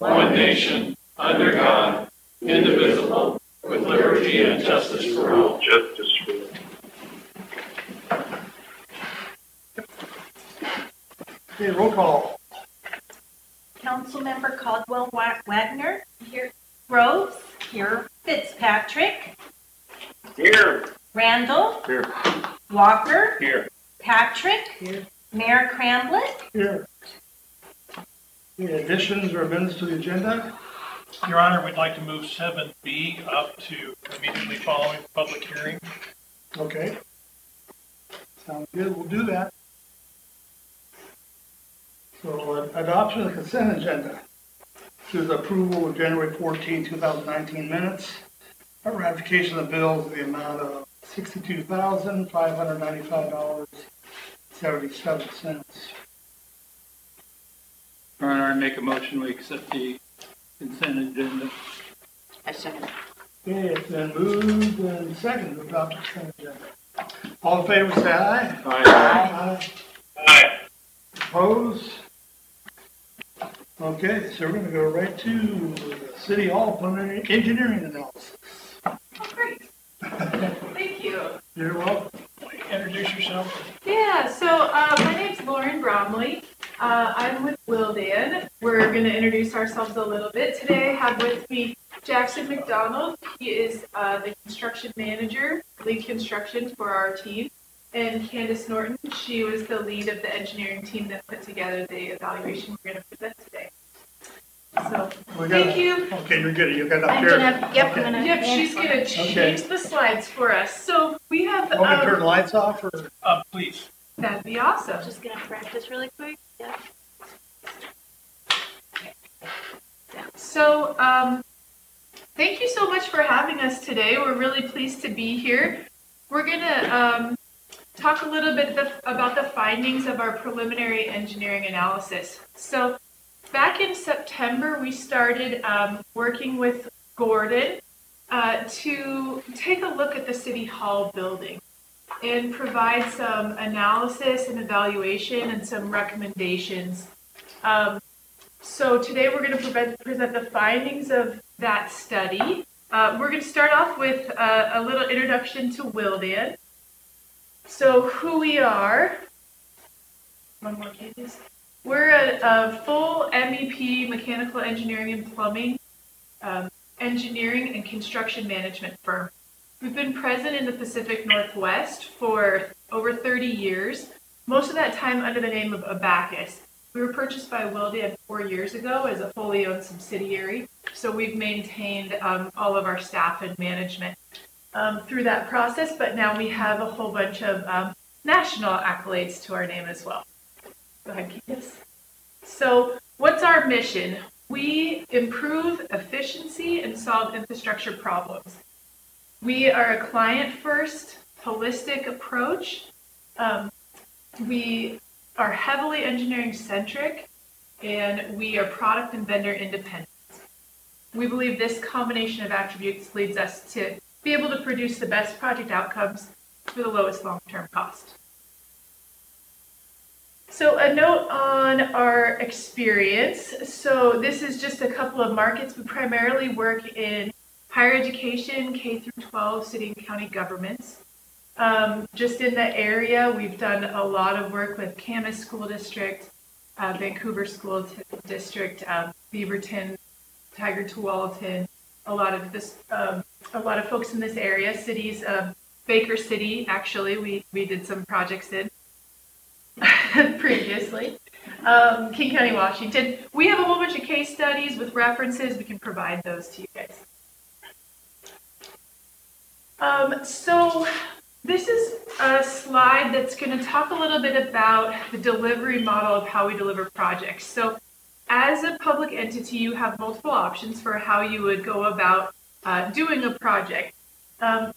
one nation, under God, indivisible, with liberty and justice for all. Justice for all. Okay, roll call. Councilmember Caldwell Wagner. Here. Groves. Here. Fitzpatrick. Here. Randall. Here. Walker. Here. Patrick. Here. Mayor Cramblett. Here. Any additions or amendments to the agenda? Your Honor, we'd like to move 7B up to immediately following the public hearing. Okay. Sounds good, we'll do that. So adoption of the consent agenda. This is approval of January 14, 2019 minutes. Ratification of bills in the amount of $62,595.77. Your Honor, I make a motion we accept the consent agenda. I second. Okay, it's been moved and seconded to adopt the consent agenda. All in favor, say aye. Aye. Aye. Opposed? Okay, so we're going to go right to the City Hall preliminary engineering analysis. Oh, great. Thank you. You're welcome. Introduce yourself. Yeah, so my name's Lauren Bromley. I'm with Willdan. We're going to introduce ourselves a little bit. Today I have with me Jackson McDonald. He is the construction manager, lead construction for our team. And Candace Norton, she was the lead of the engineering team that put together the evaluation we're going to present today. So, thank you. Okay, you're good. You got up I'm here. gonna, Yep, she's going to change the slides for us. So we have, Want me to turn the lights off? Or? Please. that'd be awesome. just gonna practice really quick. Yeah. So, thank you so much for having us today. We're really pleased to be here. We're going to talk a little bit about the findings of our preliminary engineering analysis. So, back in September, we started working with Gordon to take a look at the City Hall building and provide some analysis and evaluation and some recommendations. So today we're going to present the findings of that study. We're going to start off with a little introduction to Willdan. So who we are, one more please. We're a full MEP, mechanical engineering and plumbing, engineering and construction management firm. We've been present in the Pacific Northwest for over 30 years, most of that time under the name of Abacus. We were purchased by Willdan 4 years ago as a wholly owned subsidiary, so we've maintained all of our staff and management through that process, but now we have a whole bunch of national accolades to our name as well. Go ahead, Candace. So what's our mission? We improve efficiency and solve infrastructure problems. We are a client-first, holistic approach. We are heavily engineering-centric, and we are product and vendor independent. We believe this combination of attributes leads us to be able to produce the best project outcomes for the lowest long-term cost. So a note on our experience. So this is just a couple of markets. We primarily work in higher education, K through 12, city and county governments. Just in the area, we've done a lot of work with Camas School District, Vancouver School District, Beaverton, Tiger Tualatin, a lot of folks in this area, cities, Baker City, actually, we did some projects in previously, King County, Washington. We have a whole bunch of case studies with references. We can provide those to you guys. So this is a slide that's going to talk a little bit about the delivery model of how we deliver projects. So as a public entity, you have multiple options for how you would go about doing a project.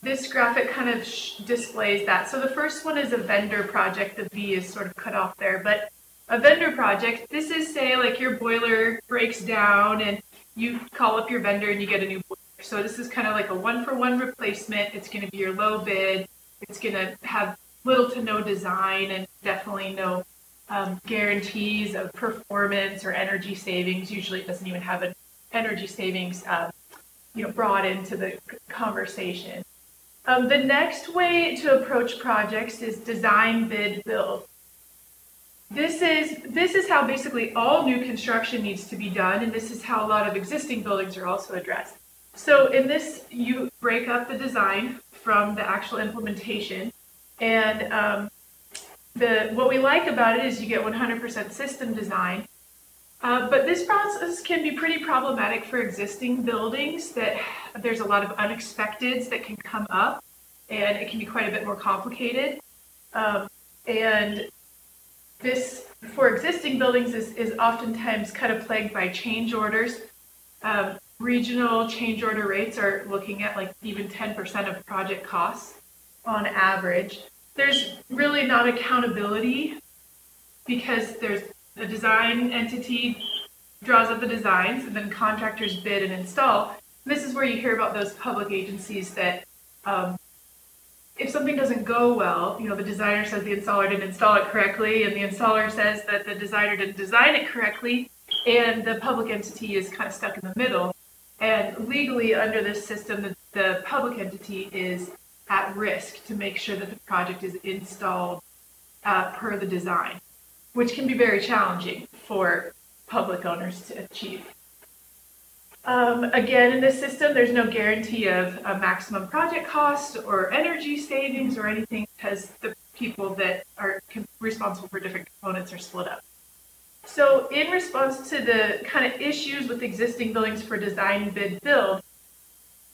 This graphic kind of displays that. So the first one is a vendor project. The V is sort of cut off there. But a vendor project, this is, say, like your boiler breaks down and you call up your vendor and you get a new boiler. So this is kind of like a one-for-one replacement. It's going to be your low bid. It's going to have little to no design and definitely no guarantees of performance or energy savings. Usually it doesn't even have an energy savings brought into the conversation. The next way to approach projects is design, bid, build. This is how basically all new construction needs to be done, and this is how a lot of existing buildings are also addressed. So in this, you break up the design from the actual implementation, and what we like about it is you get 100% system design. But this process can be pretty problematic for existing buildings that there's a lot of unexpecteds that can come up, and it can be quite a bit more complicated. And this, for existing buildings, is oftentimes kind of plagued by change orders. Regional change order rates are looking at like even 10% of project costs on average. There's really not accountability because there's a design entity draws up the designs and then contractors bid and install. And this is where you hear about those public agencies that if something doesn't go well, the designer says the installer didn't install it correctly, and the installer says that the designer didn't design it correctly, and the public entity is kind of stuck in the middle. And legally, under this system, the public entity is at risk to make sure that the project is installed per the design, which can be very challenging for public owners to achieve. Again, in this system, there's no guarantee of a maximum project cost or energy savings or anything because the people that are responsible for different components are split up. So in response to the kind of issues with existing buildings for design, bid, build,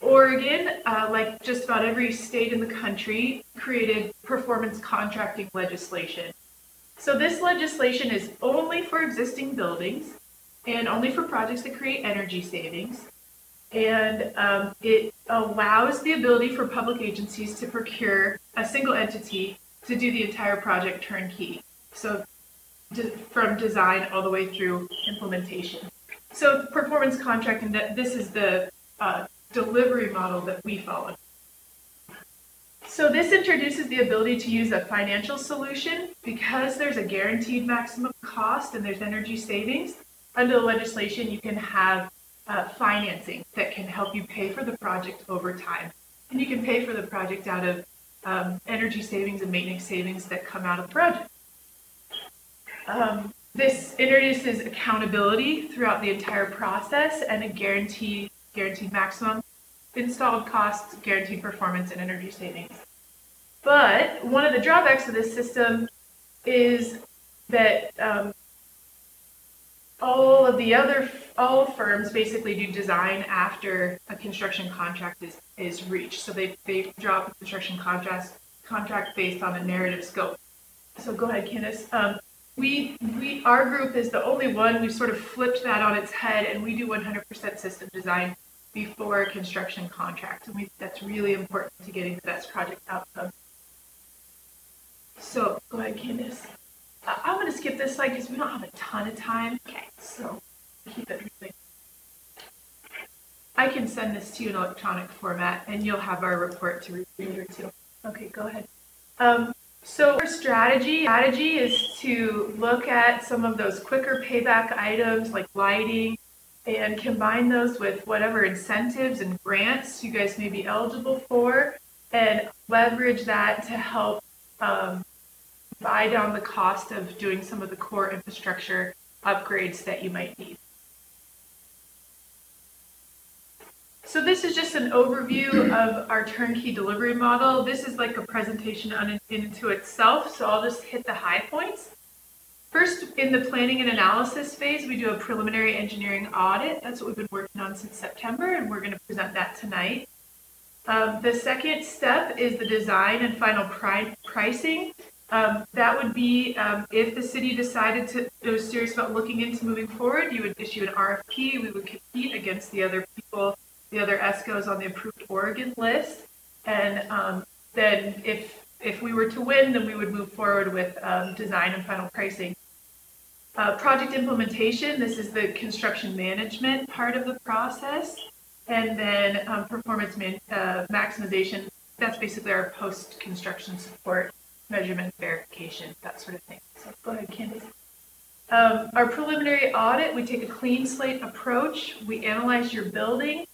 Oregon, like just about every state in the country, created performance contracting legislation. So this legislation is only for existing buildings and only for projects that create energy savings. And it allows the ability for public agencies to procure a single entity to do the entire project turnkey. So from design all the way through implementation. So performance contracting, this is the delivery model that we follow. So this introduces the ability to use a financial solution because there's a guaranteed maximum cost and there's energy savings. Under the legislation, you can have financing that can help you pay for the project over time. And you can pay for the project out of energy savings and maintenance savings that come out of the project. This introduces accountability throughout the entire process and a guaranteed maximum installed costs, guaranteed performance, and energy savings. But one of the drawbacks of this system is that all firms basically do design after a construction contract is reached. So they drop a construction contract based on a narrative scope. So go ahead, Candace. Our group is the only one. We've sort of flipped that on its head, and we do 100% system design before a construction contract. And that's really important to getting the best project outcome. So go ahead, Candace. I'm going to skip this slide because we don't have a ton of time. Okay. So keep it moving. I can send this to you in electronic format, and you'll have our report to read or two. Okay, go ahead. So our strategy is to look at some of those quicker payback items like lighting and combine those with whatever incentives and grants you guys may be eligible for and leverage that to help buy down the cost of doing some of the core infrastructure upgrades that you might need. So this is just an overview of our turnkey delivery model. This is like a presentation into itself, so I'll just hit the high points. First, in the planning and analysis phase, we do a preliminary engineering audit. That's what we've been working on since September, and we're going to present that tonight. The second step is the design and final pricing. That would be if the city decided it was serious about looking into moving forward, you would issue an RFP. We would compete against the other people, the other ESCOs on the approved Oregon list. And then if we were to win, then we would move forward with design and final pricing. Project implementation, this is the construction management part of the process. And then performance maximization, that's basically our post-construction support. measurement verification, that sort of thing. So go ahead, Candace. Our preliminary audit, we take a clean slate approach. We analyze your building.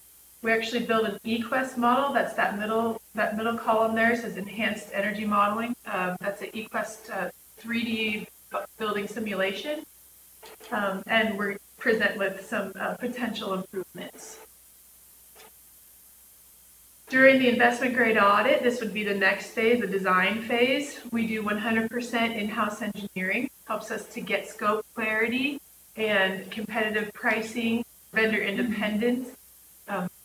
We actually build an eQuest model. That's that middle column there says enhanced energy modeling. That's an eQuest 3D building simulation. And we present with some potential improvements. During the investment grade audit, this would be the next phase, the design phase. We do 100% in-house engineering, helps us to get scope clarity and competitive pricing, vendor independence.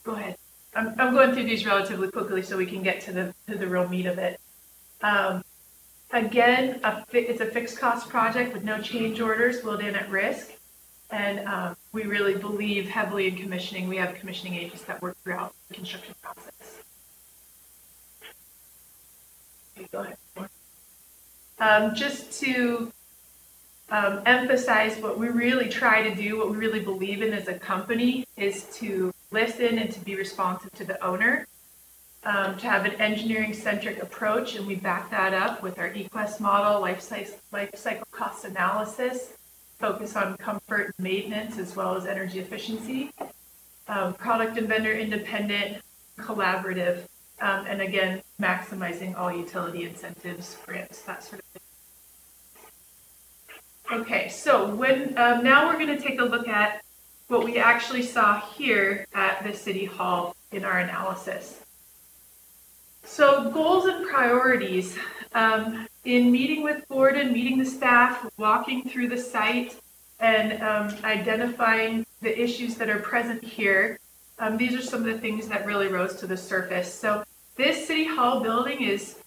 Go ahead. I'm going through these relatively quickly so we can get to the real meat of it. Again, it's a fixed cost project with no change orders, Willdan at risk. And we really believe heavily in commissioning. We have commissioning agents that work throughout the construction process. Okay, go ahead. Just to emphasize what we really try to do, what we really believe in as a company is to listen and to be responsive to the owner, to have an engineering-centric approach, and we back that up with our eQuest model, life cycle cost analysis, focus on comfort and maintenance as well as energy efficiency, product and vendor independent, collaborative, and again, maximizing all utility incentives, grants, that sort of thing. Okay, so now we're going to take a look at what we actually saw here at the City Hall in our analysis. So goals and priorities. In meeting with Gordon, meeting the staff, walking through the site, and identifying the issues that are present here, these are some of the things that really rose to the surface. So this City Hall building is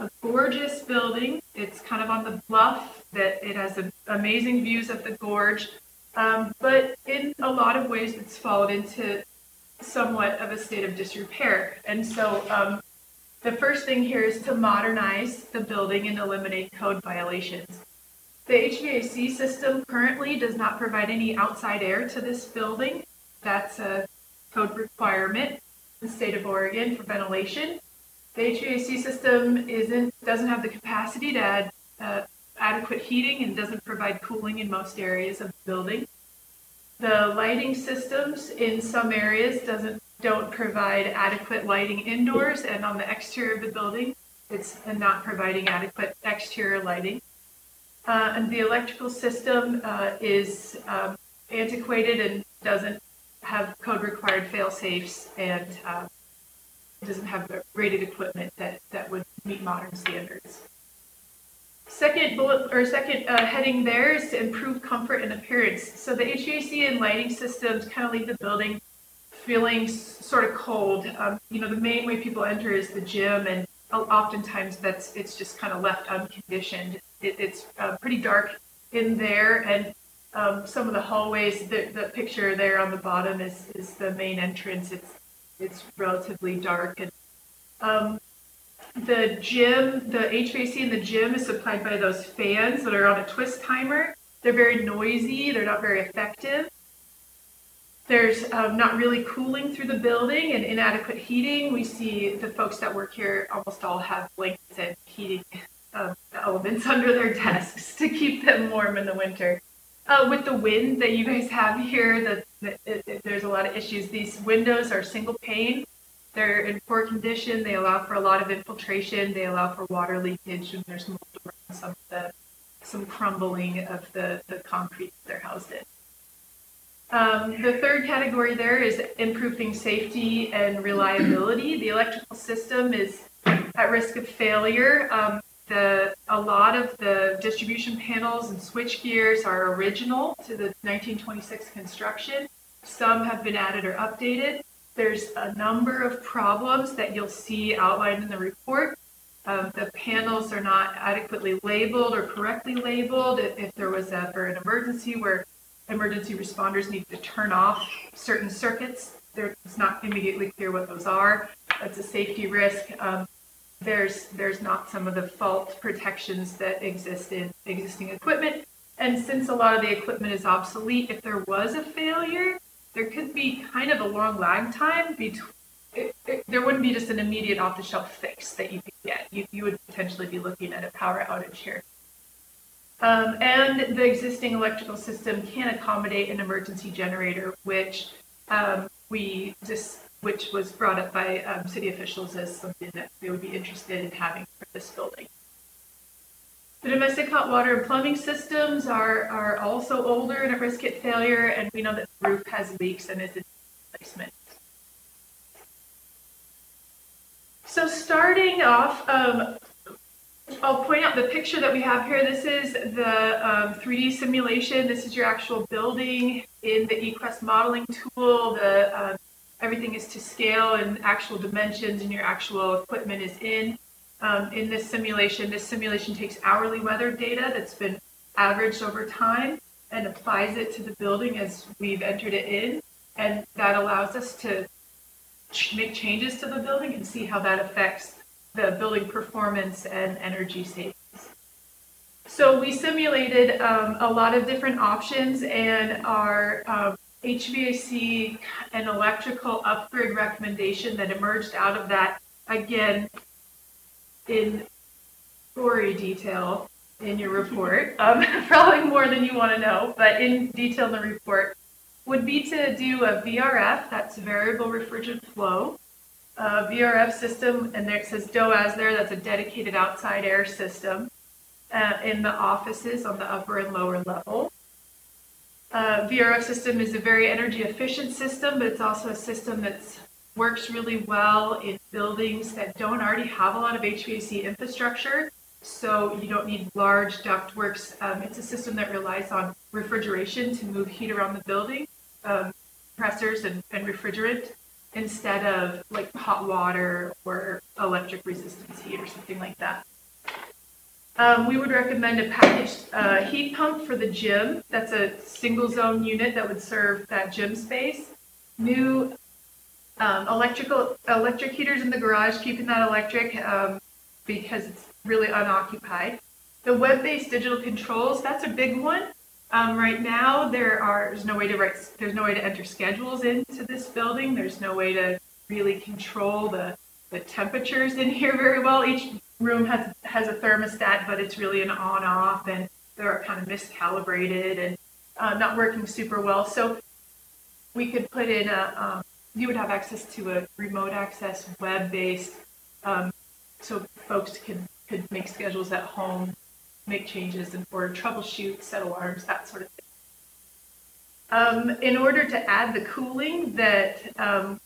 a gorgeous building. It's kind of on the bluff, that it has amazing views of the gorge, but in a lot of ways it's fallen into somewhat of a state of disrepair. And so the first thing here is to modernize the building and eliminate code violations. The HVAC system currently does not provide any outside air to this building. That's a code requirement in the state of Oregon for ventilation. The HVAC system doesn't have the capacity to add adequate heating and doesn't provide cooling in most areas of the building. The lighting systems in some areas don't provide adequate lighting indoors, and on the exterior of the building, it's not providing adequate exterior lighting. And the electrical system is antiquated and doesn't have code required fail safes, and doesn't have rated equipment that would meet modern standards. Second heading there is to improve comfort and appearance. So the HVAC and lighting systems kind of leave the building feeling sort of cold. The main way people enter is the gym, and oftentimes it's just kind of left unconditioned. It's pretty dark in there, and some of the hallways, the picture there on the bottom is the main entrance. It's relatively dark, and the gym, the HVAC in the gym is supplied by those fans that are on a twist timer. They're very noisy. They're not very effective. There's not really cooling through the building and inadequate heating. We see the folks that work here almost all have blankets and heating elements under their desks to keep them warm in the winter. With the wind that you guys have here, there's a lot of issues. These windows are single pane. They're in poor condition. They allow for a lot of infiltration. They allow for water leakage, and there's some crumbling of the concrete they're housed in. The third category there is improving safety and reliability. The electrical system is at risk of failure. A lot of the distribution panels and switch gears are original to the 1926 construction. Some have been added or updated. There's a number of problems that you'll see outlined in the report. The panels are not adequately labeled or correctly labeled. If there was ever an emergency where emergency responders need to turn off certain circuits, it's not immediately clear what those are. That's a safety risk. There's not some of the fault protections that exist in existing equipment. And since a lot of the equipment is obsolete, if there was a failure, there could be kind of a long lag time there wouldn't be just an immediate off-the-shelf fix that you could get. You would potentially be looking at a power outage here. And the existing electrical system can accommodate an emergency generator, which which was brought up by city officials as something that they would be interested in having for this building. The domestic hot water and plumbing systems are also older and at risk of failure, and we know that the roof has leaks and is in replacement. So starting off, I'll point out the picture that we have here. This is the 3D simulation. This is your actual building in the eQuest modeling tool. Everything is to scale and actual dimensions, and your actual equipment is in this simulation. This simulation takes hourly weather data that's been averaged over time and applies it to the building as we've entered it in, and that allows us to make changes to the building and see how that affects the building performance and energy savings. So we simulated a lot of different options, and our HVAC and electrical upgrade recommendation that emerged out of that, again, in gory detail in your report, probably more than you want to know, but in detail in the report, would be to do a VRF, that's variable refrigerant flow, VRF system, and there it says DOAS there, that's a dedicated outside air system in the offices on the upper and lower level. VRF system is a very energy efficient system, but it's also a system that works really well in buildings that don't already have a lot of HVAC infrastructure, so you don't need large ductworks. It's a system that relies on refrigeration to move heat around the building, compressors and refrigerant, instead of like hot water or electric resistance heat or something like that. We would recommend a packaged heat pump for the gym. That's a single zone unit that would serve that gym space. New electric heaters in the garage, keeping that electric because it's really unoccupied. The web-based digital controls, that's a big one. Right now, there's no way to enter schedules into this building. There's no way to really control the temperatures in here very well. Each room has a thermostat, but it's really an on-off, and they're kind of miscalibrated and not working super well. So we could put in you would have access to a remote access web-based, so folks could make schedules at home, make changes or troubleshoot, set alarms, that sort of thing. In order to add the cooling that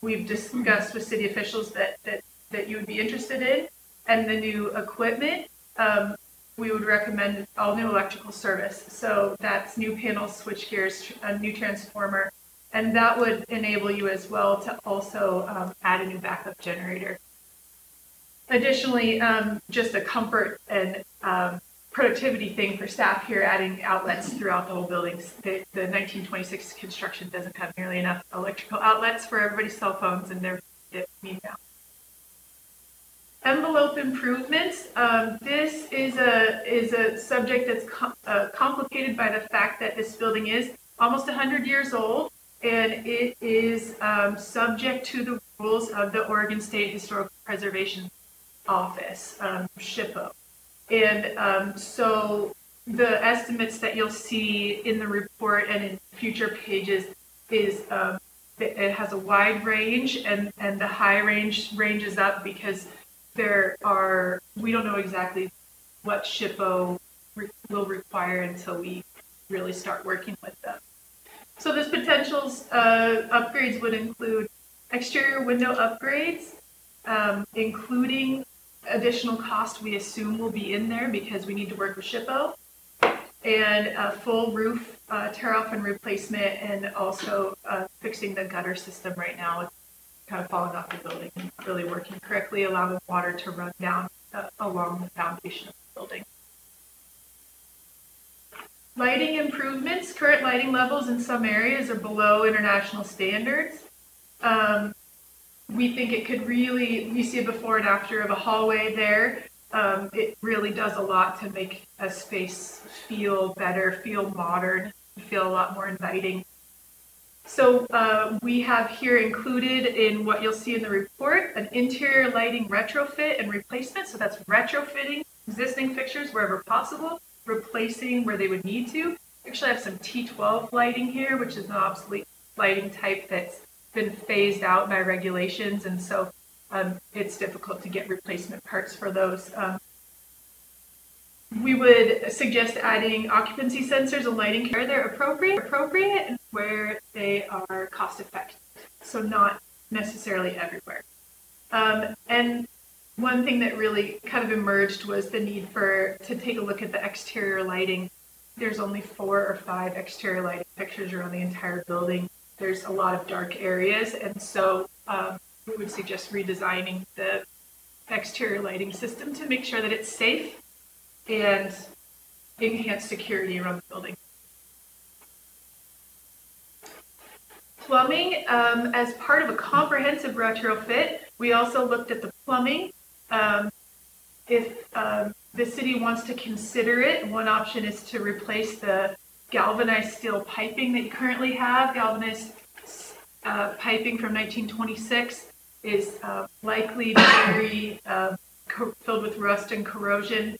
we've discussed with city officials that you would be interested in, and the new equipment, we would recommend all new electrical service. So that's new panels, switch gears, a new transformer, and that would enable you as well to also add a new backup generator. Additionally, just a comfort and productivity thing for staff here, adding outlets throughout the whole building. The 1926 construction doesn't have nearly enough electrical outlets for everybody's cell phones, and they're need now. Envelope improvements. This is a subject that's complicated by the fact that this building is almost 100 years old, and it is subject to the rules of the Oregon State Historical Preservation Office, SHPO. And so the estimates that you'll see in the report and in future pages is it has a wide range, and the high range ranges up because we don't know exactly what SHPO will require until we really start working with them. So this potentials upgrades would include exterior window upgrades, including additional cost we assume will be in there because we need to work with SHPO, and a full roof tear off and replacement, and also fixing the gutter system right now. It's kind of falling off the building and really working correctly, allowing water to run down along the foundation of the building. Lighting improvements. Current lighting levels in some areas are below international standards. We think it could really, you see a before and after of a hallway there. It really does a lot to make a space feel better, feel modern, feel a lot more inviting. So we have here included in what you'll see in the report, an interior lighting retrofit and replacement. So that's retrofitting existing fixtures wherever possible, replacing where they would need to. We actually have some T12 lighting here, which is an obsolete lighting type that's been phased out by regulations. And so it's difficult to get replacement parts for those. We would suggest adding occupancy sensors and lighting where they're appropriate and where they are cost effective. So not necessarily everywhere. And one thing that really kind of emerged was the need to take a look at the exterior lighting. There's only 4 or 5 exterior lighting fixtures around the entire building. There's a lot of dark areas, and so we would suggest redesigning the exterior lighting system to make sure that it's safe and enhance security around the building. Plumbing, as part of a comprehensive retrofit, we also looked at the plumbing. If the city wants to consider it, one option is to replace the galvanized steel piping that you currently have. Galvanized piping from 1926 is likely very filled with rust and corrosion,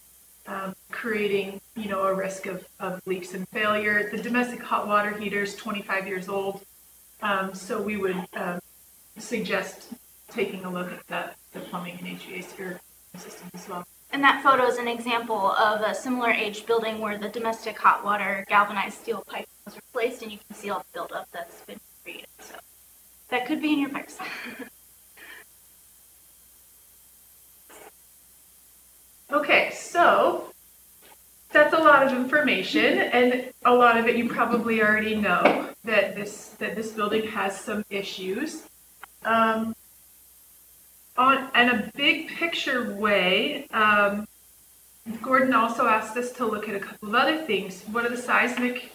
creating, a risk of leaks and failure. The domestic hot water heater is 25 years old, so we would suggest taking a look at the plumbing and HVAC system as well. And that photo is an example of a similar aged building where the domestic hot water galvanized steel pipe was replaced, and you can see all the buildup that's been created. So that could be in your pipes. Okay, so that's a lot of information, and a lot of it you probably already know that this building has some issues. In a big picture way, Gordon also asked us to look at a couple of other things. What are the seismic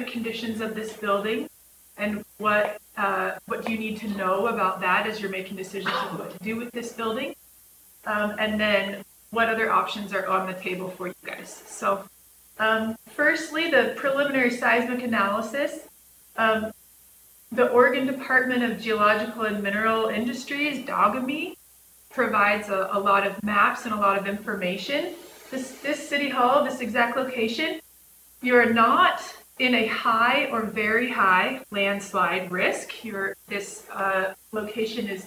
conditions of this building, and what do you need to know about that as you're making decisions on what to do with this building? And then what other options are on the table for you guys. So firstly, the preliminary seismic analysis. The Oregon Department of Geological and Mineral Industries, DOGMI, provides a lot of maps and a lot of information. This city hall, this exact location, you're not in a high or very high landslide risk. This location is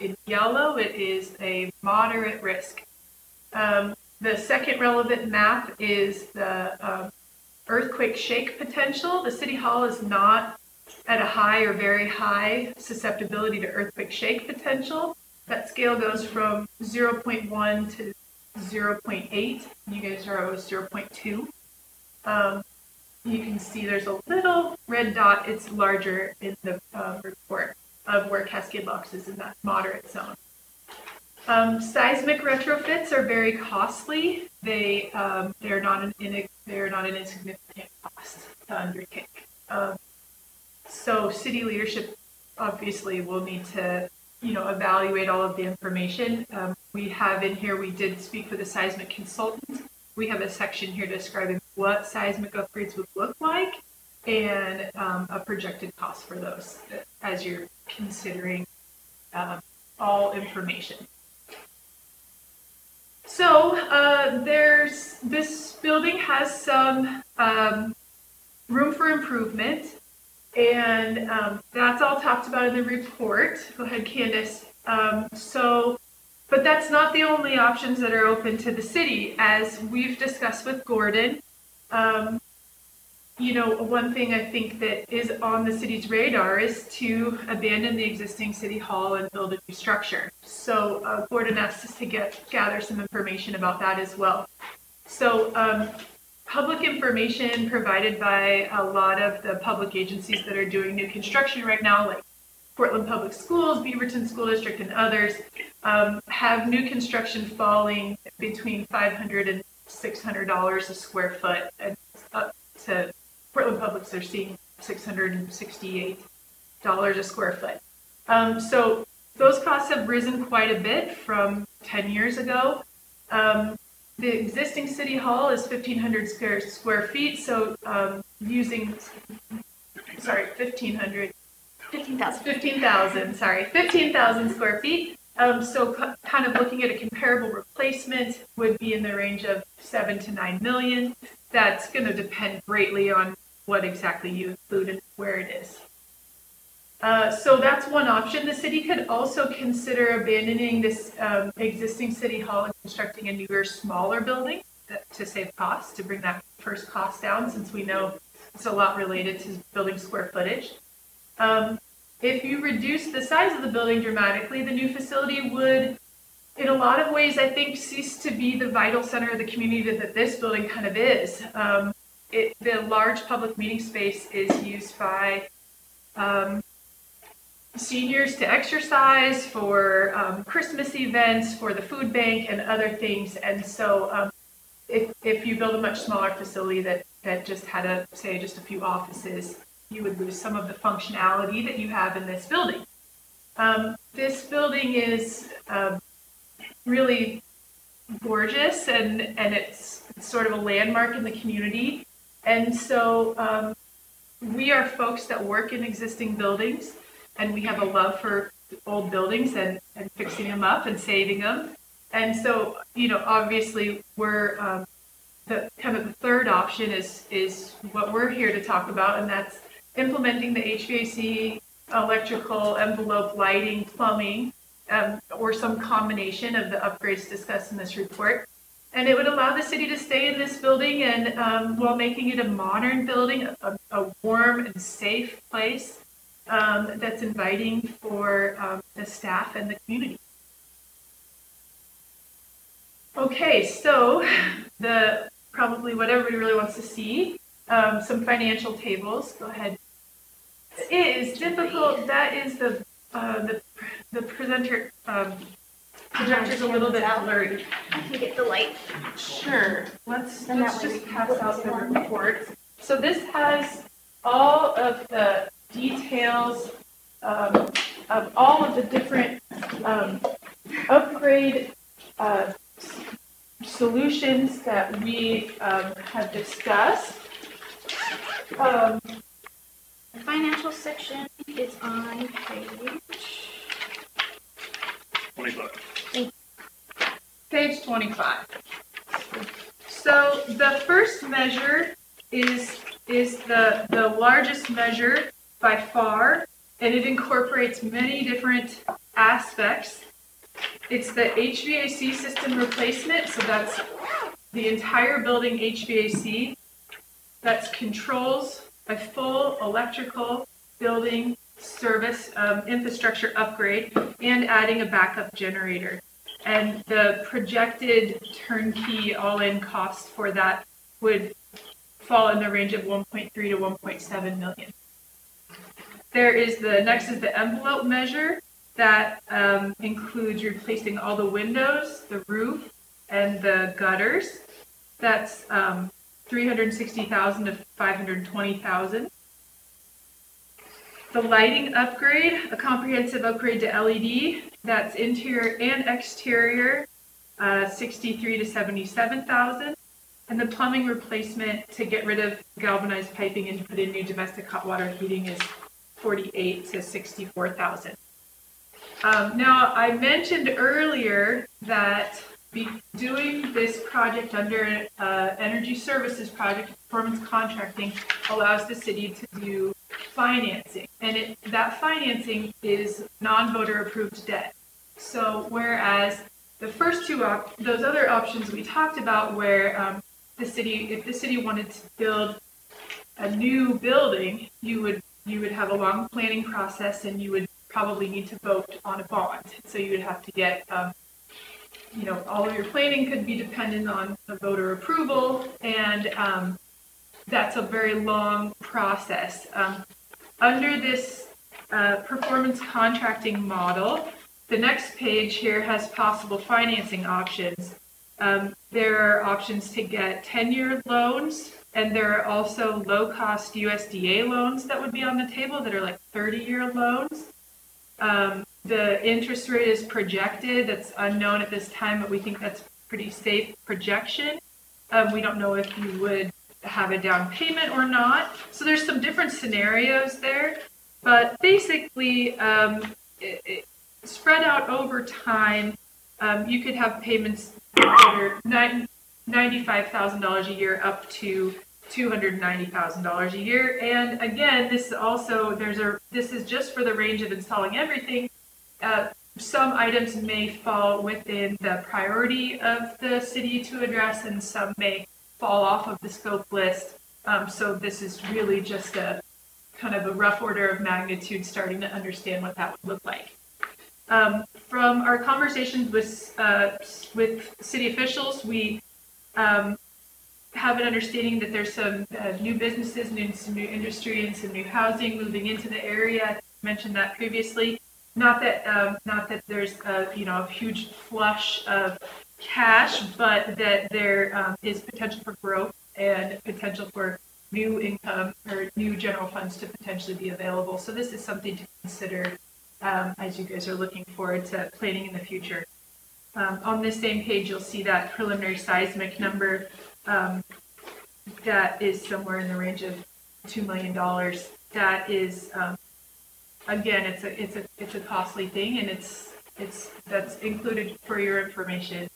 in yellow. It is a moderate risk. The second relevant map is the earthquake shake potential. The city hall is not at a high or very high susceptibility to earthquake shake potential. That scale goes from 0.1 to 0.8. You guys are always 0.2. You can see there's a little red dot. It's larger in the report of where Cascade Locks is in that moderate zone. Seismic retrofits are very costly. They're not an insignificant cost to undertake. So city leadership obviously will need to, evaluate all of the information. We have in here, we did speak with a seismic consultant. We have a section here describing what seismic upgrades would look like and a projected cost for those as you're considering all information. So this building has some room for improvement. And that's all talked about in the report. Go ahead, Candace. But that's not the only options that are open to the city. As we've discussed with Gordon, one thing I think that is on the city's radar is to abandon the existing city hall and build a new structure. So Gordon asked us to gather some information about that as well. So public information provided by a lot of the public agencies that are doing new construction right now, like Portland Public Schools, Beaverton School District, and others, have new construction falling between $500 and $600 a square foot, and up to Portland Publics are seeing $668 a square foot. So those costs have risen quite a bit from 10 years ago. The existing city hall is 1,500 square feet, so using 1,500. 15,000. 15,000 square feet. So kind of looking at a comparable replacement would be in the range of 7 to 9 million. That's going to depend greatly on what exactly you include and where it is. So that's one option. The city could also consider abandoning this existing city hall and constructing a newer, smaller building to save costs, to bring that first cost down, since we know it's a lot related to building square footage. If you reduce the size of the building dramatically, the new facility would, in a lot of ways, I think, cease to be the vital center of the community that this building kind of is. The large public meeting space is used by seniors to exercise, for Christmas events, for the food bank, and other things. And so if you build a much smaller facility that just had, just a few offices, you would lose some of the functionality that you have in this building. This building is really gorgeous, and it's sort of a landmark in the community. And so we are folks that work in existing buildings, and we have a love for old buildings and fixing them up and saving them. And so, obviously we're the third option is what we're here to talk about, and that's implementing the HVAC, electrical, envelope, lighting, plumbing, or some combination of the upgrades discussed in this report. And it would allow the city to stay in this building and while making it a modern building, a warm and safe place that's inviting for the staff and the community. Okay, so probably what everybody really wants to see, some financial tables. Go ahead. It is difficult. That is the presenter projector's a little bit blurry. Can you get the light? Sure. Let's Then that way we just can pass flip out this the around. report. So this has all of the details of all of the different upgrade solutions that we have discussed. The financial section is on page 25. Page 25. So the first measure is the largest measure by far, and it incorporates many different aspects. It's the HVAC system replacement, so that's the entire building HVAC. That's controls, a full electrical building service infrastructure upgrade, and adding a backup generator. And the projected turnkey all-in cost for that would fall in the range of 1.3 to 1.7 million. Next is the envelope measure that includes replacing all the windows, the roof, and the gutters. That's 360,000 to 520,000. The lighting upgrade, a comprehensive upgrade to LED, that's interior and exterior, 63 to 77,000. And the plumbing replacement to get rid of galvanized piping and put in new domestic hot water heating is 48 to 64,000. Now, I mentioned earlier that doing this project under energy services project, performance contracting, allows the city to do financing. And that financing is non-voter approved debt. So whereas the first two, those other options we talked about where if the city wanted to build a new building, you would have a long planning process, and you would probably need to vote on a bond. So you would have to get, all of your planning could be dependent on the voter approval, and that's a very long process. Under this performance contracting model, the next page here has possible financing options. There are options to get 10-year loans, and there are also low-cost USDA loans that would be on the table that are like 30-year loans. The interest rate is projected. That's unknown at this time, but we think that's pretty safe projection. We don't know if you would have a down payment or not. So there's some different scenarios there, but basically spread out over time, you could have payments that are $95,000 a year up to $290,000 a year. And again, this is also, this is just for the range of installing everything. Some items may fall within the priority of the city to address, and some may fall off of the scope list. So this is really just a kind of a rough order of magnitude, starting to understand what that would look like. From our conversations with city officials, we have an understanding that there's some new businesses and some new industry and some new housing moving into the area. I mentioned that previously. Not that there's a huge flush of cash, but that there is potential for growth and potential for new income or new general funds to potentially be available. So this is something to consider as you guys are looking forward to planning in the future. On this same page, you'll see that preliminary seismic number that is somewhere in the range of $2 million. That is, again, it's a costly thing, and that's included for your information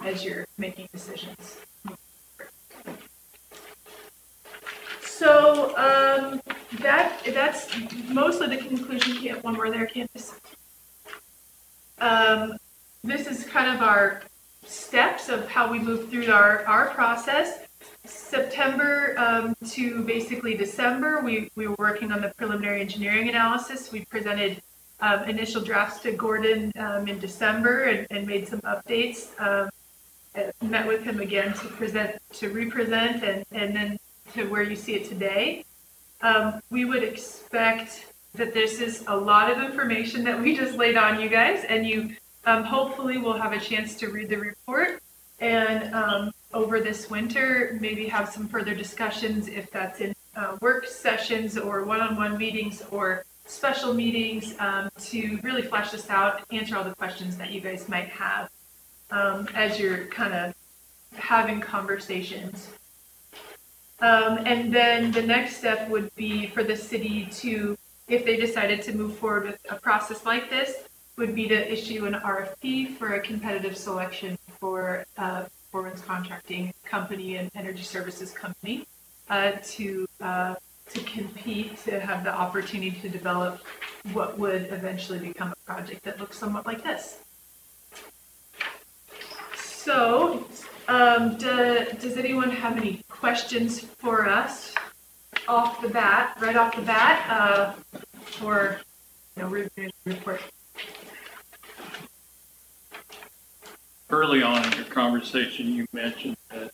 as you're making decisions. So that's mostly the conclusion. One more there, Candace. This is kind of our steps of how we move through our process. September to basically December, we were working on the preliminary engineering analysis. We presented initial drafts to Gordon in December and made some updates. Met with him again to represent, and then to where you see it today. We would expect that this is a lot of information that we just laid on you guys, and you hopefully will have a chance to read the report, and over this winter maybe have some further discussions, if that's in work sessions or one-on-one meetings or special meetings, to really flesh this out, answer all the questions that you guys might have as you're kind of having conversations. And then the next step would be for the city to, if they decided to move forward with a process like this, would be to issue an RFP for a competitive selection for a performance contracting company and energy services company to compete, to have the opportunity to develop what would eventually become a project that looks somewhat like this. So, does anyone have any questions for us right off the bat, for review the report? Early on in your conversation, you mentioned that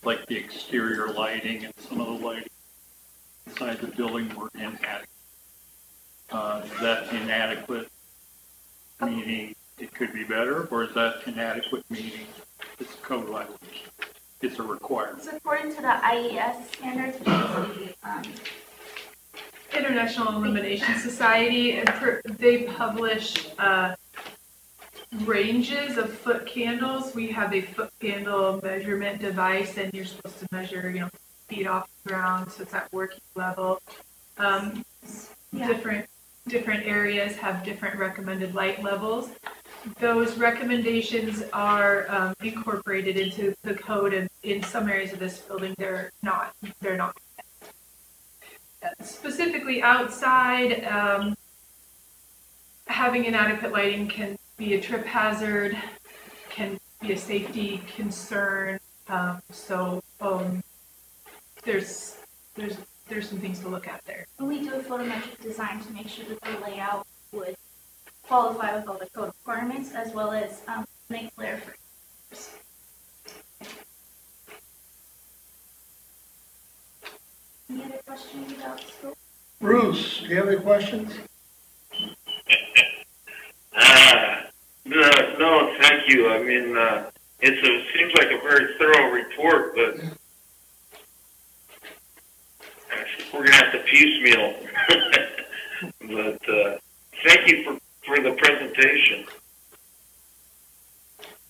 like the exterior lighting and some of the lighting inside the building were inadequate. Is that inadequate meaning it could be better, or is that inadequate meaning it's code language? It's a requirement. It's according to the IES standards, which is the International Illumination Society, and they publish ranges of foot candles. We have a foot candle measurement device, and you're supposed to measure, feet off the ground, so it's at working level. Different areas have different recommended light levels. Those recommendations are incorporated into the code, and in some areas of this building, they're not. Specifically outside, having inadequate lighting can be a trip hazard, can be a safety concern. So there's some things to look at there. And we do a photometric design to make sure that the layout would qualify with all the code requirements, as well as make glare for. Any other questions about scope? Bruce, do you have any questions? No, thank you. I mean, it seems like a very thorough report, but we're going to have to piecemeal. But thank you for the presentation.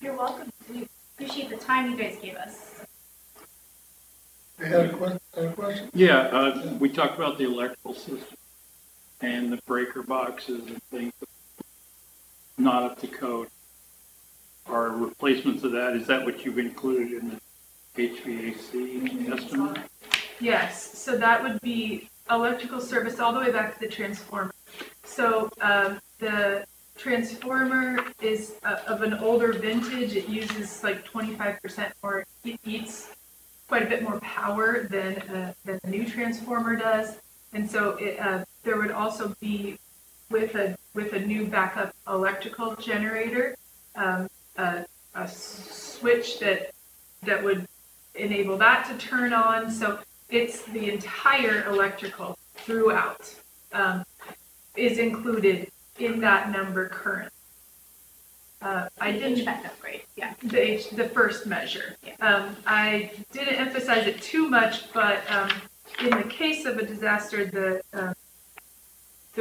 You're welcome. We appreciate the time you guys gave us. You had a question? Yeah, we talked about the electrical system and the breaker boxes and things not up to code. Are replacements of that, is that what you've included in the HVAC estimate? Yes, so that would be electrical service all the way back to the transformer. So the transformer is of an older vintage. It uses like 25% more, it eats quite a bit more power than a new transformer does. And so there would also be, with a new backup electrical generator, a switch that would enable that to turn on. So it's the entire electrical throughout is included in that number current. I didn't HVAC upgrade, yeah. the first measure. I didn't emphasize it too much, but in the case of a disaster, the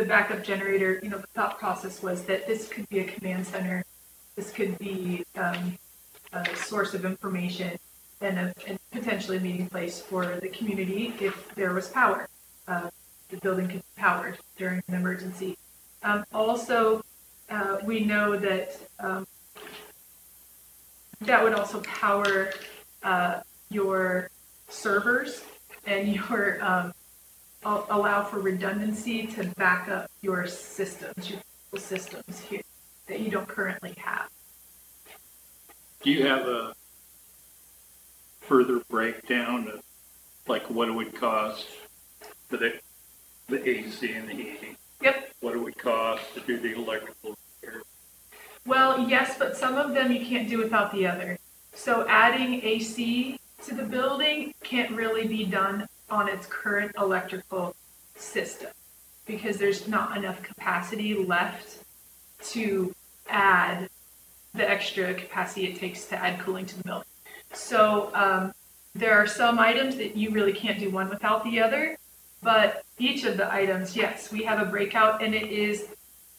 backup generator, the thought process was that this could be a command center. This could be a source of information and potentially a meeting place for the community if there was power. The building could be powered during an emergency. Also, we know that that would also power your servers and your allow for redundancy to back up your systems, your systems here that you don't currently have. Do you have a further breakdown of like what it would cost for the AC and the heating? Yep. What it would cost to do the electrical repair? Well, yes, but some of them you can't do without the other. So adding AC to the building can't really be done on its current electrical system because there's not enough capacity left to add the extra capacity it takes to add cooling to the building. So there are some items that you really can't do one without the other, but each of the items, yes, we have a breakout, and it is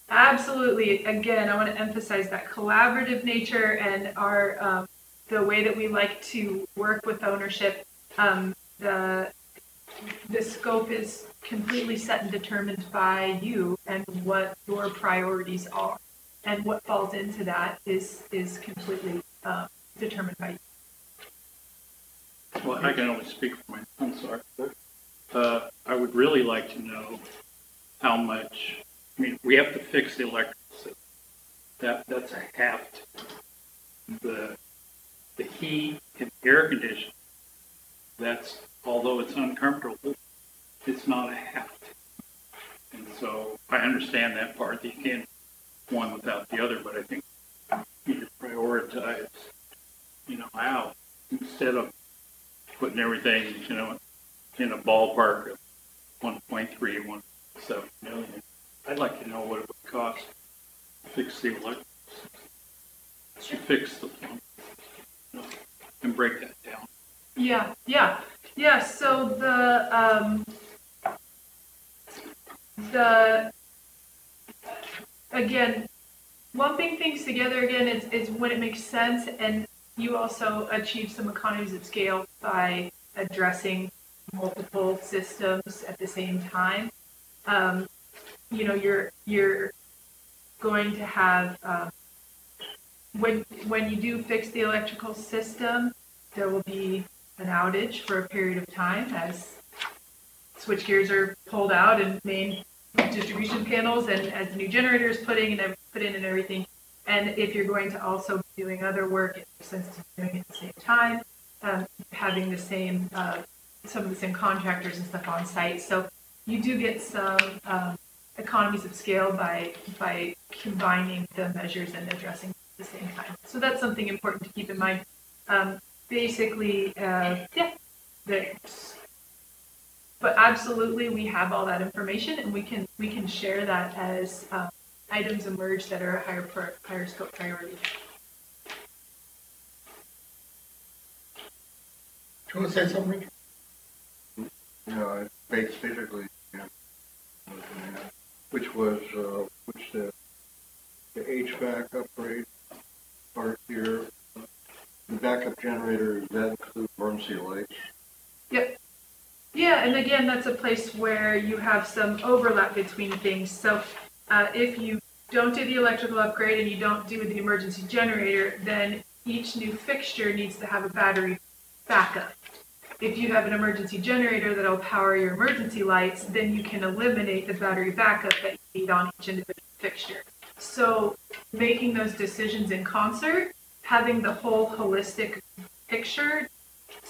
absolutely, again, I want to emphasize that collaborative nature and our the way that we like to work with ownership. The scope is completely set and determined by you and what your priorities are. And what falls into that is completely determined by you. Well, I can only speak for myself. I'm sorry. I would really like to know how much. I mean, we have to fix the electrical system. That's a heft. The heat and air conditioning. That's, although it's uncomfortable, it's not a heft. And so I understand that part. That you can't one without the other, but I think you need to prioritize, how instead of putting everything, in a ballpark of 1.3, 1.7 million. I'd like to know what it would cost to fix the electrical system, to fix the plumbing, and break that down. Yeah. So the again, lumping things together again is when it makes sense, and you also achieve some economies of scale by addressing multiple systems at the same time. You're going to have when you do fix the electrical system, there will be an outage for a period of time as switch gears are pulled out and main distribution panels, and as the new generator is put in and everything. And if you're going to also be doing other work, it makes sense to be doing it at the same time, having the same some of the same contractors and stuff on site. So you do get some economies of scale by combining the measures and addressing at the same time. So that's something important to keep in mind. But absolutely, we have all that information, and we can share that as items emerge that are a higher scope priority. Do you want to say something, Richard? Basically, which was the HVAC upgrade part here. The backup generator, does that include emergency lights? Yeah, and again, that's a place where you have some overlap between things. So if you don't do the electrical upgrade and you don't do the emergency generator, then each new fixture needs to have a battery backup. If you have an emergency generator that'll power your emergency lights, then you can eliminate the battery backup that you need on each individual fixture. So making those decisions in concert, having the whole holistic picture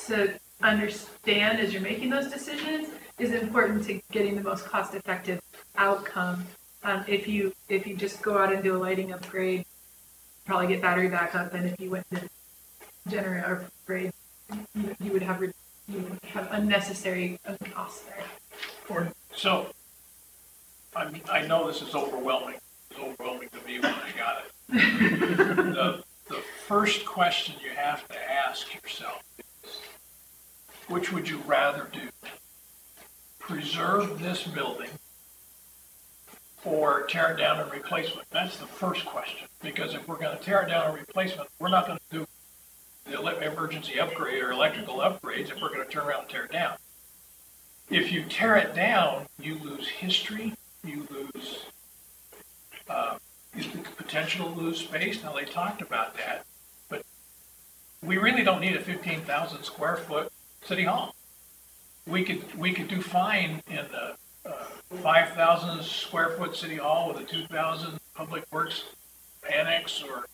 to understand as you're making those decisions is important to getting the most cost-effective outcome. If you just go out and do a lighting upgrade, probably get battery backup, and if you went to generator upgrade, you would have unnecessary costs there. So, I know this is overwhelming. It's overwhelming to me when I got it. The first question you have to ask yourself is, which would you rather do? Preserve this building or tear it down and replacement? That's the first question. Because if we're going to tear it down and replacement, we're not going to do the emergency upgrade or electrical upgrades if we're going to turn around and tear it down. If you tear it down, you lose history, you lose potential to lose space. Now, they talked about that, but we really don't need a 15,000 square foot city hall. We could do fine in a 5,000 square foot city hall with a 2,000 public works annex, or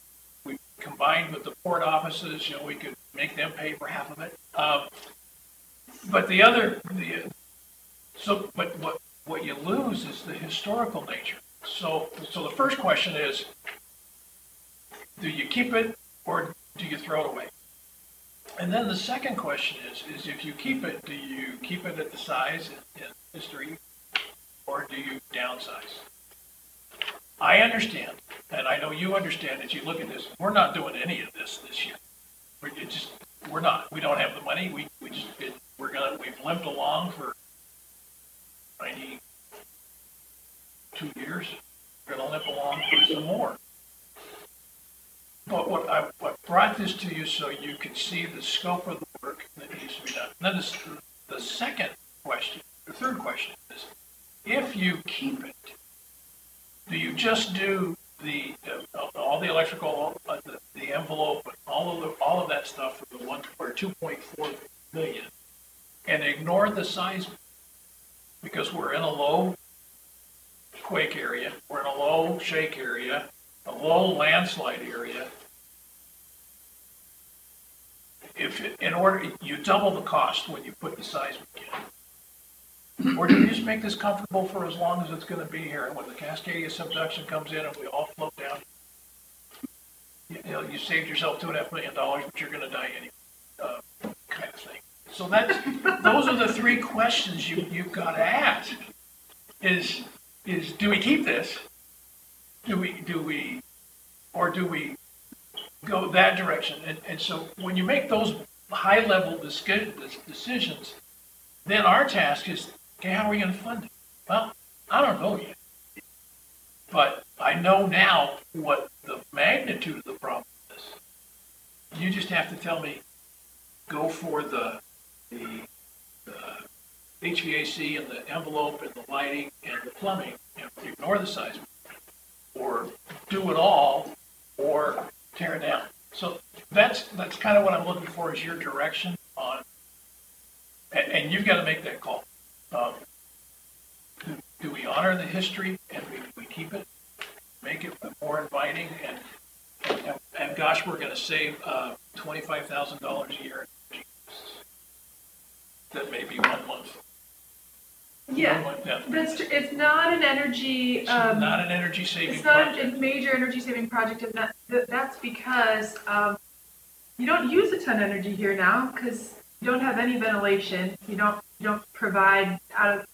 we combined with the port offices, we could make them pay for half of it. But what you lose is the historical nature. So the first question is, do you keep it or do you throw it away? And then the second question is if you keep it, do you keep it at the size in history, or do you downsize? I understand, and I know you understand as you look at this, we're not doing any of this year. We're not. We don't have the money. We've limped along for 92 years. We're going to limp along for some more. But what brought this to you so you could see the scope of the work that needs to be done. And then the third question is, if you keep it, do you just do all the electrical, the envelope, all of that stuff for the 2.4 million, and ignore the seismic because we're in a low quake area, we're in a low shake area, a low landslide area? You double the cost when you put the seismic in. Or do you just make this comfortable for as long as it's going to be here? And when the Cascade subduction comes in and we all float down, you saved yourself $2.5 million, but you're going to die anyway, kind of thing. So those are the three questions you've got to ask. Is do we keep this? Do we go that direction? And so when you make those high-level decisions, then our task is, okay, how are we going to fund it? Well, I don't know yet. But I know now what the magnitude of the problem is. You just have to tell me, go for the HVAC and the envelope and the lighting and the plumbing, and ignore the seismic, or do it all, or tear it down. So that's kind of what I'm looking for, is your direction on, and you've got to make that call. Do we honor the history and we keep it, make it more inviting, and gosh, we're going to save $25,000 a year. That may be 1 month. Yeah, that's true. It's not an energy. It's not an energy saving. It's not project. a major energy saving project, and that's because you don't use a ton of energy here now because you don't have any ventilation. You don't provide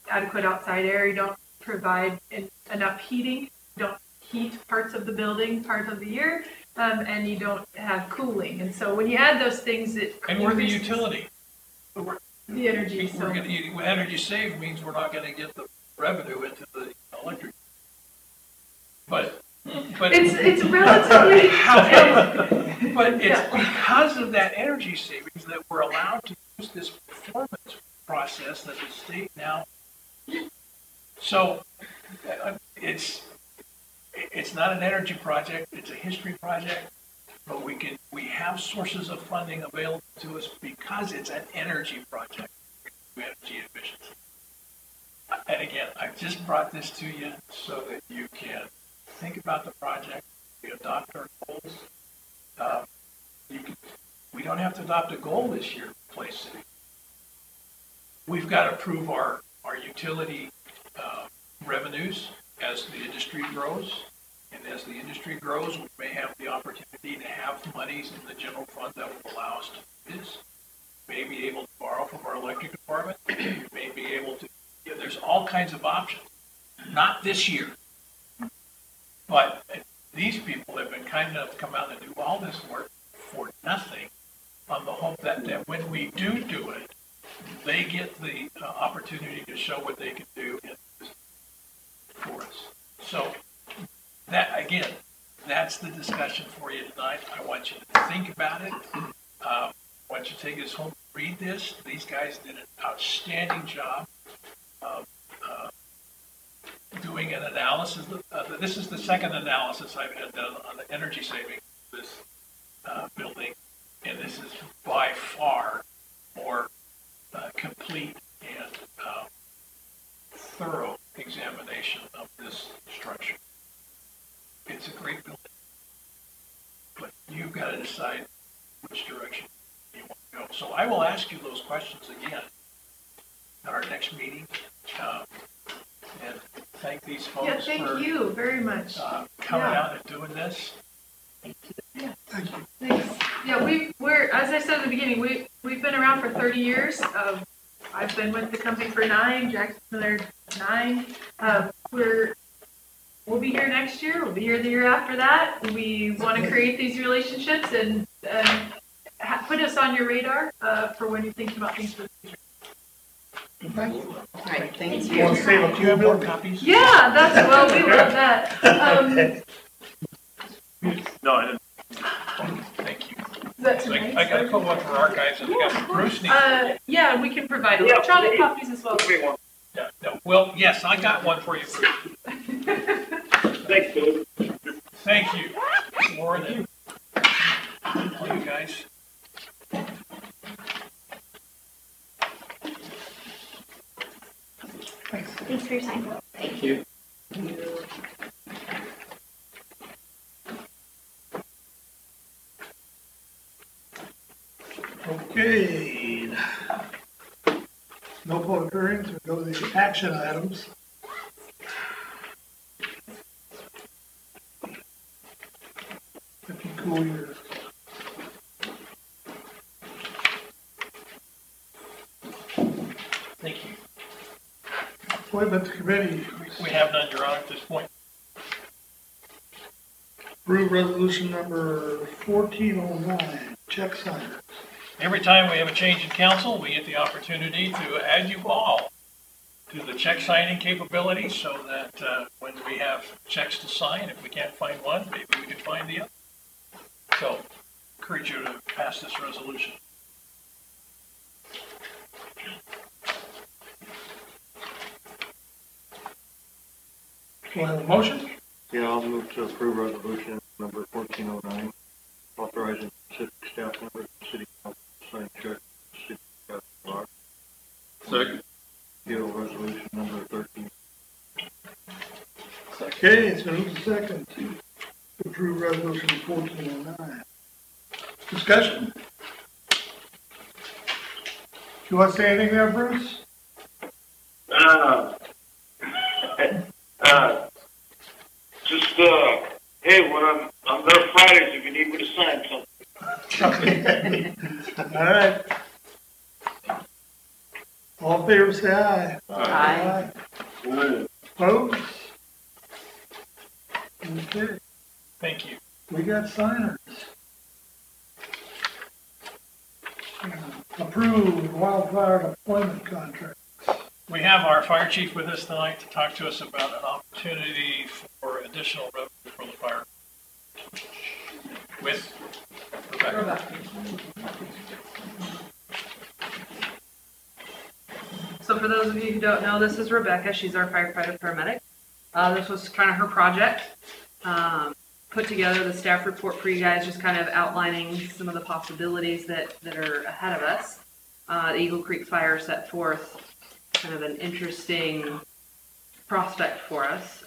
adequate outside air. You don't provide enough heating. You don't heat parts of the building part of the year, and you don't have cooling. And so when you add those things, we're the utility. The energy. Energy saved means we're not going to get the revenue into the electric. But it's relatively. But it's Yeah. because of that energy savings that we're allowed to use this performance process that the state now. So it's not an energy project, it's a history project, but we have sources of funding available to us because it's an energy project, energy efficiency. And again, I've just brought this to you so that you can think about the project, we adopt our goals. We don't have to adopt a goal this year, Place City. We've got to prove our utility revenues as the industry grows. And as the industry grows, we may have the opportunity to have monies in the general fund that will allow us to do this. May be able to borrow from our electric department. May be able to, there's all kinds of options. Not this year. But these people have been kind enough to come out and do all this work for nothing on the hope that when we do it, they get the opportunity to show what they can do for us. So that, again, that's the discussion for you tonight. I want you to think about it. I want you to take this home, read this. These guys did an outstanding job of doing an analysis. This is the second analysis I've had done on the energy saving of this building, and this is by far more complete and thorough examination of this structure. It's a great building, but you've got to decide which direction you want to go. So I will ask you those questions again at our next meeting. And thank these folks Yeah, thank you very much. coming out and doing this. Yeah. Thank you. Thanks. Yeah, we're as I said at the beginning, we've been around for 30 years. I've been with the company for 9. Jack's been there 9. We'll be here next year. We'll be here the year after that. We want to create these relationships and put us on your radar for when you're thinking about things for the future. Thank you. All right, thank You want you. to save a few more Copies? Yeah, that's well, we love that. No, I didn't. Thank you. Is that tonight? I got to put one for archives, and I got Bruce needs. Yeah, we can provide electronic copies as well. Yeah, no, well, yes, I got one for you, Bruce. Thanks, Bill. Thank you, Lauren, and all you guys. Thanks for your time. Thank you. Okay. No public hearings, we go to the action items. If you cool your. Thank you. Appointment to committee, We have none, Your Honor, at this point. approve resolution number 1409, check signers. Every time we have a change in council, we get the opportunity to add you all to the check signing capability so that when we have checks to sign, if we can't find one, maybe we can find the other. So, encourage you to pass this resolution. Do I have a motion? Yeah, I'll move to approve resolution number 1409, authorizing city staff members of the city council to sign checks to city staff block. Second. Deal resolution number 13. Okay, it's been moved to second to approve resolution 1409. Discussion? You want to say anything there, Bruce? Hey, when I'm there Fridays, if you need me to sign something. Okay. All right. All in favor, say aye. Aye. Opposed? Okay, Thank you. we got signers. Approved wildfire deployment contract. We have our fire chief with us tonight to talk to us about an opportunity for additional revenue for the fire. With Rebecca. So for those of you who don't know, this is Rebecca. She's our firefighter paramedic. This was kind of her project. Put together the staff report for you guys, just kind of outlining some of the possibilities that are ahead of us. The Eagle Creek Fire set forth kind of an interesting prospect for us.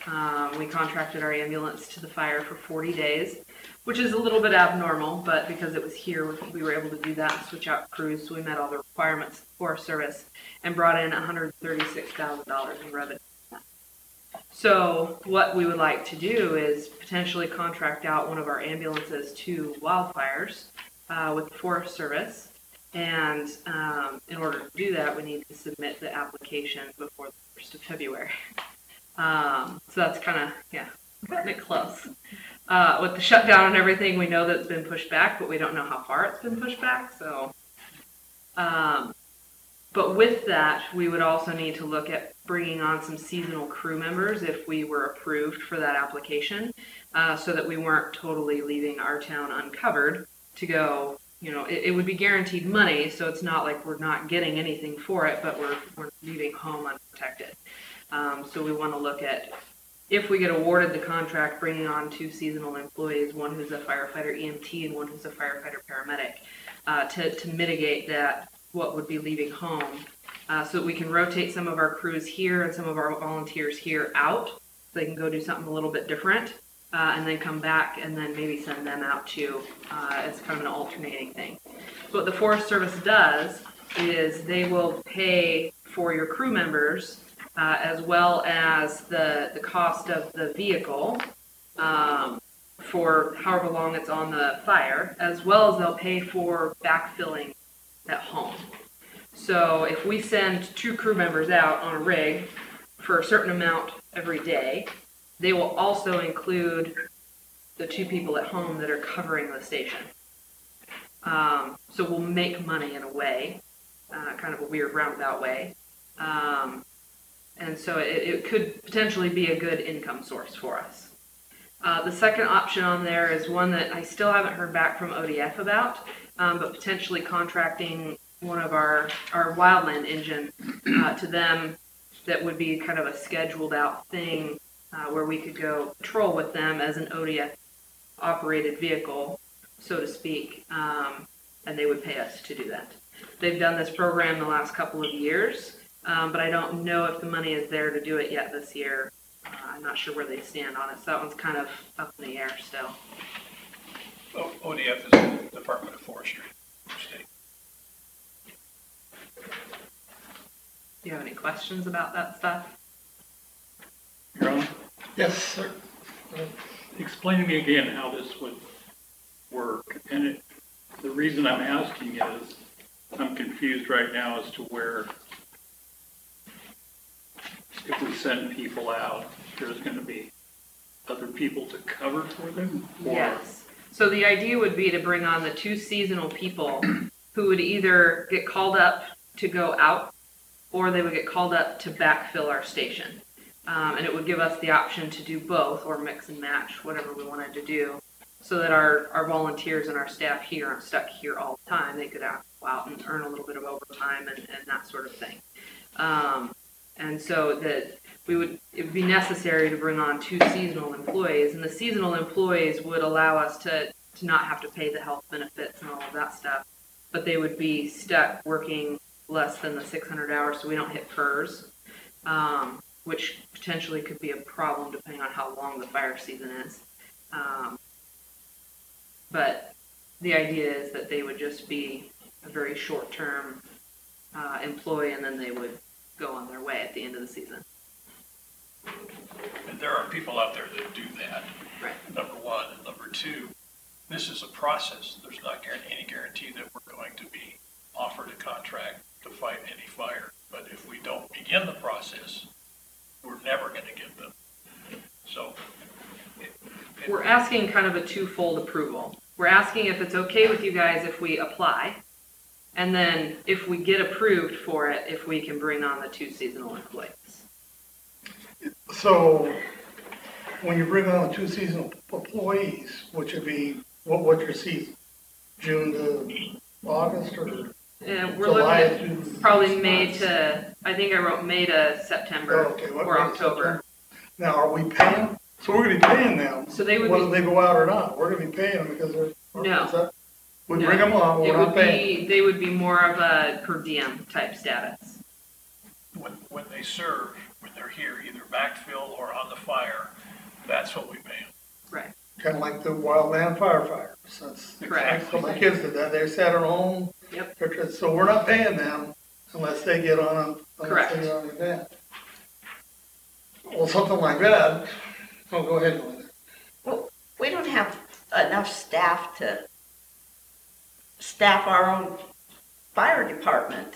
We contracted our ambulance to the fire for 40 days, which is a little bit abnormal, but because it was here, we were able to do that and switch out crews, so we met all the requirements for service and brought in $136,000 in revenue. So what we would like to do is potentially contract out one of our ambulances to Wildfires with the Forest Service. And in order to do that, we need to submit the application before the 1st of February. So that's kind of, getting it close. With the shutdown and everything, we know that it's been pushed back, but we don't know how far it's been pushed back. So, but with that, we would also need to look at bringing on some seasonal crew members if we were approved for that application, so that we weren't totally leaving our town uncovered to go. It would be guaranteed money, so it's not like we're not getting anything for it, but we're leaving home unprotected. So we want to look at, if we get awarded the contract, bringing on 2 seasonal employees, one who's a firefighter EMT and one who's a firefighter paramedic, to mitigate that, what would be leaving home, so that we can rotate some of our crews here and some of our volunteers here out, so they can go do something a little bit different. And then come back and then maybe send them out too. It's kind of an alternating thing. So what the Forest Service does is they will pay for your crew members as well as the cost of the vehicle for however long it's on the fire, as well as they'll pay for backfilling at home. So if we send 2 crew members out on a rig for a certain amount every day, they will also include the 2 people at home that are covering the station. So we'll make money in a way, kind of a weird roundabout way. And so it could potentially be a good income source for us. The second option on there is one that I still haven't heard back from ODF about, but potentially contracting one of our wildland engine to them. That would be kind of a scheduled out thing where we could go patrol with them as an ODF operated vehicle, so to speak, and they would pay us to do that. They've done this program the last couple of years, but I don't know if the money is there to do it yet this year. I'm not sure where they stand on it, so that one's kind of up in the air still. ODF is the Department of Forestry, state. Do you have any questions about that stuff? Your Honor, Yes, sir. explain to me again how this would work. And the reason I'm asking is I'm confused right now as to where, if we send people out, there's going to be other people to cover for them? Or... Yes. So the idea would be to bring on the 2 seasonal people who would either get called up to go out, or they would get called up to backfill our station. And it would give us the option to do both, or mix and match, whatever we wanted to do, so that our volunteers and our staff here aren't stuck here all the time. They could go out and earn a little bit of overtime and that sort of thing. And so that it would be necessary to bring on 2 seasonal employees, and the seasonal employees would allow us to not have to pay the health benefits and all of that stuff, but they would be stuck working less than the 600 hours, so we don't hit PERS, which potentially could be a problem depending on how long the fire season is. But the idea is that they would just be a very short-term employee, and then they would go on their way at the end of the season. And there are people out there that do that. Right. Number one. And number two, this is a process. There's not any guarantee that we're going to be offered a contract to fight any fire. But if we don't begin the process, we're never going to get them. So we're asking kind of a twofold approval. We're asking if it's okay with you guys if we apply, and then if we get approved for it, if we can bring on the 2 seasonal employees. So when you bring on 2 seasonal employees, which would be, what's your season? June to August or And we're July looking at to? probably May to, I think I wrote May to September Okay, what or May, October. September? Now, are we paying? So we're gonna be paying them, So they would whether be, they go out or not. We're gonna be paying them because they're. No. is that- We No. bring them on, but it we're would not paying. be, they would be more of a per diem type status. When they serve, when they're here, either backfill or on the fire, that's what we pay them. Right. Kind of like the Wildland firefighters. That's, Correct. so my kids did that. They sat at home. Yep. So we're not paying them unless they get on, Correct. an event. Well, something like that. Oh, go ahead, Linda. We don't have enough staff to staff our own fire department.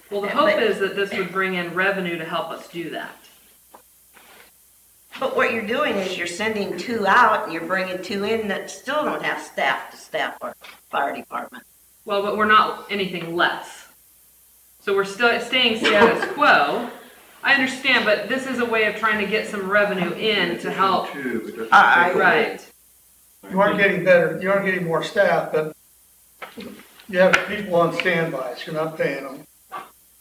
Well, the Yeah, hope but- is that this would bring in revenue to help us do that. But what you're doing is you're sending 2 out and you're bringing 2 in that still don't have staff to staff our fire department. Well, but we're not anything less. So we're still staying status quo. I understand, but this is a way of trying to get some revenue in to help. Right. You aren't getting better, you aren't getting more staff, but you have people on standby, so you're not paying them.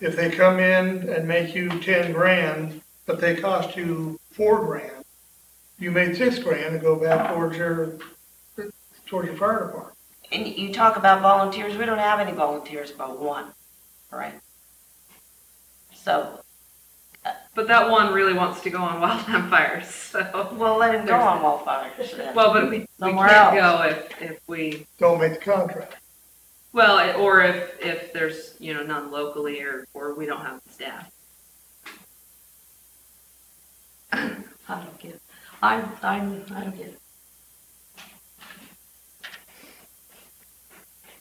If they come in and make you 10 grand, but they cost you 4 grand, you made 6 grand to go back towards your fire department. And you talk about volunteers, we don't have any volunteers but 1, right? So, But that one really wants to go on wildland fires, so. well, let him go on wildfires then. Well, but we Somewhere can't else. go if we, Don't make the contract. well, or if there's, none locally or we don't have the staff. I don't get it. I don't get it.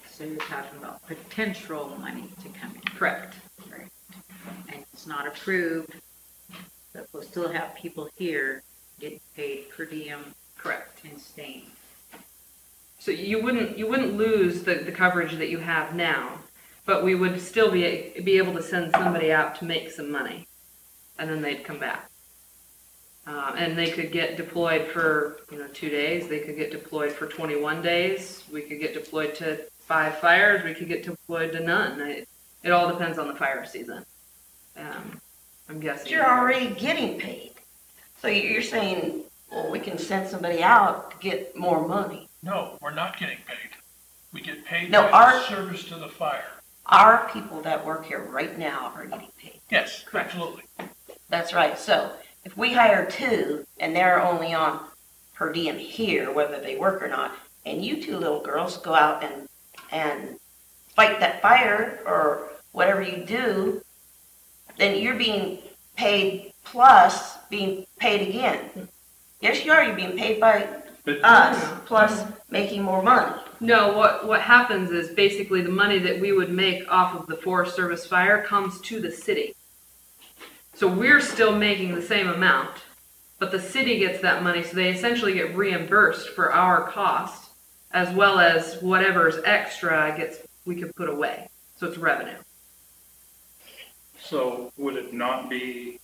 So you're talking about potential money to come in, Correct. and it's not approved, but we'll still have people here getting paid per diem Correct. and staying. So you wouldn't lose the coverage that you have now, but we would still be able to send somebody out to make some money, and then they'd come back. And they could get deployed for 2 days. They could get deployed for 21 days. We could get deployed to 5 fires. We could get deployed to none. It all depends on the fire season. I'm guessing. But you're already getting paid. So you're saying, well, we can send somebody out to get more money. No, we're not getting paid. We get paid No, by our- the service to the fire. Our people that work here right now are getting paid. Yes, Correct. absolutely. That's right. So if we hire 2 and they're only on per diem here, whether they work or not, and you 2 little girls go out and fight that fire or whatever you do, then you're being paid plus being paid again. Yes, you are. You're being paid by us plus making more money. No, what happens is basically the money that we would make off of the Forest Service fire comes to the city. So we're still making the same amount, but the city gets that money, so they essentially get reimbursed for our cost, as well as whatever's extra we could put away. So it's revenue. So would it not be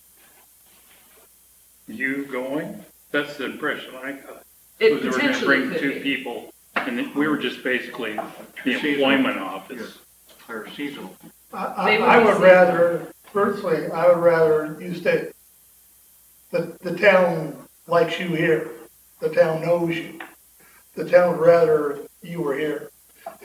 you going? That's the impression I got. It Was they were gonna potentially bring could 2 be. people, and then we were just basically the employment office. Hire seasonal. I would rather, personally, I would rather you stay. The town likes you here. The town knows you. The town would rather you were here.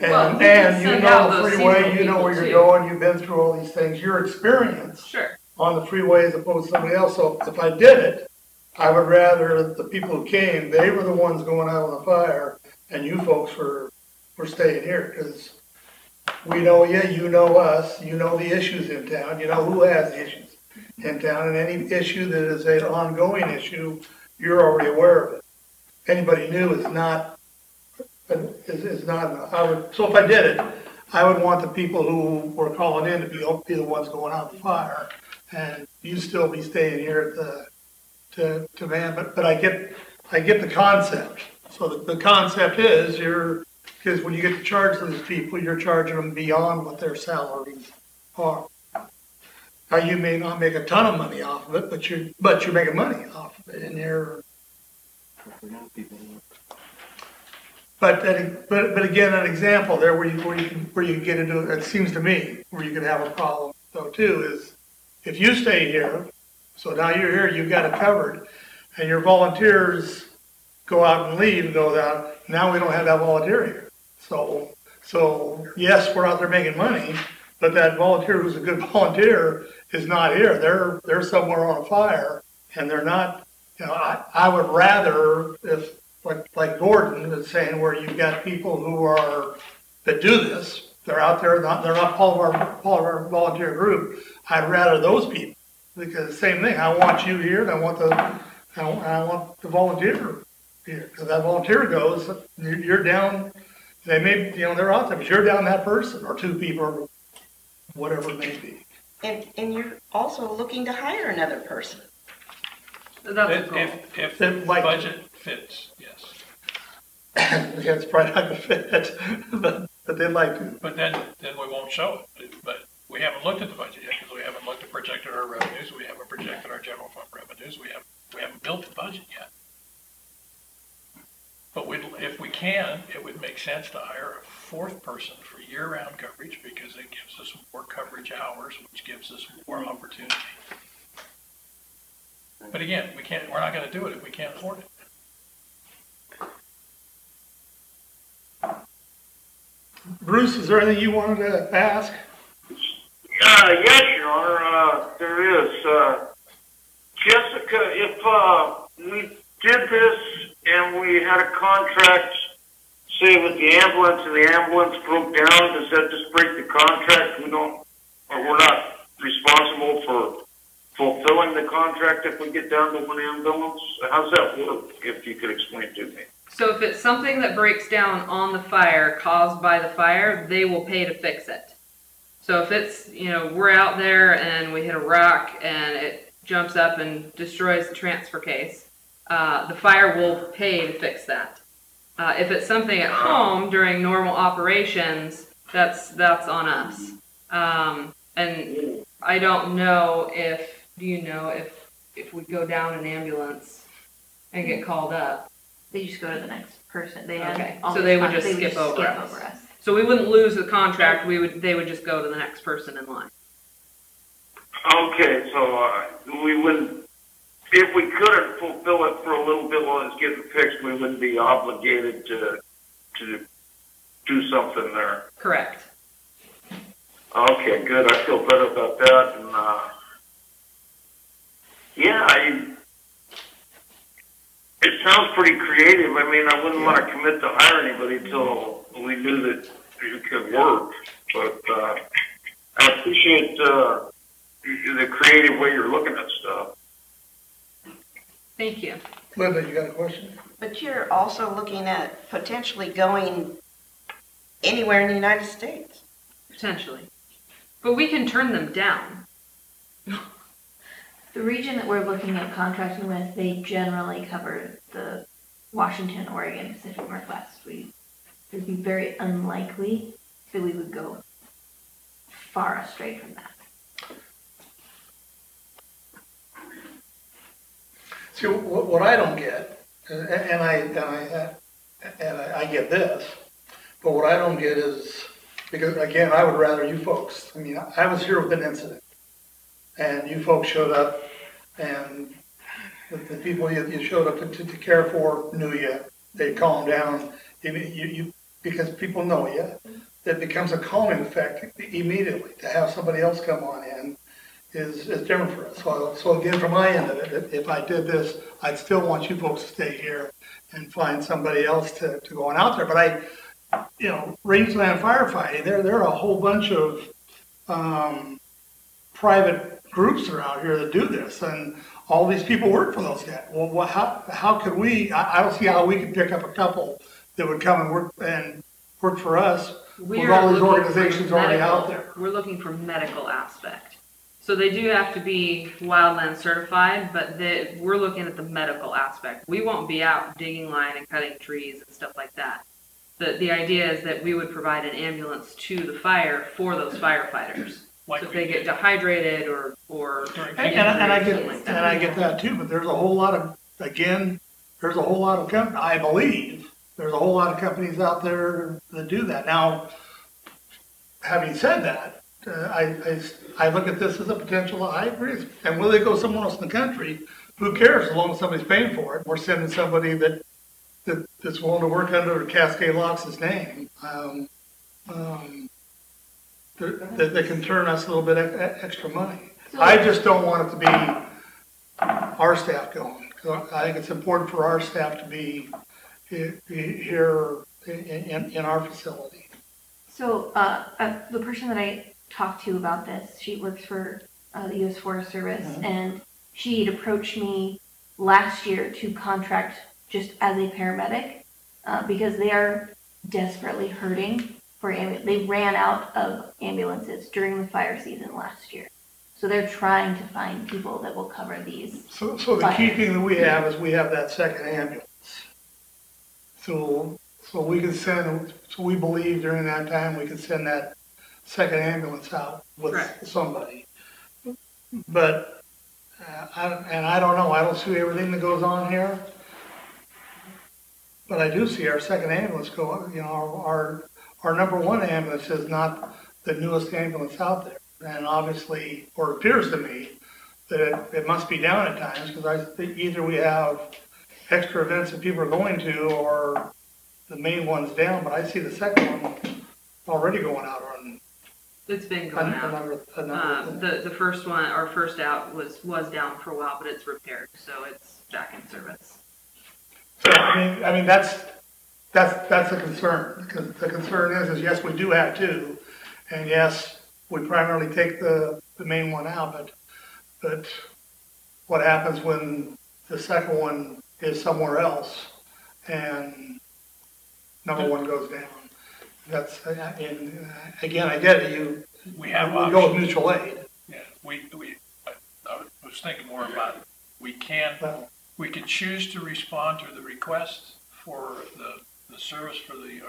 Well, And, we can and you send out know the those freeway, seasonal you know where people, you're too. going, you've been through all these things, your experience Sure. on the freeway as opposed to somebody else. So if I did it, I would rather the people who came, they were the ones going out on the fire, and you folks were staying here, because we know you, you know us, you know the issues in town, you know who has the issues in town, and any issue that is an ongoing issue, you're already aware of it. Anybody new is not, so if I did it, I would want the people who were calling in to be the ones going out the fire, and you still be staying here at to man, but I get the concept. So the concept is because when you get to charge those people, you're charging them beyond what their salaries are. Now you may not make a ton of money off of it, but you're making money off of it, and But again, an example there where you can get into it, it seems to me, where you could have a problem though too, is if you stay here, so now you're here, you've got it covered, and your volunteers go out and leave and go down, now we don't have that volunteer here. So yes, we're out there making money, but that volunteer who's a good volunteer is not here. They're somewhere on a fire, and they're not, I would rather, if, like Gordon is saying, where you've got people that do this, they're out there, they're not part of our volunteer group. I'd rather those people, because same thing, I want you here, and I want the volunteer here, because that volunteer goes, you're down, they may, they're out there, but you're down that person, or two people, or whatever it may be. And you're also looking to hire another person. If the budget fits, yes. Yeah, it's probably not gonna fit, but they'd like to. But then we won't show it. But we haven't looked at the budget yet, because we haven't looked at projected our revenues, we haven't projected our general fund revenues, we haven't built the budget yet. But if we can, it would make sense to hire a fourth person for year-round coverage, because it gives us more coverage hours, which gives us more opportunity. But again, we're not gonna do it if we can't afford it. Bruce, is there anything you wanted to ask? Yes, Your Honor, there is. Jessica, if we did this and we had a contract, say with the ambulance, and the ambulance broke down, does that just break the contract? We're not responsible for fulfilling the contract if we get down to one ambulance? How's that work, if you could explain to me? So if it's something that breaks down on the fire, caused by the fire, they will pay to fix it. So if it's, we're out there and we hit a rock and it jumps up and destroys the transfer case, the fire will pay to fix that. If it's something at home during normal operations, that's on us. And I don't know do you know if we go down an ambulance and get called up? They just go to the next person. So they would just skip over us. So we wouldn't lose the contract. They would just go to the next person in line. Okay, so we wouldn't, if we couldn't fulfill it for a little bit while it's getting fixed, we wouldn't be obligated to do something there. Correct. Okay, good. I feel better about that. And it sounds pretty creative. I mean, I wouldn't want to commit to hire anybody until we knew that it could work. But I appreciate the creative way you're looking at stuff. Thank you. Linda, you got a question? But you're also looking at potentially going anywhere in the United States. Potentially. But we can turn them down. The region that we're looking at contracting with, they generally cover the Washington, Oregon, Pacific Northwest. It would be very unlikely that we would go far astray from that. See, what I don't get, and I get this, but what I don't get is, because again, I would rather you folks, I mean, I was here with an incident, and you folks showed up, and the people you showed up to care for knew you. They calmed down. Because people know you. It becomes a calming effect immediately. To have somebody else come on in is different for us. So again, from my end of it, if I did this, I'd still want you folks to stay here and find somebody else to go on out there. But rangeland firefighting, there are a whole bunch of private groups that are out here that do this, and all these people work for those guys. Well, how could we? I don't see how we could pick up a couple that would come and work for us with all these organizations already out there. We're looking for medical aspect. So they do have to be wildland certified, but we're looking at the medical aspect. We won't be out digging line and cutting trees and stuff like that. The idea is that we would provide an ambulance to the fire for those firefighters. So if they get dehydrated or and I get that too, but there's a whole lot of, I believe, there's a whole lot of companies out there that do that. Now, having said that, I look at this as a potential high risk. And will they go somewhere else in the country? Who cares as long as somebody's paying for it? We're sending somebody that's willing to work under Cascade Locks' name. That can turn us a little bit extra money. I just don't want it to be our staff going. I think it's important for our staff to be here in our facility. So the person that I talked to about this, she works for the U.S. Forest Service, and she had approached me last year to contract just as a paramedic because they are desperately hurting for ambulance. They ran out of ambulances during the fire season last year. So they're trying to find people that will cover these. So the key thing that we have is we have that second ambulance. So we can send, so we believe during that time we can send that second ambulance out with somebody. But, I don't know, I don't see everything that goes on here. But I do see our second ambulance go, you know, our number one ambulance is not the newest ambulance out there. And obviously, or it appears to me, that it must be down at times, because I think either we have extra events that people are going to, or the main one's down, but I see the second one already going out on. It's been going out. The first one, our first out was down for a while, but it's repaired, so it's back in service. So I mean that's a concern, because the concern is yes, we do have two, and yes, we primarily take the main one out, but what happens when the second one is somewhere else and number one goes down? That's, and again, I get it. We go with mutual aid. Yeah, I was thinking more about it. We can choose to respond to the request for the service for the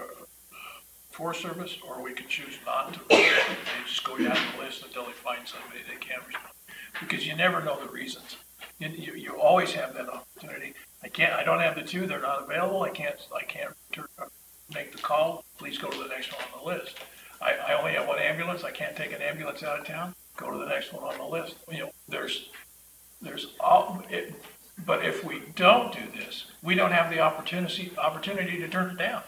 Forest Service, or we can choose not to respond and just go down the list until they find somebody they can respond. Because you never know the reasons. You always have that opportunity. I don't have the two, they're not available, I can't make the call, please go to the next one on the list. I only have one ambulance, I can't take an ambulance out of town, go to the next one on the list. You know, there's but if we don't do this, we don't have the opportunity to turn it down.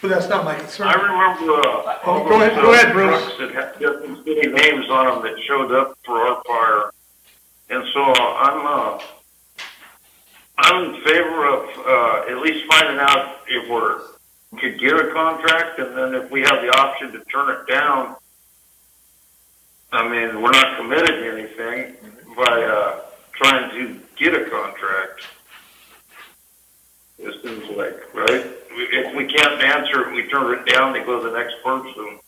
But that's not my concern. I remember go ahead, Bruce. Trucks that had different city names on them that showed up for our fire, and so I'm in favor of at least finding out if we could get a contract, and then if we have the option to turn it down. I mean, we're not committed to anything by trying to get a contract. It seems like, right? If we can't answer it, we turn it down, they go to the next person.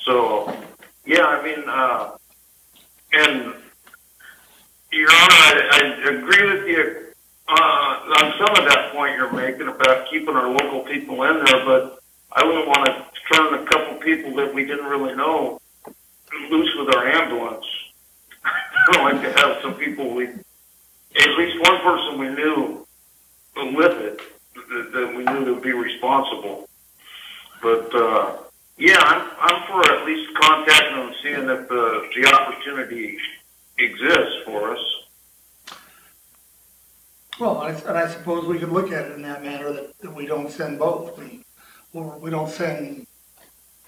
So, yeah, I mean, and Your Honor, I agree with you on some of that point you're making about keeping our local people in there, but I wouldn't want to turn a couple people that we didn't really know loose with our ambulance. I'd like to have some people at least one person we knew with it, that we knew to be responsible. But yeah, I'm for at least contacting them, seeing if the opportunity exists for us. Well, and I suppose we could look at it in that manner that we don't send both. We don't send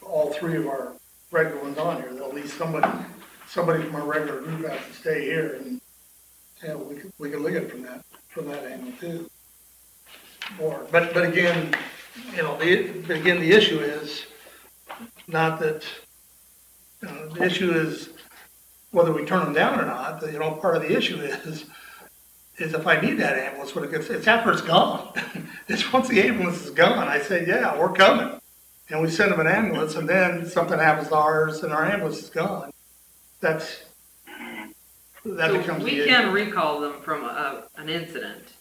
all three of our regular ones on here. That at least somebody from our regular group has to stay here, and yeah, we could look at it from that angle too. But again, you know, the issue is not that. The issue is whether we turn them down or not. You know, part of the issue is if I need that ambulance when it gets, it's after it's gone. It's once the ambulance is gone, I say, yeah, we're coming. And we send them an ambulance, and then something happens to ours and our ambulance is gone. That becomes the issue. We can recall them from an incident.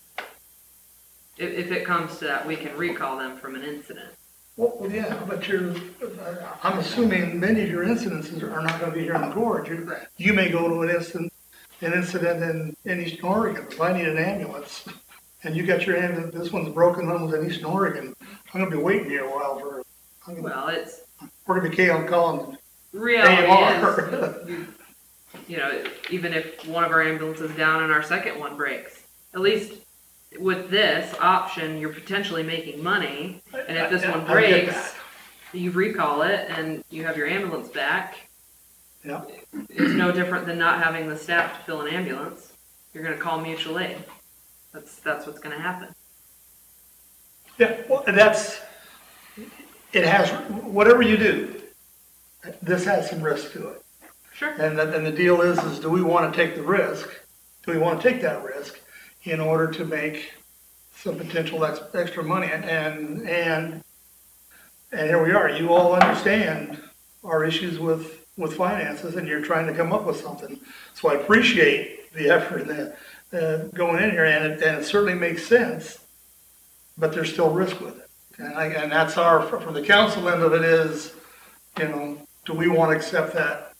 If it comes to that, we can recall them from an incident. Well, yeah, but I'm assuming many of your incidences are not going to be here in the gorge. You may go to an incident an incident in Eastern Oregon. If I need an ambulance and you got your ambulance, this one's broken, one was in Eastern Oregon, I'm gonna be waiting here a while Well, we're gonna be calling reality AMR. is, you know, even if one of our ambulances down and our second one breaks, at least with this option, you're potentially making money. And if this one I get breaks, that. you recall it and you have your ambulance back. Yeah. It's no different than not having the staff to fill an ambulance. You're going to call mutual aid. That's what's going to happen. Yeah, well, it has, whatever you do, this has some risk to it. Sure. And the deal is do we want to take the risk? Do we want to take that risk in order to make some potential extra money? And here we are. You all understand our issues with finances, and you're trying to come up with something. So I appreciate the effort and going in here, and it certainly makes sense. But there's still risk with it, and that's from the council end of it is, do we want to accept that?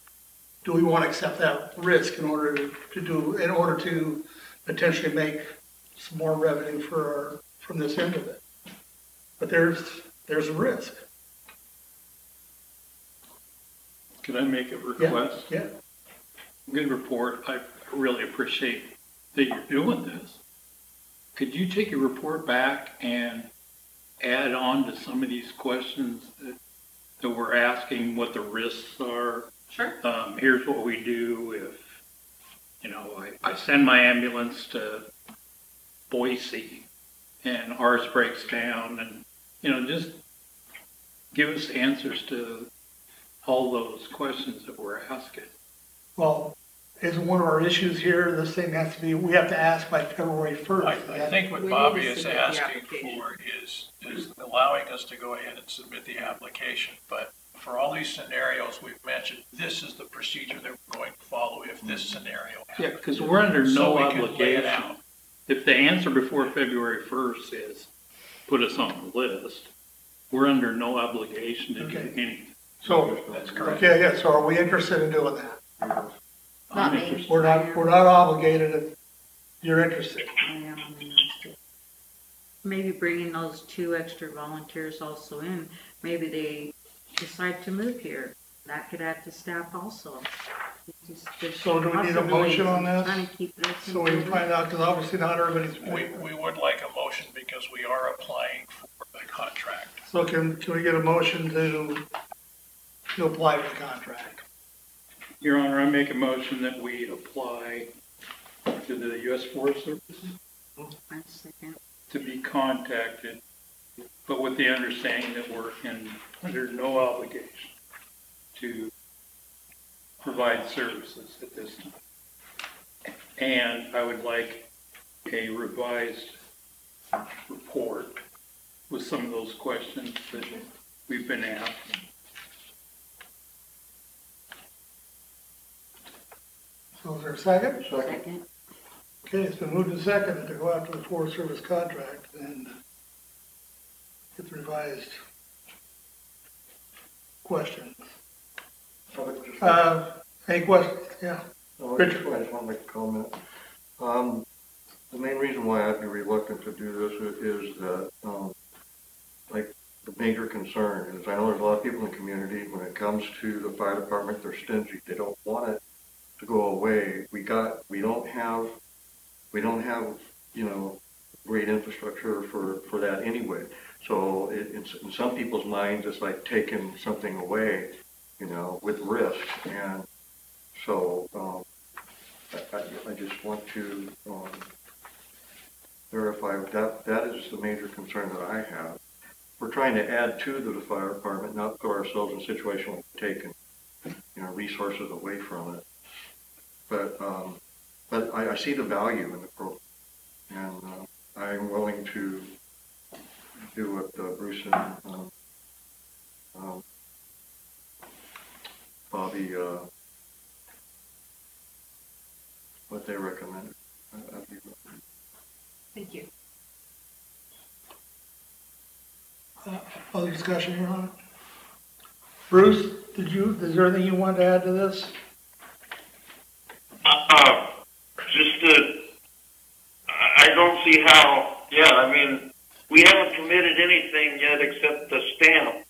Do we want to accept that risk in order to potentially make some more revenue from this end of it? But there's a risk. Could I make a request? Yeah. Good report. I really appreciate that you're doing this. Could you take your report back and add on to some of these questions that we're asking, what the risks are? Sure. Here's what we do if, I send my ambulance to Boise and ours breaks down, and, just give us answers to all those questions that we're asking. Well, is one of our issues here, this thing has to be, we have to ask by February 1st. I think what We Bobby need to is submit the asking application. for is allowing us to go ahead and submit the application. But for all these scenarios we've mentioned, this is the procedure that we're going to follow if this scenario happens. Yeah, because we're under So no we can lay it obligation. out. If the answer before February 1st is put us on the list, we're under no obligation to do Okay. anything. So, That's correct. okay, yeah, so are we interested in doing that? Not I'm me. interested. We're not obligated if you're interested. I am interested. Maybe bringing those 2 extra volunteers also in, maybe they decide to move here. That could add to staff also. There's So do we need a motion on this? Trying to keep this. So we can find out, because obviously not everybody's. We would like a motion because we are applying for a contract. So can we get a motion to apply for the contract? Your Honor, I make a motion that we apply to the U.S. Forest Service One second. to be contacted, but with the understanding that we're under no obligation to provide services at this time. And I would like a revised report with some of those questions that we've been asking. So is there a second? Second. Okay, it's been moved and seconded to go after the Forest Service contract and get the revised questions. Any questions? Yeah. I just want to make a comment. The main reason why I'd be reluctant to do this is that, like, the major concern is I know there's a lot of people in the community, when it comes to the fire department, they're stingy. They don't want it to go away. We don't have, great infrastructure for that anyway. So in some people's minds, it's like taking something away, with risk. And so, I just want to verify that is the major concern that I have. We're trying to add to the fire department, not put ourselves in a situation where we're taking, resources away from it. But I see the value in the program, and I'm willing to do what Bruce and Bobby, what they recommended. Thank you. Other discussion here on it? Bruce, is there anything you wanted to add to this? see how, yeah, I mean, we haven't committed anything yet except the stamp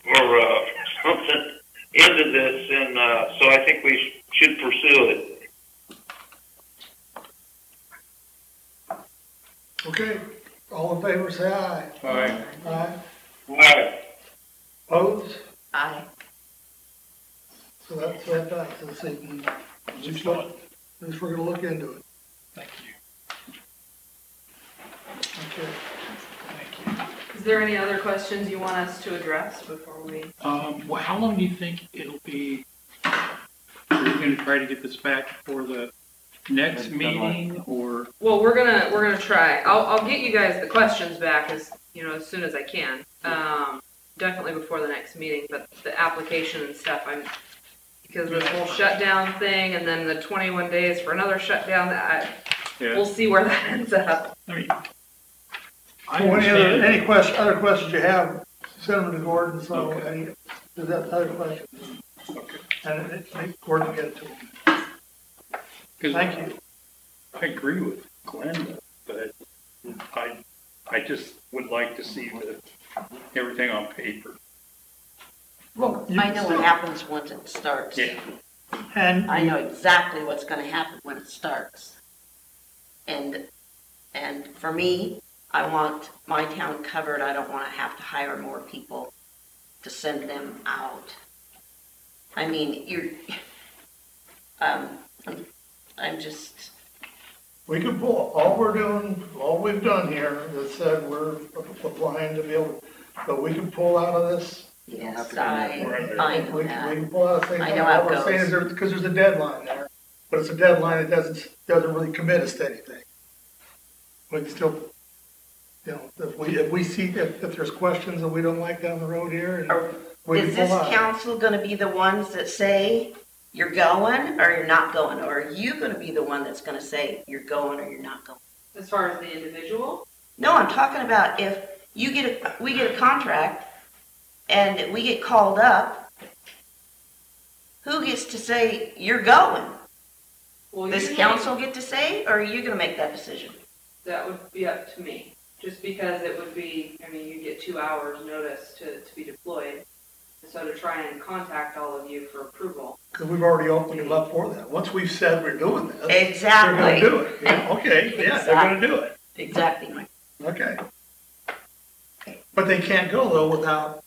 or something into this, and so I think we should pursue it. Okay, all in favor, say aye. Aye. Aye. Right. Opposed? Aye. So that's that, this evening. Keep going. At least we're gonna look into it. Thank you. Okay. Thank you. Is there any other questions you want us to address before we? Well, how long do you think it'll be? Are you gonna try to get this back for the next meeting, or? Well, we're gonna try. I'll get you guys the questions back as soon as I can. Definitely before the next meeting, but the application and stuff, because of this whole shutdown thing, and then the 21 days for another shutdown. We'll see where that ends up. I mean, Well, any other questions you have, send them to Gordon, so there's that other question. Okay. And Gordon will get it to him. Thank you. I agree with Glenda, but I just would like to see everything on paper. Well, I know what happens once it starts. Yeah. And I know exactly what's gonna happen when it starts. And for me, I want my town covered. I don't wanna have to hire more people to send them out. I mean, I'm just. we can pull, all we've done here is said we're applying to be able, but we can pull out of this. Yes, I know We that. can pull out of things. I know how it What we're saying goes. is because there's a deadline there, but it's a deadline that doesn't really commit us to anything. We can still, if we see, if there's questions that we don't like down the road here, and we can Is pull this out. council gonna be the ones that say you're going or you're not going? Or are you gonna be the one that's gonna say you're going or you're not going? As far as the individual, No, I'm talking about if we get a contract and we get called up, who gets to say you're going? well, Does usually council get to say, or are you gonna make that decision? that would be up to me. Just because it would be, you get 2 hours notice to be deployed. And so to try and contact all of you for approval. Because we've already opened it up for that. Once we've said we're doing this. Exactly. They're gonna do it. Yeah, okay, yeah, they're gonna do it. Exactly, Mike. Okay. But they can't go though without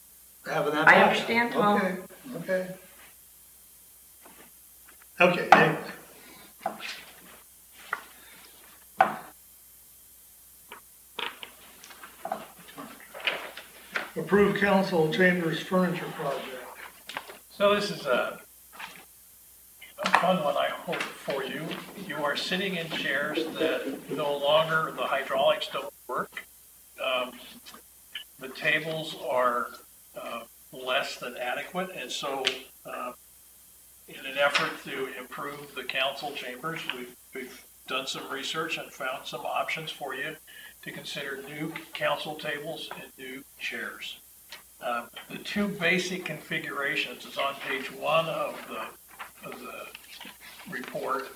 having that. I backup. understand, Tom. Okay. Okay, anyway. Approve council chambers furniture project. So this is a fun one, I hope, for you. You are sitting in chairs that no longer, the hydraulics don't work. The tables are less than adequate, and so in an effort to improve the council chambers, we've done some research and found some options for you to consider new council tables and new chairs. The two basic configurations is on page 1 of the report,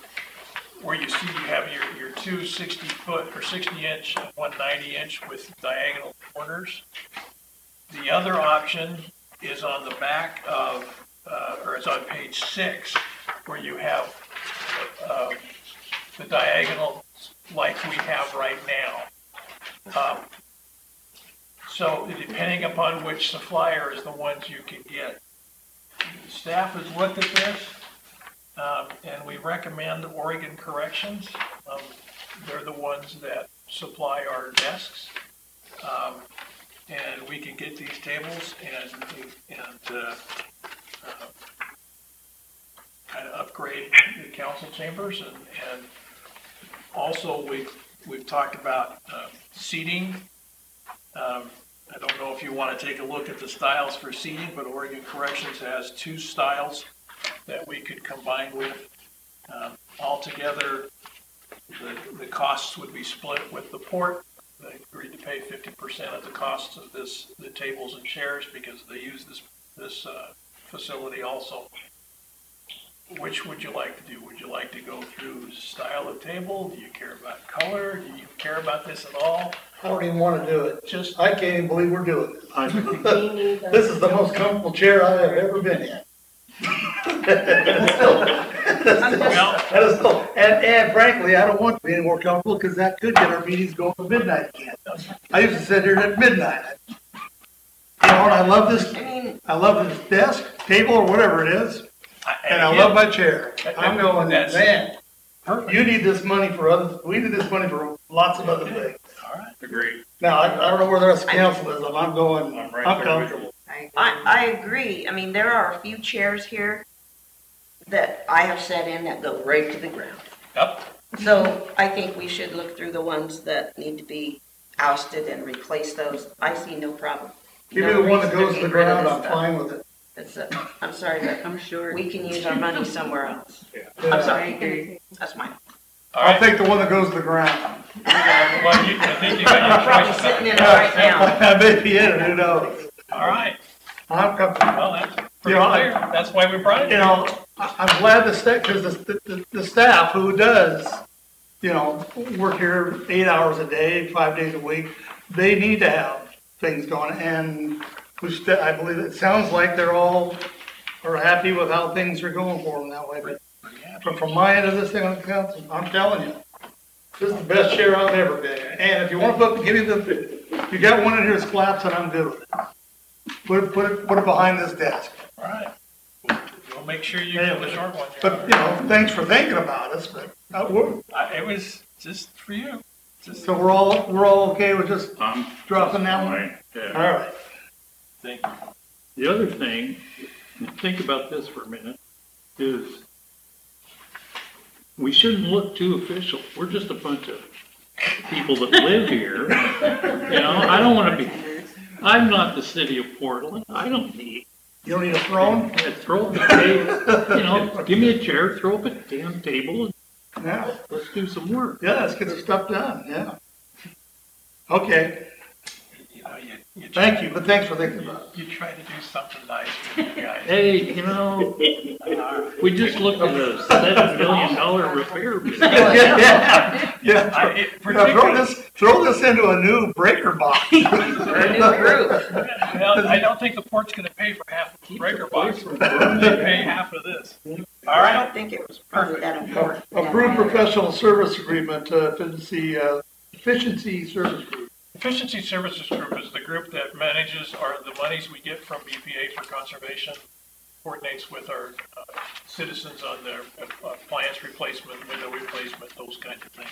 where you see you have your two 60-foot or 60-inch and one 90-inch with diagonal corners. The other option is on the back of, or it's on page 6, where you have the diagonal like we have right now. So depending upon which supplier is the ones you can get. Staff has looked at this, and we recommend Oregon Corrections. They're the ones that supply our desks. And we can get these tables and kind of upgrade the council chambers, and also we've talked about seating. I don't know if you want to take a look at the styles for seating, but Oregon Corrections has 2 styles that we could combine with. Altogether, the costs would be split with the port. They agreed to pay 50% of the costs of the tables and chairs because they use this facility also. which would you like to do? Would you like to go through style of table? Do you care about color? Do you care about this at all? I don't even want to do it. Just, I can't even believe we're doing this. This is the most comfortable chair I have ever been in. And frankly, I don't want to be any more comfortable because that could get our meetings going to midnight again. I used to sit here at midnight. You know, and I love this desk, table, or whatever it is, and I love my chair. I'm going, man, you need this money for others. We need this money for lots of other things. all right. Agreed. Now, I don't know where the rest of the council is. I'm going, I'm right I'm there with comfortable. I agree. I mean, there are a few chairs here that I have sat in that go right to the ground. Yep. So I think we should look through the ones that need to be ousted and replace those. I see no problem. Give me the one that goes to the ground, I'm fine with it. I'm sorry, but I'm sure. we can use our money somewhere else. Yeah. I'm sorry. That's mine. All I'll right. take the one that goes to the ground. Well, I think you got your Probably choice. sitting in it right now. I may be in it, who knows? All right. I'm comfortable. Well, that's pretty clear. That's why we brought it. You know, I'm glad the staff, because the staff who does, you know, work here 8 hours a day, 5 days a week, they need to have things going. And I believe it sounds like they're all are happy with how things are going for them that way. But from my end of this thing on the council, I'm telling you, this is the best chair I've ever been in. And if you want to give me you got one in here that's collapsing, I'm good with it. Put it behind this desk. All right. We'll make sure you get the short one. But, you know, thanks for thinking about us, but It was just for you. so we're all okay with just I'm dropping that one? fine. Yeah. All right. Thank you. The other thing, and think about this for a minute, is we shouldn't look too official. We're just a bunch of people that live here. You know, I don't want to be, I'm not the city of Portland. I don't need, You don't need a throne? throw up a table, you know, give me a chair, throw up a damn table, and Yeah. let's do some work. Yeah, let's get the stuff done, yeah. Okay, You know, you thank you, but thanks for thinking about it. You try to do something nice for you guys. Hey, you know, we just looked at a $7 million repair bill. Yeah. Throw this into a new breaker box. A new group. Well, I don't think the port's gonna pay for half of the breaker box. They pay half of this. All I right. don't think it was probably that important. Approved professional service agreement, efficiency service group. Efficiency Services Group is the group that manages the monies we get from BPA for conservation, coordinates with our citizens on their appliance replacement, window replacement, those kinds of things.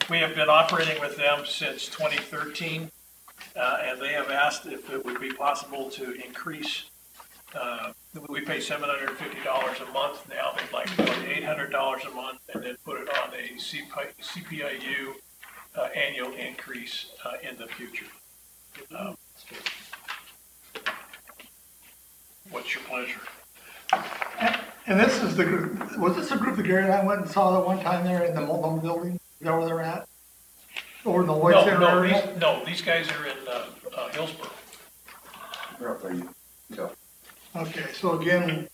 We have been operating with them since 2013, and they have asked if it would be possible to increase. We pay $750 a month now. They'd like to go to $800 a month and then put it on a CPIU annual increase in the future. What's your pleasure? And this is the group, was this a group that Gary and I went and saw that one time there in the Mulholland building? Is that where they're at? Or in the Lloyd Center area? No, these guys are in Hillsborough. Okay, so again,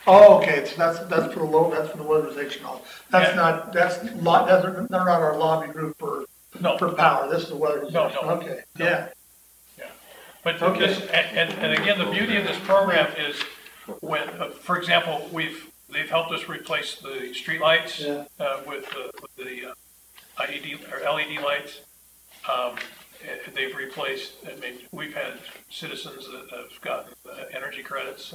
oh, okay, so that's for the weatherization hall. That's Yeah. not, they're not our lobby group for power, this is the weatherization. No. Okay, yeah. But Okay. this, and again, the beauty of this program is when, for example, they've helped us replace the streetlights with the IED or LED lights. They've replaced. I mean, we've had citizens that have gotten energy credits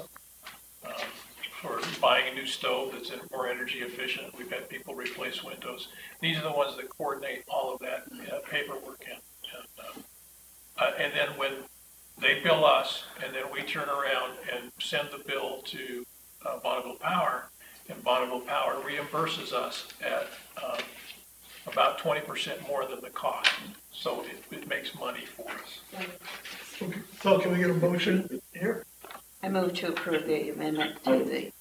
for buying a new stove that's more energy efficient. We've had people replace windows. These are the ones that coordinate all of that paperwork and then when they bill us, and then we turn around and send the bill to Bonneville Power, and Bonneville Power reimburses us at about 20% more than the cost. So it makes money for us. So can we get a motion here? I move to approve the amendment to the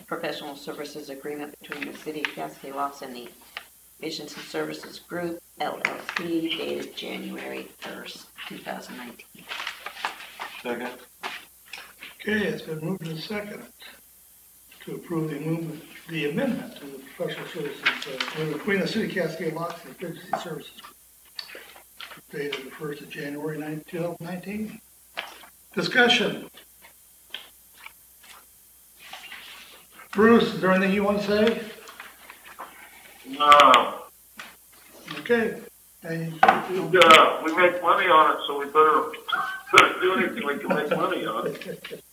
professional services agreement between the City of Cascade and the Efficiency Services Group, LLC, dated January 1st, 2019. Second. Okay, it's been moved and seconded to approve the amendment to the professional services between the City of Cascade Locks and Emergency Services Group, dated the 1st of January 2019. Discussion. Bruce, is there anything you want to say? No. Okay. We make money on it, so we better do anything we can make money on it.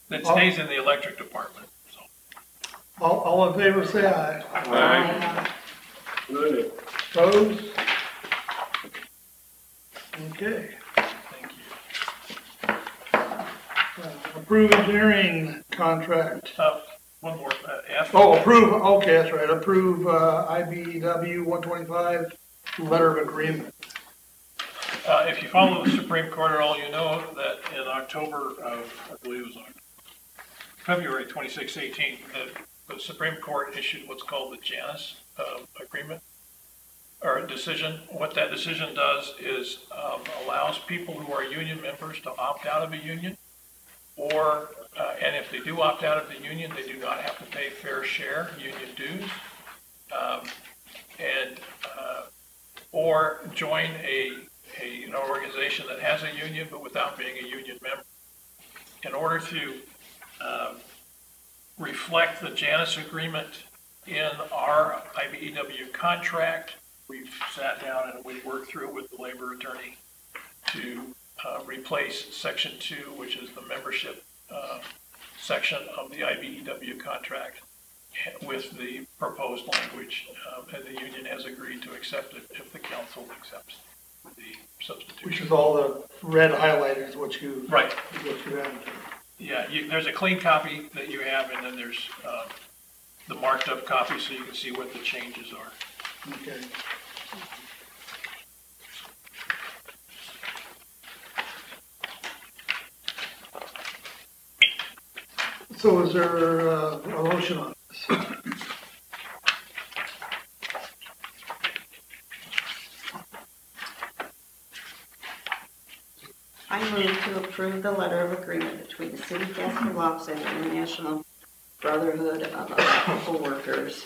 That stays in the electric department, so. All in favor, say aye. Aye. Good. Opposed? Okay. Thank you. Approve engineering contract. One more, F. Oh, approve, okay, that's right, approve IBEW 125 letter of agreement. If you follow the Supreme Court at all, you know that in October of, I believe it was February 26, 18, the Supreme Court issued what's called the Janus agreement, or decision. What that decision does is allows people who are union members to opt out of a union, or, and if they do opt out of the union, they do not have to pay fair share union dues, or join an organization that has a union but without being a union member. In order to reflect the Janus agreement in our IBEW contract, we've sat down and we've worked through it with the labor attorney to replace Section 2, which is the membership section of the IBEW contract, with the proposed language, and the union has agreed to accept it if the council accepts the substitution. Which is all the red highlighters, what you Right. What you have. Yeah, there's a clean copy that you have, and then there's the marked up copy so you can see what the changes are. Okay. So is there a motion on this? I move to approve the letter of agreement between the City of Cascade Locks and the International Brotherhood of Electrical Workers,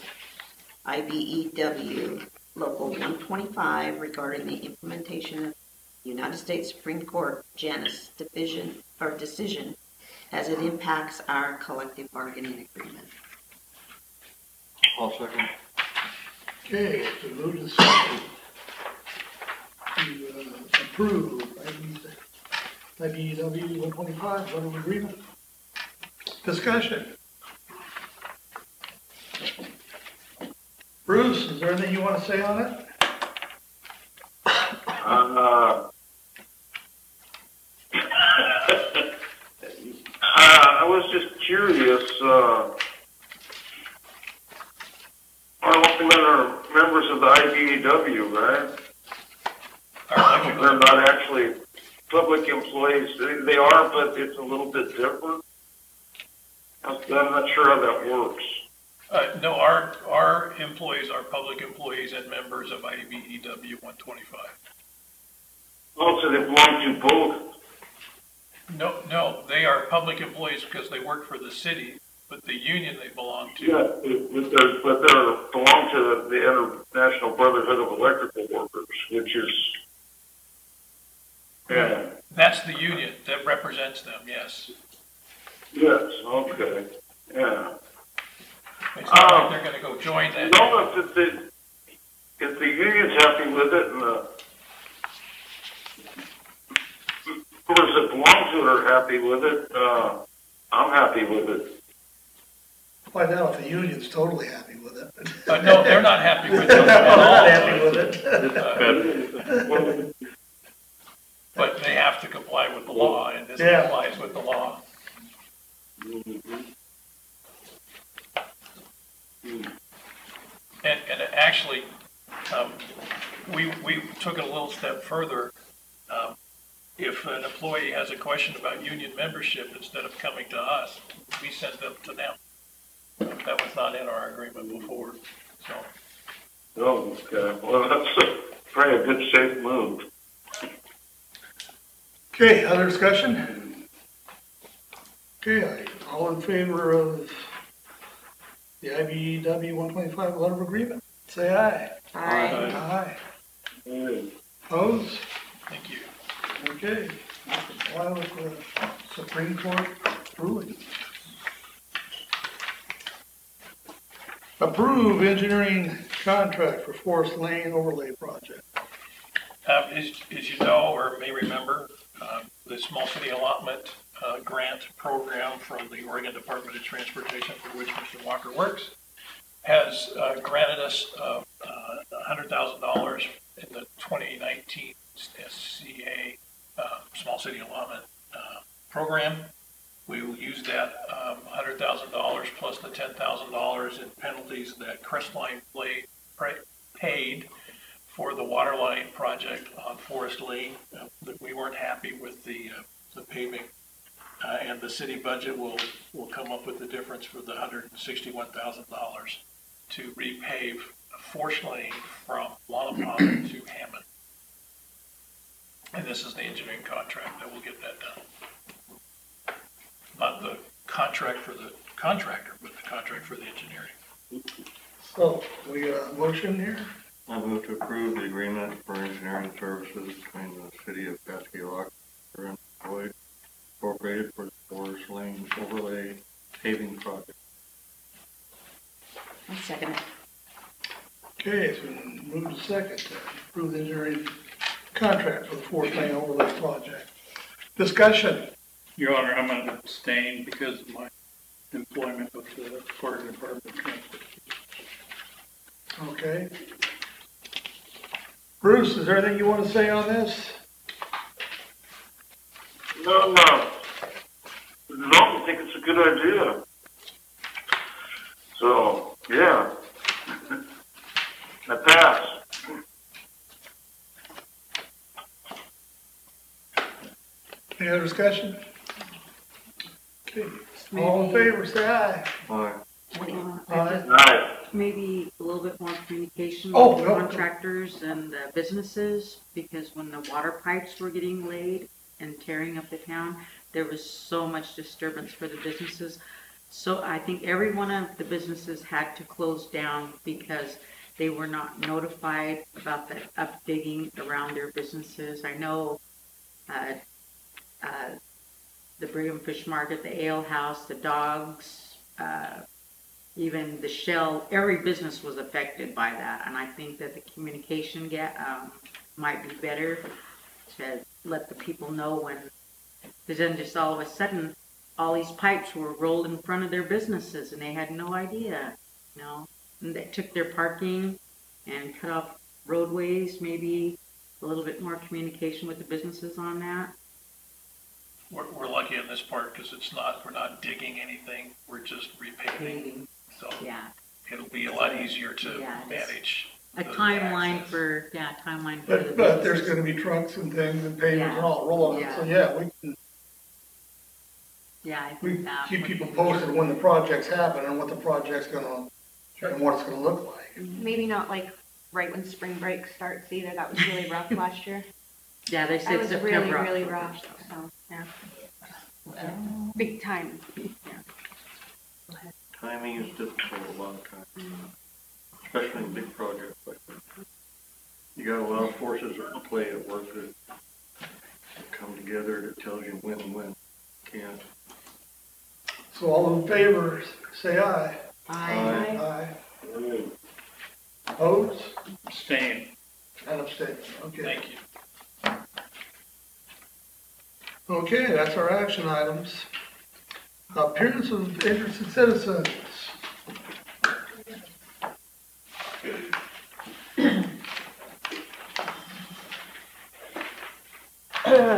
IBEW, Local 125, regarding the implementation of United States Supreme Court Janus decision as it impacts our collective bargaining agreement. I'll second. Okay, it's been moved and seconded to approve IBEW 125 letter of agreement. Discussion. Bruce, is there anything you want to say on it? I was just curious. Are members of the IBEW, right? They're not actually public employees. They are, but it's a little bit different. I'm not sure how that works. No, our employees are public employees and members of IBEW 125. Oh, so they belong to both? No, they are public employees because they work for the city, but the union they belong to. Yeah, but they belong to the International Brotherhood of Electrical Workers, which is, yeah. That's the union that represents them, yes. Yes, okay, yeah. It's not like they're gonna go join that. No, if the union's happy with it and the members that belong to it are happy with it, I'm happy with it. Find out if the union's totally happy with it. No, they're not happy with it They're at all. not happy with it. But they have to comply with the law, and this Yeah. complies with the law. And actually, we took it a little step further. If an employee has a question about union membership, instead of coming to us, we sent them to them. That was not in our agreement before, so. Oh, okay. Well, that's probably a good, safe move. Okay, other discussion? Okay, all in favor of the IBEW 125 letter of agreement, say aye. Aye. Aye. Opposed? Thank you. Okay. Comply with the Supreme Court ruling. Approve engineering contract for Forest Lane overlay project. As you know, or may remember, the Small City Allotment Grant Program from the Oregon Department of Transportation, for which Mr. Walker works, has granted us $100,000 in the 2019 SCA Small City Allotment Program. We will use that $100,000 plus the $10,000 in penalties that Crestline paid for the water line project on Forest Lane. That we weren't happy with the paving, and the city budget will come up with the difference for the $161,000 to repave Forest Lane from Wildfire to Hammond. And this is the engineering contract that will get that done. Not the contract for the contractor, but the contract for the engineering. So, we got a motion here? I move to approve the agreement for engineering services between the city of Cascade and Boyd Incorporated for the Forest Lane overlay paving project. I second it. Okay, it's been moved to second to approve the engineering contract for the Forest Lane overlay project. Discussion. Your Honor, I'm going to abstain because of my employment with the Oregon Department of Transportation. Okay. Bruce, is there anything you want to say on this? No, I don't think it's a good idea. So, yeah. I pass. Any other discussion? Okay, all in favor, say aye. Aye. Aye. Nice. Maybe a little bit more communication Oh, with yeah. contractors and the businesses, because when the water pipes were getting laid and tearing up the town, there was so much disturbance for the businesses. So I think every one of the businesses had to close down because they were not notified about the up digging around their businesses. I know the Brigham Fish Market, the Ale House, the dogs, even the Shell, every business was affected by that. And I think that the communication might be better to let the people know when, because then just all of a sudden, all these pipes were rolled in front of their businesses and they had no idea, you know. And they took their parking and cut off roadways, maybe a little bit more communication with the businesses on that. We're lucky in this part because we're not digging anything, we're just repaving. So Yeah. it'll be a lot easier to Yeah, manage. A the timeline access. for the But there's businesses. gonna be trucks and things and pavers Yeah. and all rolling, Yeah. so yeah, we can, Yeah, I we think that keep would people be- posted when the projects happen and what the project's gonna, and what it's gonna look like. Maybe not like right when spring break starts either. That was really rough last year. Yeah, they That said was September. really, really October, rough. so. So, yeah. Big time. Timing is difficult a lot of times, especially in big projects like that. You got a lot of forces at play at work that come together that tells you when and when. Can't. So all in favor, say aye. Aye. Aye. Opposed? Abstain. And abstain, okay. Thank you. Okay, that's our action items. Appearance of interested citizens.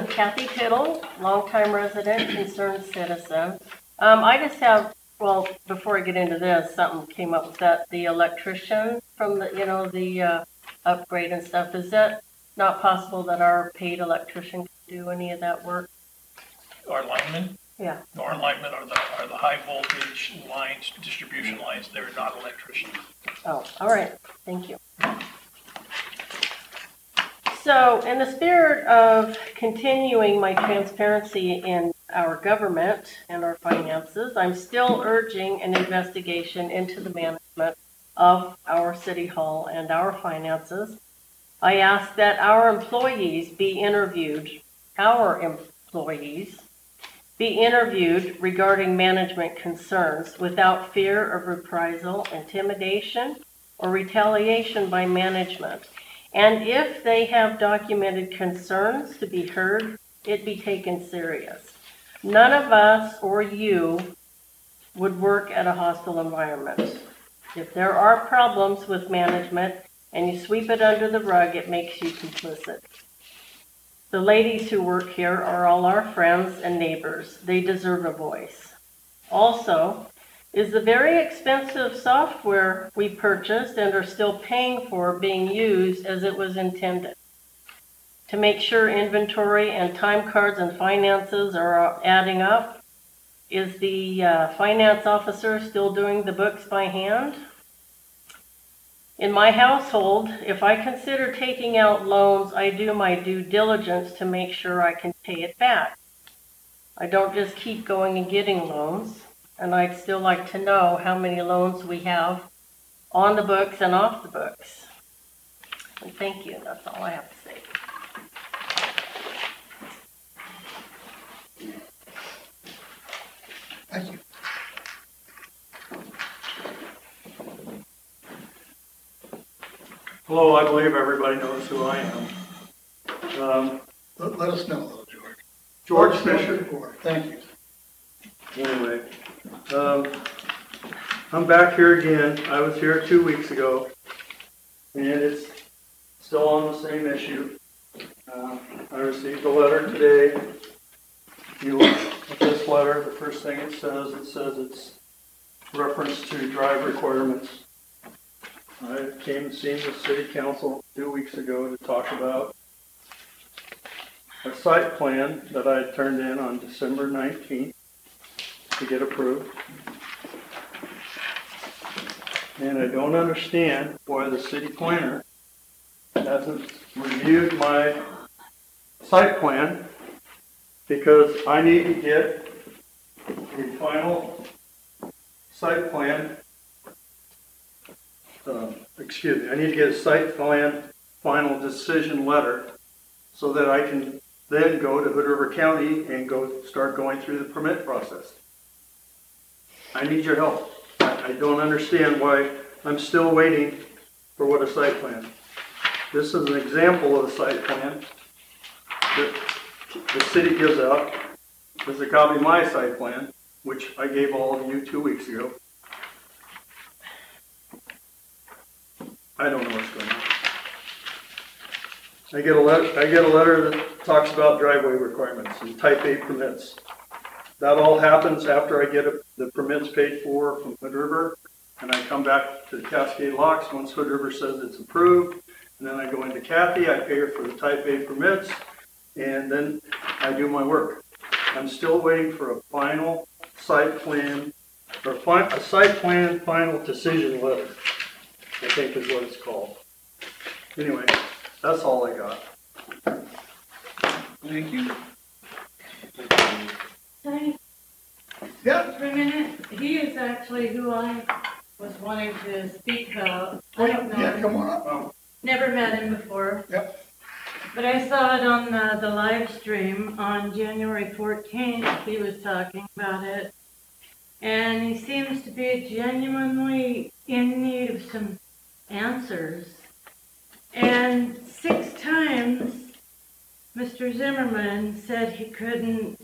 Kathy Tittle, longtime resident, concerned citizen. I just have, well, before I get into this, something came up with that, the electrician from the upgrade and stuff. Is that not possible that our paid electrician can do any of that work? Our linemen, Yeah. are the high voltage lines, distribution lines, they're not electricians. Oh, all right. Thank you. So, in the spirit of continuing my transparency in our government and our finances, I'm still urging an investigation into the management of our city hall and our finances. I ask that our employees be interviewed regarding management concerns without fear of reprisal, intimidation, or retaliation by management. And if they have documented concerns to be heard, it be taken serious. None of us or you would work at a hostile environment. If there are problems with management and you sweep it under the rug, it makes you complicit. The ladies who work here are all our friends and neighbors. They deserve a voice. Also, is the very expensive software we purchased and are still paying for being used as it was intended? To make sure inventory and time cards and finances are adding up? Is the finance officer still doing the books by hand? In my household, if I consider taking out loans, I do my due diligence to make sure I can pay it back. I don't just keep going and getting loans, and I'd still like to know how many loans we have on the books and off the books. And thank you, that's all I have to say. Thank you. Hello, I believe everybody knows who I am. Let us know, though, George. George Fisher. Thank you. Anyway, I'm back here again. I was here 2 weeks ago, and it's still on the same issue. I received a letter today. You look at this letter, the first thing it says it's reference to drive requirements. I came and seen the city council 2 weeks ago to talk about a site plan that I had turned in on December 19th to get approved. And I don't understand why the city planner hasn't reviewed my site plan, because I need to get the final site plan, I need to get a site plan final decision letter so that I can then go to Hood River County and start going through the permit process. I need your help. I don't understand why I'm still waiting for what a site plan. This is an example of a site plan that the city gives out. There's a copy of my site plan, which I gave all of you 2 weeks ago. I don't know what's going on. I get a letter that talks about driveway requirements and type A permits. That all happens after I get the permits paid for from Hood River, and I come back to the Cascade locks once Hood River says it's approved, and then I go into Kathy, I pay her for the type A permits, and then I do my work. I'm still waiting for a final site plan, or a site plan final decision letter, I think is what it's called. Anyway, that's all I got. Thank you. Sorry, Yeah. for a minute. He is actually who I was wanting to speak about. I don't know. Yeah, come on up. Never met him before. Yep. But I saw it on the live stream on January 14th. He was talking about it. And he seems to be genuinely in need of some answers. And 6 times, Mr. Zimmerman said he couldn't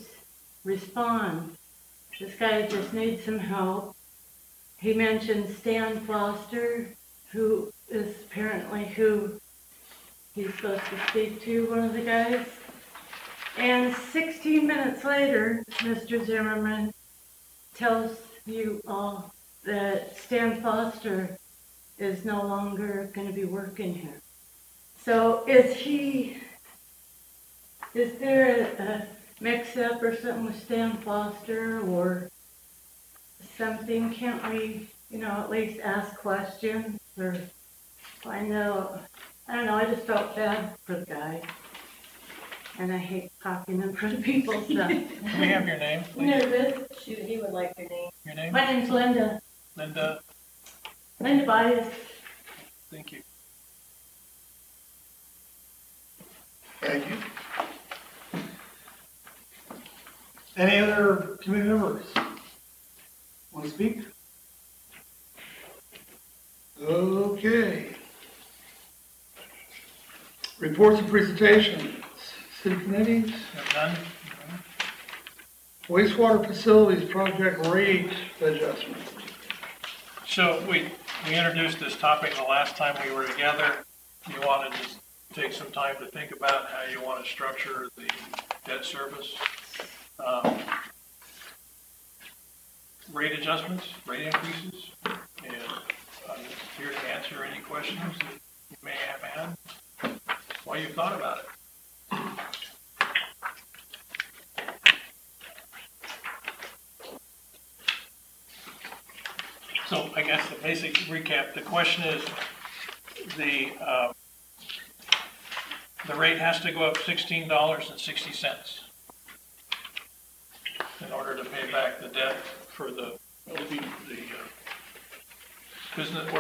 respond. This guy just needs some help. He mentioned Stan Foster, who is apparently who he's supposed to speak to, one of the guys. And 16 minutes later, Mr. Zimmerman tells you all that Stan Foster is no longer going to be working here. So is there a mix-up or something with Stan Foster or something? Can't we, at least ask questions or find out I don't know, I just felt bad for the guy. And I hate talking in front of people, so. Can we have your name, please? Nervous? Shoot, he would like your name. Your name? My name's Linda. Linda, Linda Bias. thank you. Thank you. Any other community members want to speak? Okay. Reports and presentations. City committees. Have none? Wastewater facilities project rate adjustment. So we introduced this topic the last time we were together. You wanted to take some time to think about how you want to structure the debt service. Rate adjustments, rate increases, and I'm here to answer any questions that you may have had while you've thought about it. So I guess the basic recap, the question is the rate has to go up $16.60 in order to pay back the debt for the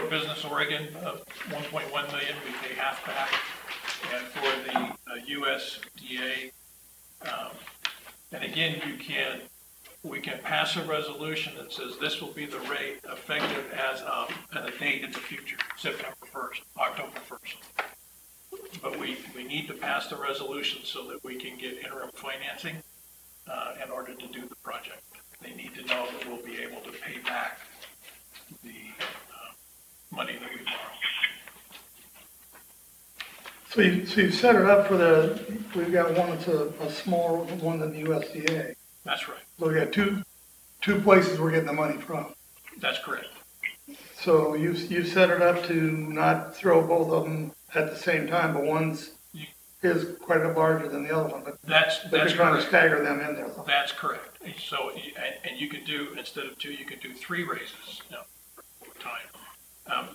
Business Oregon of 1.1 million, we pay half back. And for the USDA, and again, we can pass a resolution that says this will be the rate effective as of a date in the future, September 1st, October 1st. But we need to pass the resolution so that we can get interim financing in order to do the project. They need to know that we'll be able to pay back the money that we borrow. So you've set it up for we've got one that's a smaller one than the USDA. That's right. So we got two places we're getting the money from. That's correct. So you set it up to not throw both of them at the same time, but one's is quite a bit larger than the other one. But that's you're trying correct. to stagger them in there. Though. That's correct. So, and you could do, instead of 2, you could do 3 raises over time.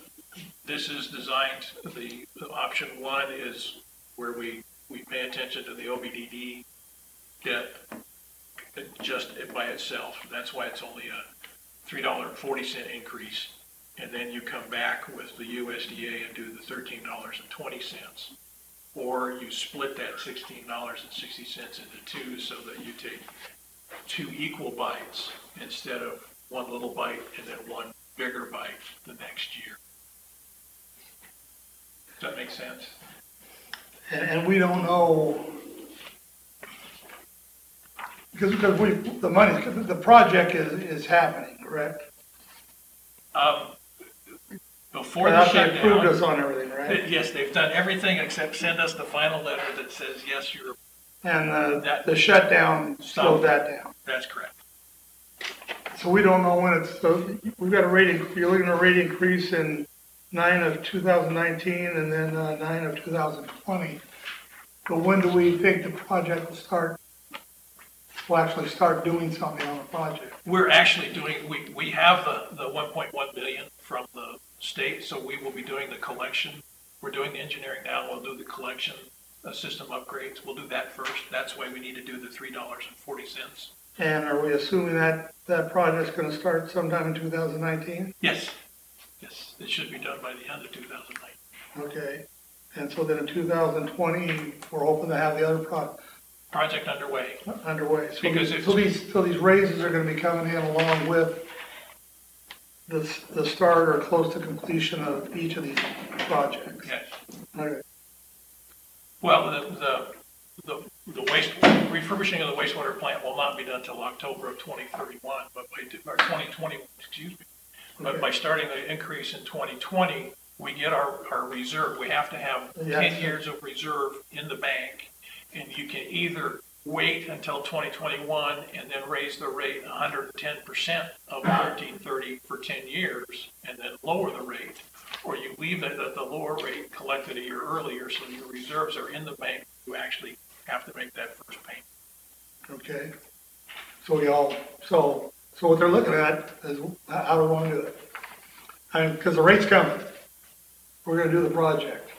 This is designed, the option 1 is where we pay attention to the OBDD debt just by itself. That's why it's only a $3.40 increase. And then you come back with the USDA and do the $13.20. Or you split that $16.60 into 2 so that you take 2 equal bites instead of 1 little bite and then 1 bigger bite the next year. Does that make sense? And we don't know, because the project is happening, correct? Before the shutdown. They approved us on everything, right? Yes, they've done everything except send us the final letter that says, yes, you're. And the shutdown slowed that down. That's correct. So we don't know when it's, so we've got you're looking at a rate increase in 9 of 2019 and then 9 of 2020. But when do we think the project will actually start doing something on the project? We're actually doing, we have the 1.1 billion from the state, so we will be doing the collection. We're doing the engineering now, we'll do the collection system upgrades. We'll do that first. That's why we need to do the $3.40. And are we assuming that project's going to start sometime in 2019? Yes. Yes, it should be done by the end of 2019. Okay. And so then in 2020, we're hoping to have the other project underway. So because these raises are going to be coming in along with the start or close to completion of each of these projects. Yes. Okay. Well, the refurbishing of the wastewater plant will not be done until October of 2031, but or 2020, excuse me. But Okay. by starting the increase in 2020, we get our reserve. We have to have 10 years of reserve in the bank, and you can either wait until 2021 and then raise the rate 110% of 1330 for 10 years and then lower the rate, or you leave it at the lower rate collected a year earlier so your reserves are in the bank. You actually have to make that first payment. Okay. So what they're looking at is how do we want to do it? Because the rate's coming. We're going to do the project.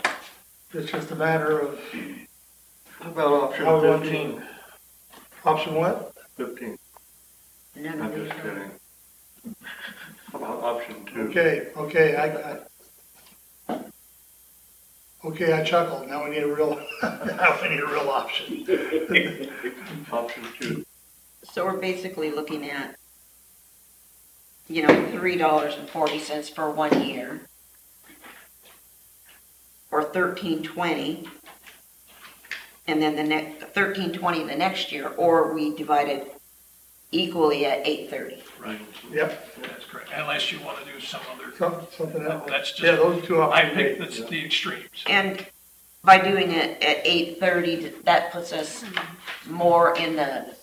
It's just a matter of How about option how we want 15? to. Option what? 15. None I'm of these just are- kidding. How about option 2? Okay, I chuckled. Now we need a real, now we need a real option. Option 2. So we're basically looking at, you know, $3.40 for 1 year, or $13.20, and then the next $13.20 the next year, or we divide it equally at $8.30. Right, Yep, that's correct, unless you want to do some other, something else. that's Yeah, just, those two I options. picked the extremes. And by doing it at 8:30, that puts us more in the,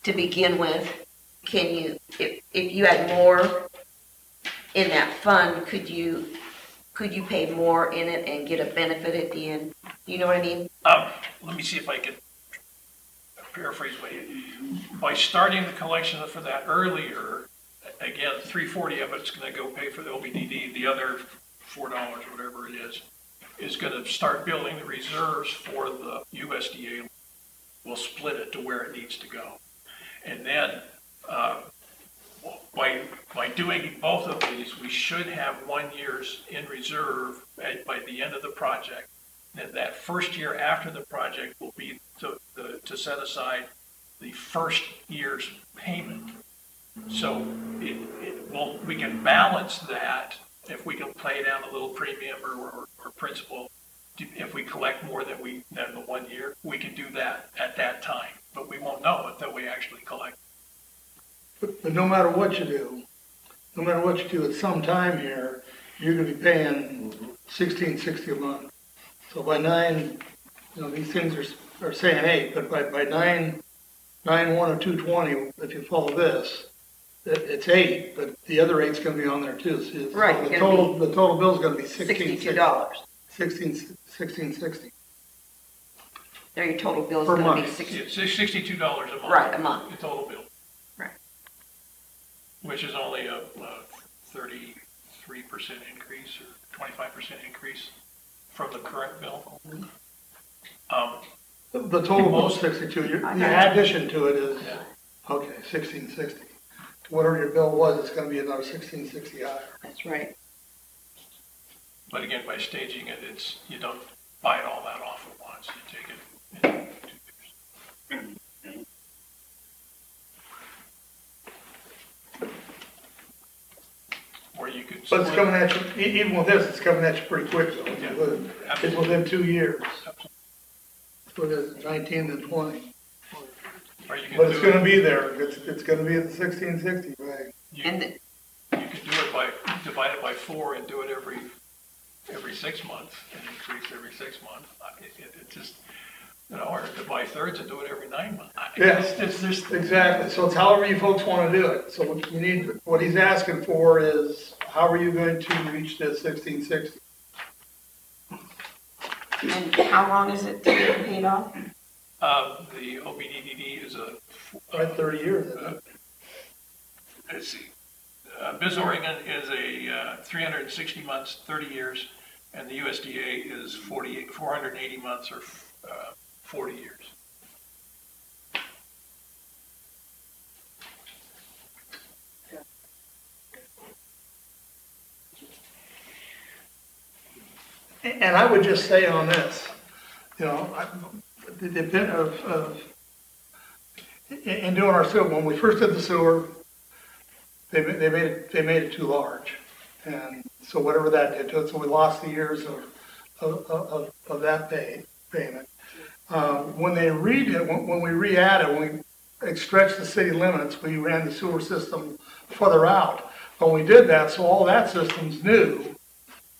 to begin with. Can you, if you had more in that fund, could you pay more in it and get a benefit at the end? You know what I mean? Let me see if I can paraphrase what you, by starting the collection for that earlier, again, $3.40 of it's gonna go pay for the OBDD, the other $4, whatever it is gonna start building the reserves for the USDA. We'll split it to where it needs to go. And then, by doing both of these, we should have 1 year's in reserve by the end of the project. Then that first year after the project will be to set aside the first year's payment. So we can balance that if we can play down a little premium or principal. If we collect more than the 1 year, we can do that at that time, but we won't know until we actually collect. But no matter what you do, at some time here, you're gonna be paying $16.60 a month. So by 9, you know, these things are saying 8, but by 9/1 of 220, if you follow this, it's 8, but the other 8's gonna be on there too. So Right, the total bill's gonna be $62. $16.60. There, your total bill is Per gonna be month. It's $62 a month. Right, a month. The total bill. Right. Which is only a 33% increase or 25% increase from the current bill. The total bill is 62. The addition to it is, okay, 1660. Whatever your bill was, it's gonna be another 1660 higher. That's right. But again, by staging it, you don't bite all that off at once. You take it in 2 years. Or you could. But it's coming at you, even with this, it's coming at you pretty quick though. It's within 2 years. So it is 19 and 20. Or you can But it's do gonna be there. It's gonna be at the 1660 rate. You And could do it divide it by 4 and do it every 6 months and increase every 6 months. It just, you know, or divide thirds and do it every 9 months. Yes, It's just. exactly. So it's however you folks wanna do it. So what you need, what he's asking for is, how are you going to reach this 1660? And how long is it to get paid off? The OBDDD is Right, 30 years, isn't it? let's see. Biz Oregon is a 360 months, 30 years, and the USDA is 480 months or 40 years. And I would just say on this, you know, in doing our sewer, when we first did the sewer, they made it too large. And so whatever that did to it, so we lost the years of that payment. When they when we re-added, when we stretched the city limits, we ran the sewer system further out. When we did that, so all that system's new.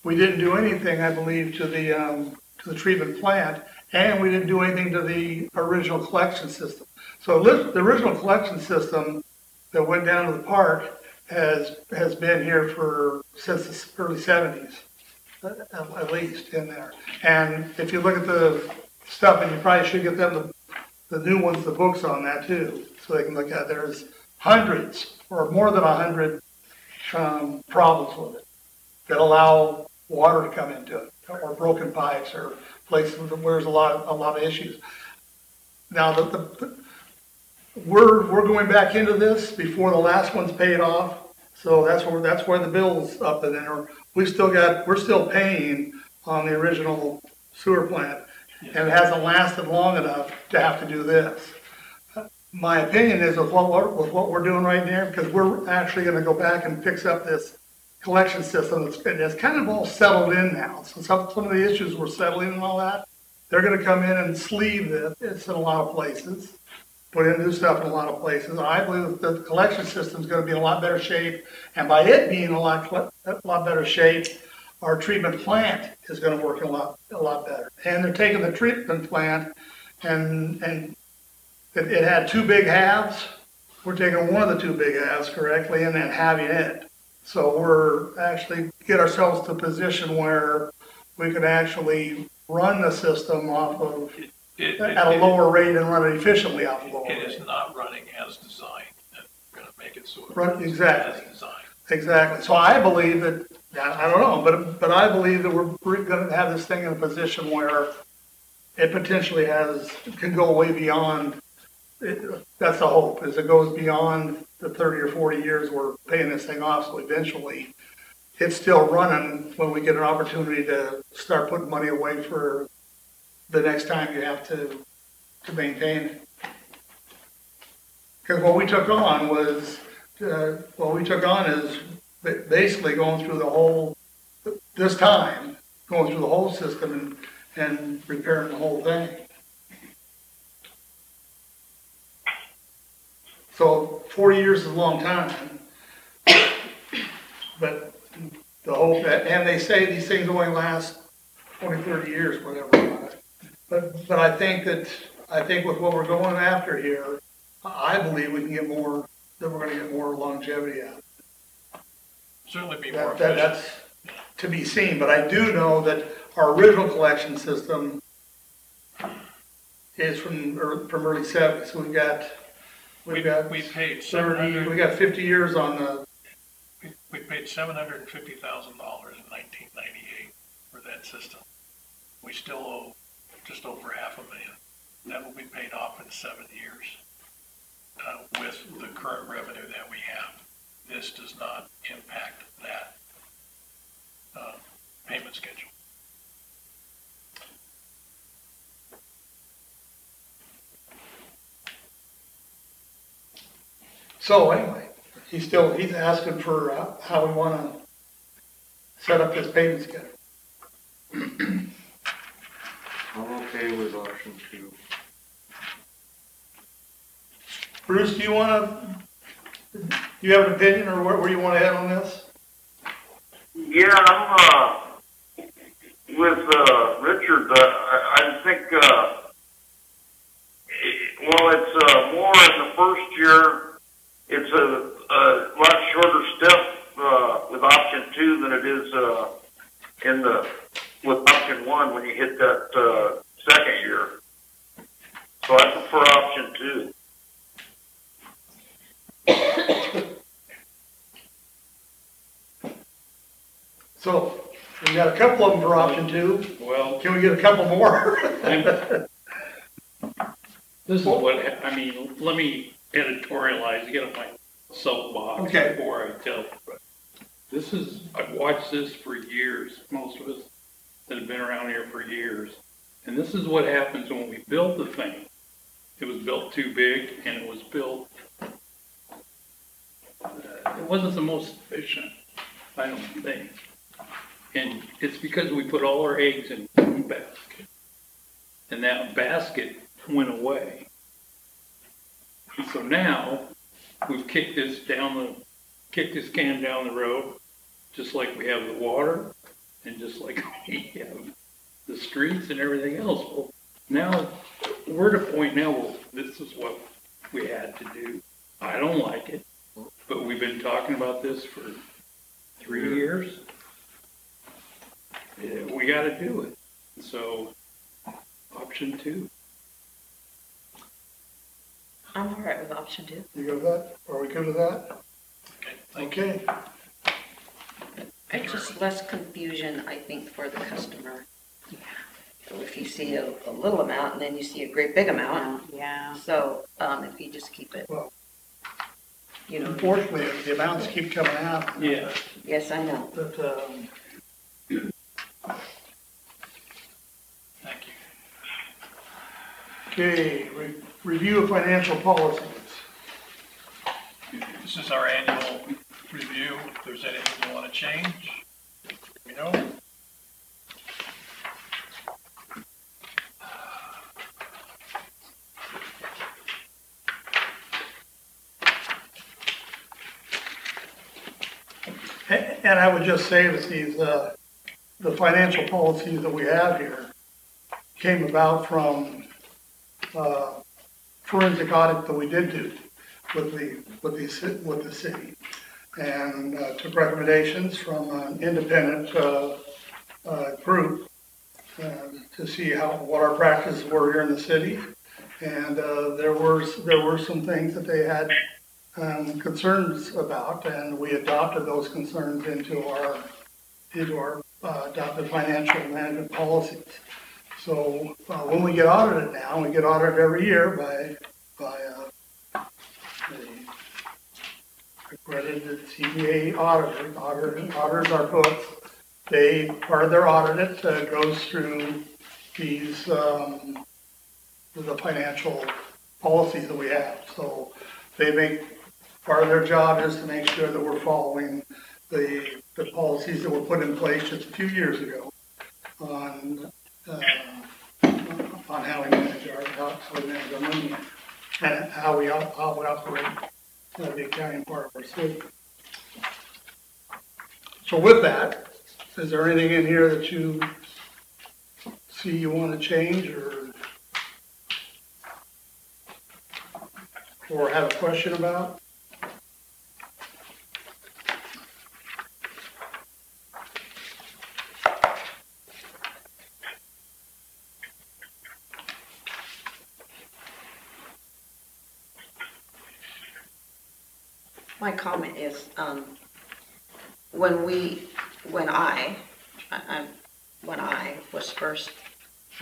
We didn't do anything, I believe, to the treatment plant, and we didn't do anything to the original collection system. So the original collection system that went down to the park has been here since the early 70s, at least in there. And if you look at the stuff, and you probably should get them the new ones, the books on that too, so they can look at it. There's hundreds or more than 100 problems with it that allow water to come into it, or broken pipes, or places where there's a lot of issues. Now, we're going back into this before the last one's paid off, so that's where the bill's up, and then we're still paying on the original sewer plant, and it hasn't lasted long enough to have to do this. My opinion is with what we're doing right now, because we're actually going to go back and fix up this collection system that's kind of all settled in now. So some of the issues were settling and all that. They're going to come in and sleeve this in a lot of places, put in new stuff in a lot of places. I believe that the collection system is going to be in a lot better shape, and by it being in a lot better shape, our treatment plant is going to work a lot better. And they're taking the treatment plant and it had two big halves. We're taking one of the two big halves correctly and then having it. So we're actually get ourselves to a position where we can actually run the system off of at a lower rate and run it efficiently off of lower rate. It is not running as designed. We're going to make it so it runs exactly as designed. Exactly. So I believe that, I don't know, but I believe that we're going to have this thing in a position where it potentially can go way beyond. That's the hope, is it goes beyond the 30 or 40 years we're paying this thing off, so eventually it's still running when we get an opportunity to start putting money away for the next time you have to maintain it. Because what we took on is basically going through the whole system and repairing the whole thing. So 40 years is a long time, but the hope and they say these things only last 20, 30 years, whatever. But I think with what we're going after here, I believe we can get more, that we're going to get more longevity out of it. Certainly be more efficient. That's to be seen, but I do know that our original collection system is from early 70s, so we paid 30. We got 50 years on the. We paid $750,000 in 1998 for that system. We still owe just over $500,000. That will be paid off in 7 years with the current revenue that we have. This does not impact that payment schedule. So anyway, he's asking for how we want to set up this payment schedule. I'm okay with option 2. Bruce, do you have an opinion or where you want to head on this? Yeah, I'm with Richard. I think it's more in the first year. It's a lot shorter step with option 2 than it is with option 1 when you hit that second year. So I prefer option 2. So we got a couple of them for option 2. Well, can we get a couple more? This is what I mean. Let me editorialize, get on my soapbox before I tell you. I've watched this for years. Most of us that have been around here for years, and this is what happens when we build the thing. It was built too big, and it was built. It wasn't the most efficient, I don't think. And it's because we put all our eggs in one basket. And that basket went away. And so now we've kicked this can down the road, just like we have the water and just like we have the streets and everything else. Well, now we're at a point now where this is what we had to do. I don't like it, but we've been talking about this for 3 years. Yeah, we got to do it. So, option 2. I'm all right with option 2. You go with that? Are we good with that? Okay. It's just less confusion, I think, for the customer. if you see a little amount and then you see a great big amount. Yeah. So, if you just keep it, Well, you know, unfortunately, the amounts keep coming out. Yeah. yes, I know. But, Thank you. okay, review of financial policies. This is our annual review. If there's anything you want to change, you know. And I would just say that these, the financial policies that we have here came about from, forensic audit that we did do with the city. And, took recommendations from an independent, group, to see what our practices were here in the city. And, there were some things that they had, concerns about, and we adopted those concerns into our adopted financial management policies. So when we get audited now, we get audited every year by the accredited CPA auditor. Auditors our books. Part of their audit goes through these the financial policies that we have. So part of their job is to make sure that we're following the policies that were put in place just a few years ago on how we manage our money and how we operate the accounting part of our city. So with that, is there anything in here that you see you want to change or have a question about? My comment is, when I was first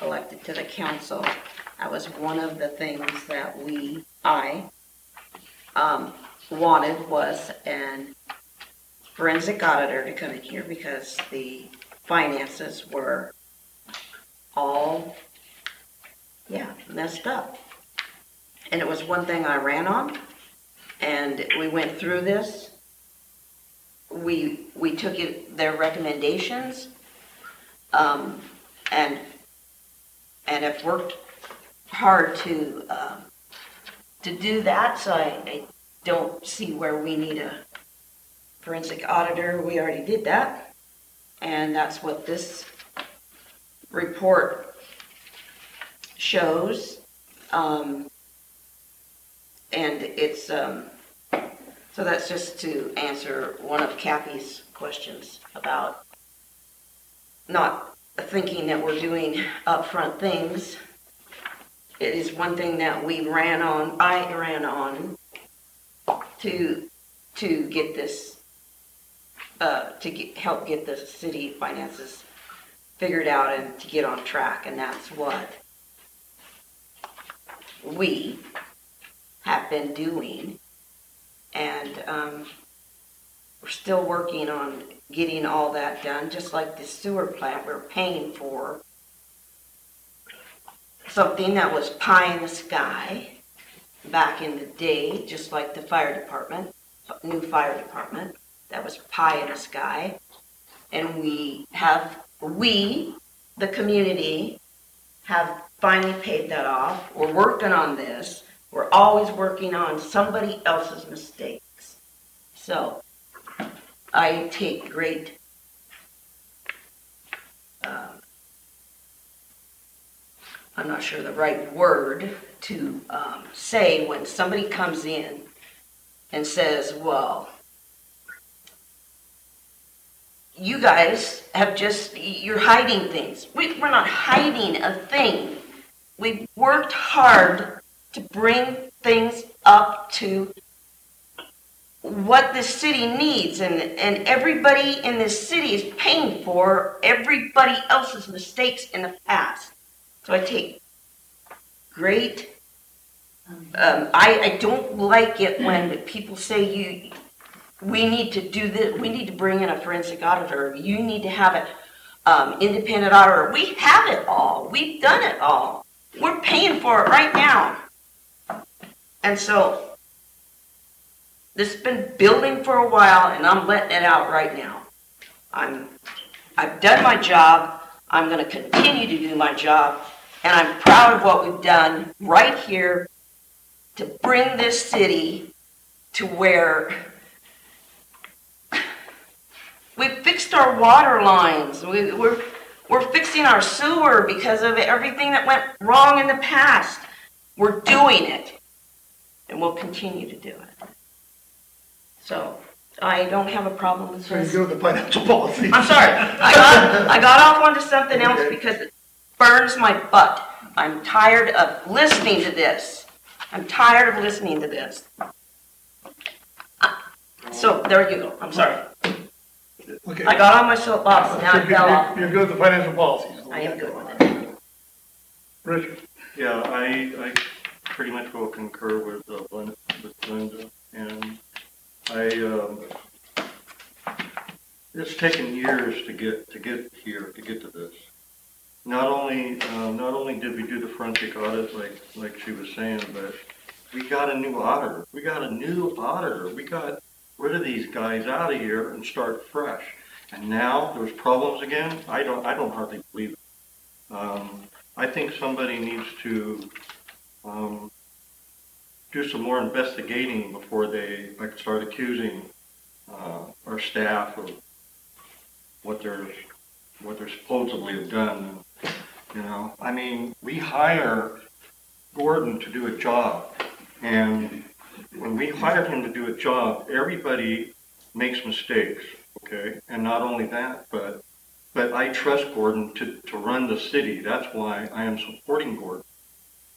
elected to the council, that was one of the things that I wanted was an forensic auditor to come in here because the finances were all, messed up. And it was one thing I ran on. And we went through this. We took their recommendations, and have worked hard to do that. So I don't see where we need a forensic auditor. We already did that, and that's what this report shows. And it's, so that's just to answer one of Kathy's questions about not thinking that we're doing upfront things. It is one thing that I ran on to get this, help get the city finances figured out and to get on track, and that's what we have been doing, and we're still working on getting all that done. Just like the sewer plant, we're paying for something that was pie in the sky back in the day, just like the fire department, new fire department, that was pie in the sky. And we, the community, have finally paid that off. We're working on this. We're always working on somebody else's mistakes. So I take great I'm not sure the right word to say when somebody comes in and says, well, you guys you're hiding things. We're not hiding a thing. We've worked hard to bring things up to what the city needs, and everybody in this city is paying for everybody else's mistakes in the past. So I take great, I don't like it when people say we need to do this, we need to bring in a forensic auditor, you need to have an independent auditor. We have it all. We've done it all. We're paying for it right now. And so this has been building for a while, and I'm letting it out right now. I've done my job. I'm going to continue to do my job, and I'm proud of what we've done right here to bring this city to where we've fixed our water lines. We're fixing our sewer because of everything that went wrong in the past. We're doing it, and we'll continue to do it. So I don't have a problem with this. So you go to the financial policy. I'm sorry. I got off onto something else because it burns my butt. I'm tired of listening to this. I'm tired of listening to this. So there you go. I'm sorry. Okay. I got on my soapbox and now I fell off. You're good with the financial policies. I am good with it. Richard. Yeah, I pretty much will concur with Linda, and it's taken years to get here, to get to this. Not only did we do the forensic audit like she was saying, but we got a new auditor. We got rid of these guys out of here and start fresh. And now there's problems again. I don't hardly believe it. I think somebody needs to do some more investigating before they start accusing our staff of what they're supposedly have done. You know, I mean, we hire Gordon to do a job, and when we hire him to do a job, everybody makes mistakes, okay? And not only that, but I trust Gordon to run the city. That's why I am supporting Gordon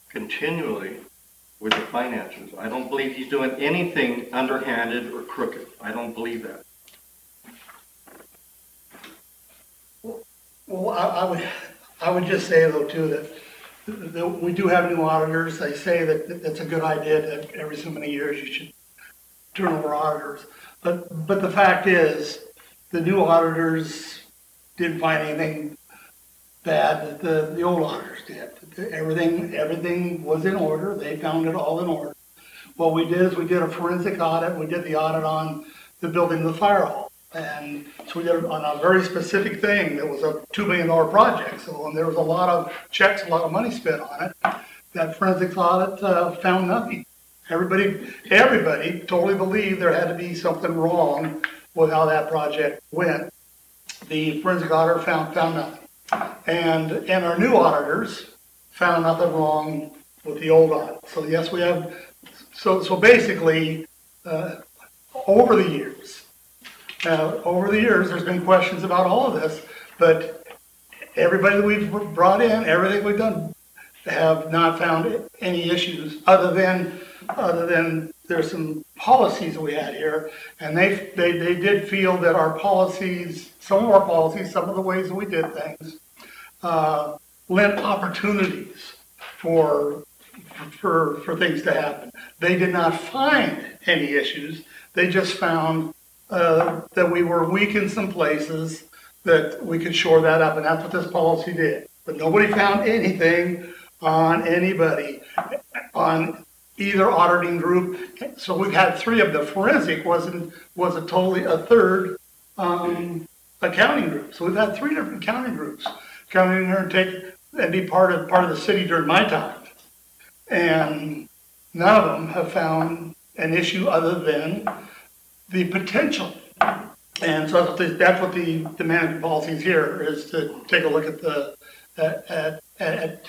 continually with the finances. I don't believe he's doing anything underhanded or crooked. I don't believe that. Well, I would just say though too that we do have new auditors. They say that it's a good idea that every so many years you should turn over auditors. But the fact is, the new auditors didn't find anything bad that the old auditors did. Everything was in order. They found it all in order. What we did is we did a forensic audit. We did the audit on the building of the fire hall. And so we did it on a very specific thing. It was a $2 million project. So and there was a lot of checks, a lot of money spent on it. That forensic audit found nothing. Everybody totally believed there had to be something wrong with how that project went. The forensic auditor found nothing. And our new auditors found nothing wrong with the old audit. So yes, we have, so basically, over the years, there's been questions about all of this, but everybody that we've brought in, everything we've done, have not found any issues other than there's some policies we had here, and they did feel that our policies, some of the ways that we did things, lent opportunities for things to happen. They did not find any issues. They just found that we were weak in some places, that we could shore that up, and that's what this policy did. But nobody found anything on anybody, on either auditing group. So we've had three of the forensic was a third accounting group. So we've had three different accounting groups come in here and be part of the city during my time, and none of them have found an issue other than the potential. And so that's what the management policy is here, is to take a look at to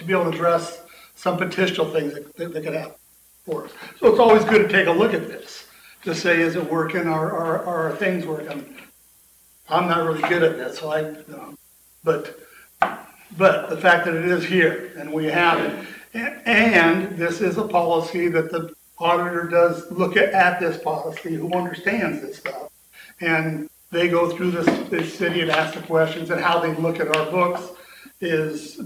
be able to address some potential things that could happen for us. So it's always good to take a look at this, to say, is it working, or are things working? I'm not really good at this, so but the fact that it is here and we have it, and this is a policy that the auditor does look at this policy, who understands this stuff, and they go through this city and ask the questions, and how they look at our books is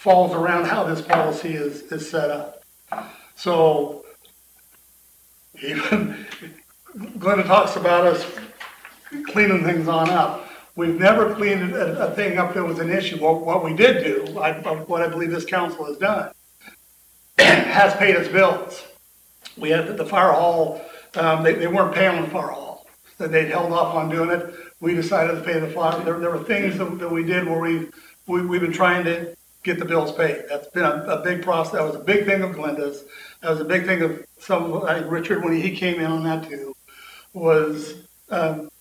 falls around how this policy is set up. So even Glenda talks about us cleaning things on up. We've never cleaned a thing up that was an issue. What we did do, what I believe this council has done, has paid us bills. We had the fire hall, they weren't paying the fire hall. They'd held off on doing it. We decided to pay the fire. There were things that we did where we've been trying to get the bills paid. That's been a big process. That was a big thing of Glenda's. That was a big thing of I think Richard, when he came in on that too, was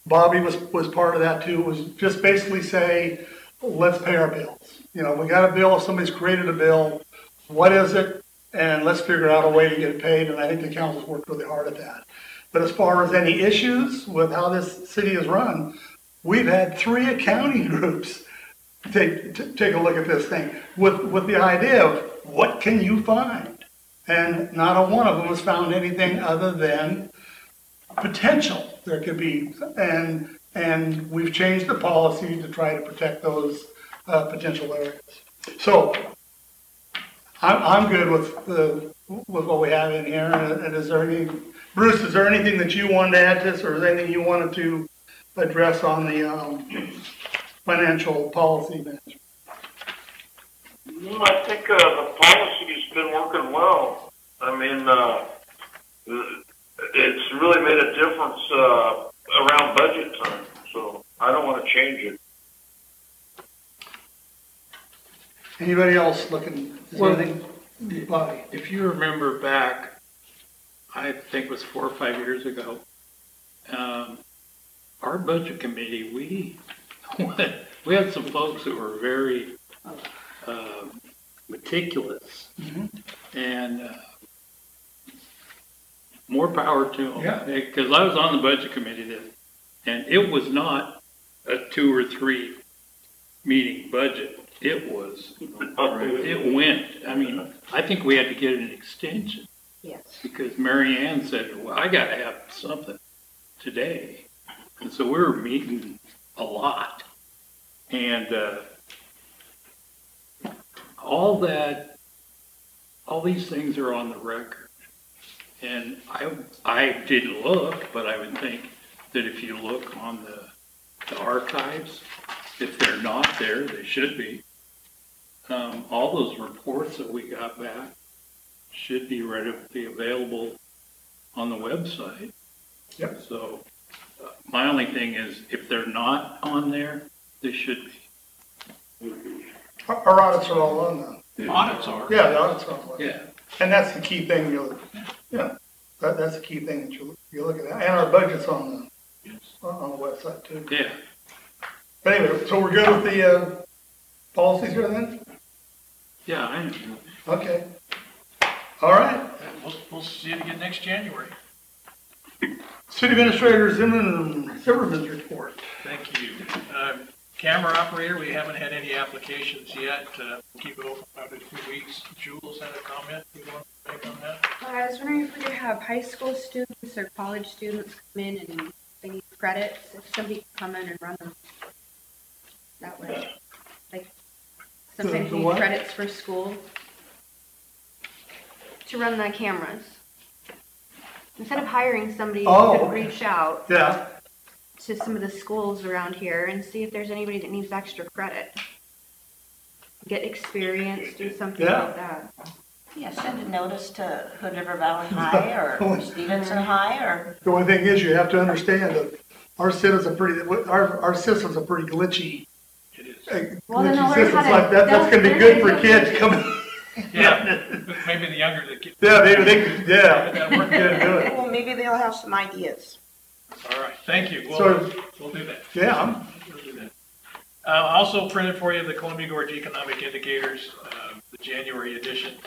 Bobby was part of that too, was just basically say, let's pay our bills. You know, we got a bill, if somebody's created a bill, what is it? And let's figure out a way to get it paid, and I think the council's worked really hard at that. But as far as any issues with how this city is run, we've had 3 accounting groups take a look at this thing with the idea of what can you find? And not a one of them has found anything other than potential. There could be, and we've changed the policy to try to protect those potential areas. So I'm good with what we have in here. And is there any, Bruce, is there anything that you wanted to add to this, or is there anything you wanted to address on the financial policy management? No, I think the policy's been working well. I mean, it's really made a difference around budget time, so I don't want to change it. Anybody else looking? Well, Bobby? If you remember back, I think it was 4 or 5 years ago, our budget committee, we had some folks who were very meticulous, and more power to them. Yeah. Because I was on the budget committee then, and it was not a 2 or 3 meeting budget. It was, it went. I mean, I think we had to get an extension. Yes. Because Mary Ann said, well, I got to have something today. And so we were meeting a lot. And all these things are on the record. And I didn't look, but I would think that if you look on the archives, if they're not there, they should be. All those reports that we got back should be readily available on the website. Yep. So my only thing is, if they're not on there, they should be. Our audits are all on them. Audits are. Yeah, the audits are all on. Yeah. And that's the key thing that's the key thing that you're looking at. And our budget's on the website too. Yeah. But anyway, so we're good with the policies here then? Yeah, I know. Okay. All right. We'll see it again next January. City Administrator Zimmerman's report. Thank you. Camera operator, we haven't had any applications yet. We'll keep it open about 2 weeks. Jules had a comment you want to make on that? I was wondering if we could have high school students or college students come in and they need credits, if somebody could come in and run them that way. Like, sometimes The you what? need credits for school to run the cameras. Instead of hiring somebody, Oh, you could okay. reach out Yeah. to some of the schools around here and see if there's anybody that needs extra credit. Get experience, do something Yeah. like that. Yeah, send a notice to Hood River Valley High or Stevenson High or. The only thing is you have to understand that our system's a pretty glitchy. It is. Well, then Glitchy they'll learn system. how It's to- like that's going to be good for kids coming. Yeah, maybe the younger the kid. Yeah, they we're going to do it. Well, maybe they'll have some ideas. All right, thank you. We'll do that. Yeah. We'll do that. Also printed for you the Columbia Gorge Economic Indicators, the January edition.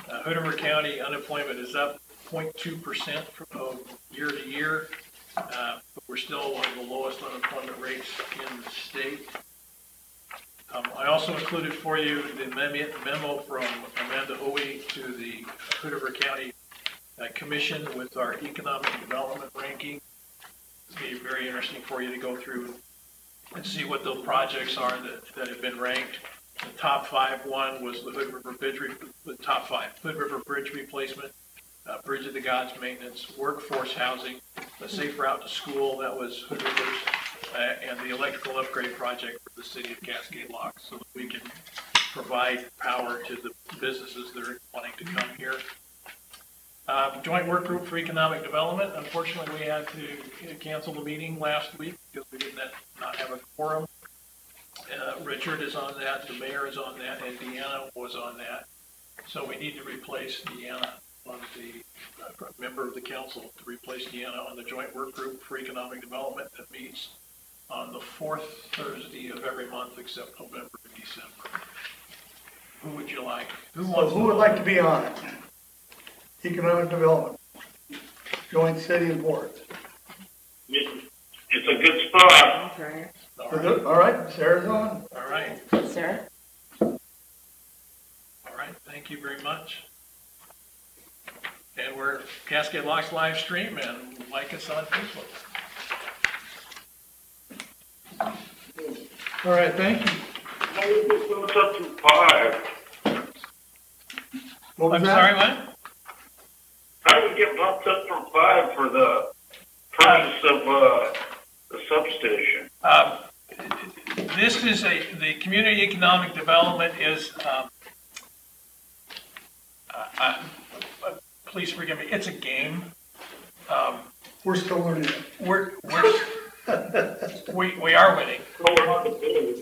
Hood River County unemployment is up 0.2% from year to year. But we're still one of the lowest unemployment rates in the state. I also included for you the memo from Amanda Hoey to the Hood River County Commission with our economic development ranking. It's going to be very interesting for you to go through and see what those projects are that have been ranked. The top 5 one was the Hood River Bridge, the top 5, Hood River Bridge replacement, Bridge of the Gods maintenance, workforce housing, the safe route to school, that was Hood River's, and the electrical upgrade project for the city of Cascade Locks, so that we can provide power to the businesses that are wanting to come here. Joint work group for economic development. Unfortunately, we had to cancel the meeting last week because we did not have a quorum. Richard is on that, the mayor is on that, and Deanna was on that. So we need to replace Deanna on the member of the council to replace Deanna on the joint work group for economic development that meets on the 4th Thursday of every month except November and December. Who would you like? Who would like to be on it? Economic development, joint city and port. It's a good spot. Okay. All right, Sarah's on. All right. Sarah? All right, thank you very much. And we're Cascade Locks live stream and like us on Facebook. All right, thank you. What's up to 5? What was I'm that? sorry, what? How do we get bumped up from 5 for the purchase of the substation? This is the community economic development is, please forgive me, it's a game. We're still learning. We are winning,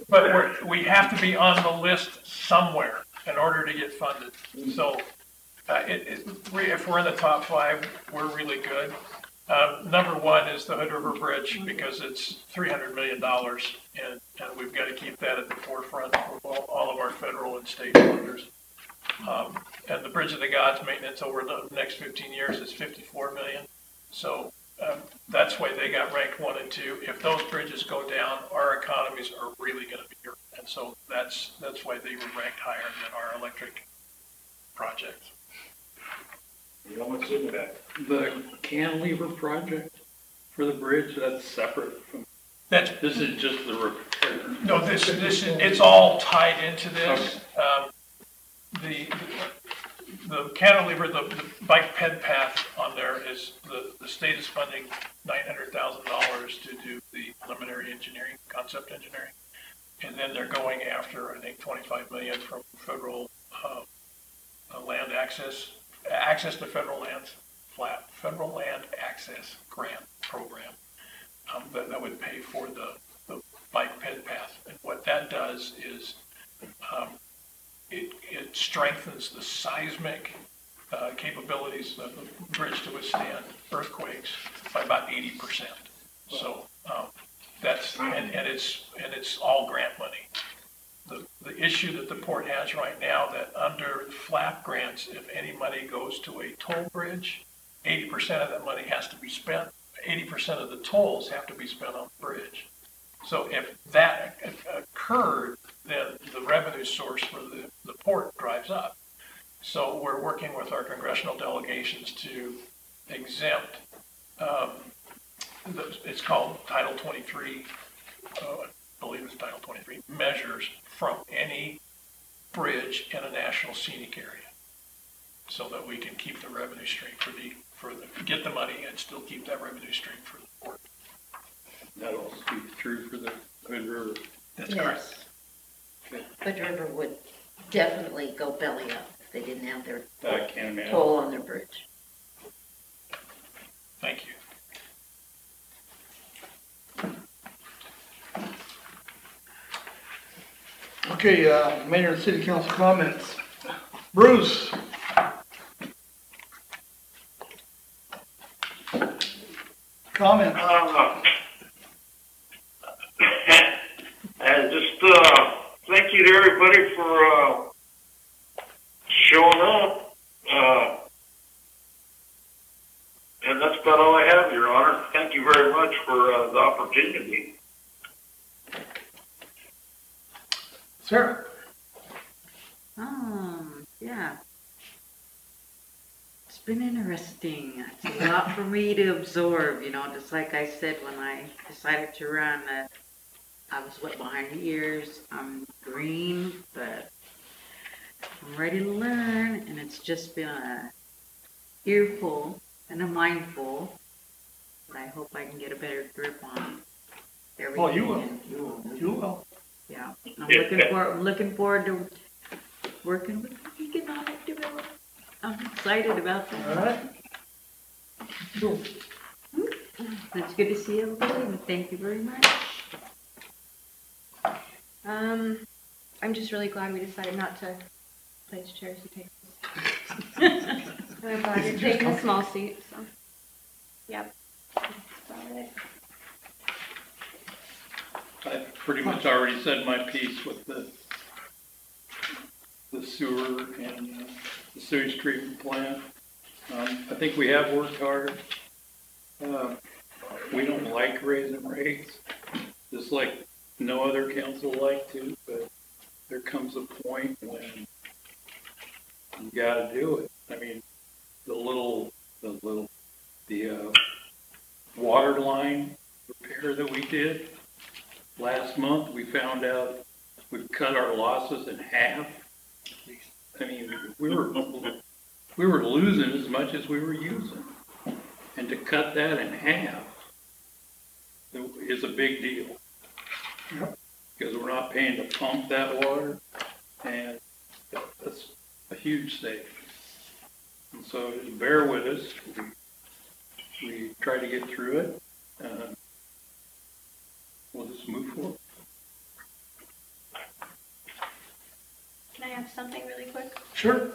but we have to be on the list somewhere in order to get funded. So if we're in the top 5, we're really good. Number 1 is the Hood River Bridge because it's $300 million, and we've got to keep that at the forefront of all of our federal and state funders. And the Bridge of the Gods maintenance over the next 15 years is $54 million. So that's why they got ranked 1 and 2. If those bridges go down, our economies are really going to be hurt. And so that's why they were ranked higher than our electric projects. You know what's in that? The cantilever project for the bridge, that's separate from, This is just the repair. No, this is, it's all tied into this. Okay. The cantilever, the bike ped path on there is, the state is funding $900,000 to do the preliminary engineering, concept engineering. And then they're going after, I think, $25 million from federal land access to federal lands, federal land access grant program that would pay for the bike ped path. And what that does is it strengthens the seismic capabilities of the bridge to withstand earthquakes by about 80%. So that's and it's all grant money. The issue that the port has right now, that under FLAP grants, if any money goes to a toll bridge, 80% of that money has to be spent. 80% of the tolls have to be spent on the bridge. So if that occurred, then the revenue source for the port drives up. So we're working with our congressional delegations to exempt, it's called Title 23, I believe it's Title 23, measures from any bridge in a national scenic area, so that we can keep the revenue stream get the money and still keep that revenue stream for the port. That'll also be true for the Hood River. That's correct. Hood River would definitely go belly up if they didn't have their I can't imagine. toll on their bridge. Thank you. Okay, Mayor and City Council comments. Bruce. Comment. And just thank you to everybody for showing up. And that's about all I have, Your Honor. Thank you very much for the opportunity. Sarah. Yeah. It's been interesting. It's a lot for me to absorb, just like I said when I decided to run. I was wet behind the ears. I'm green, but I'm ready to learn, and it's just been a earful and a mindful. But I hope I can get a better grip on everything. Oh, you will. and- You will. Yeah, I'm looking forward to working with economic development. I'm excited about that. All right. Cool. It's good to see everybody, and thank you very much. I'm just really glad we decided not to place chairs and tables. I'm glad you're taking a small seat, so. Yep. That's about it. I've pretty much already said my piece with the sewer and the sewage treatment plant. I think we have worked hard. We don't like raising rates, just like no other council like to, but there comes a point when you gotta do it. I mean, the water line repair that we did last month, we found out we've cut our losses in half. I mean, we were losing as much as we were using. And to cut that in half is a big deal. Because we're not paying to pump that water, and that's a huge savings. And so just bear with us. We try to get through it. We'll just move forward. Can I have something really quick? Sure.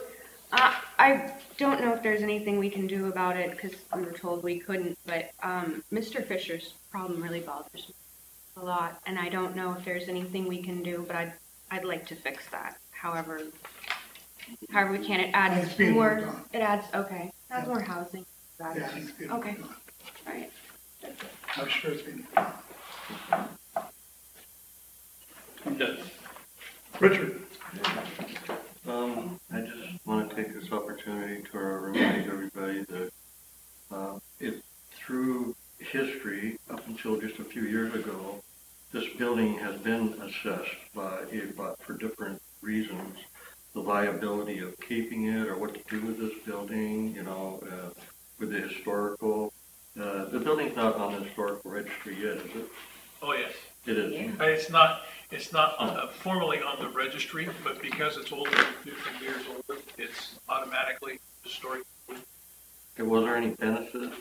I don't know if there's anything we can do about it because we were told we couldn't, but Mr. Fisher's problem really bothers me a lot, and I don't know if there's anything we can do, but I'd like to fix that. However we can. It adds It's being more. worked on. It adds more housing. Yeah, it's being Okay. worked on. All right. I'm sure it's being. I'm done. Richard. I just want to take this opportunity to remind everybody that if through history, up until just a few years ago, this building has been assessed by ABOT for different reasons. The viability of keeping it or what to do with this building, with the historical. The building's not on the historical registry yet, is it? Oh, yes. It is. It's not formally on the registry, but because it's older than 50 years old, it's automatically historic. Was there any benefit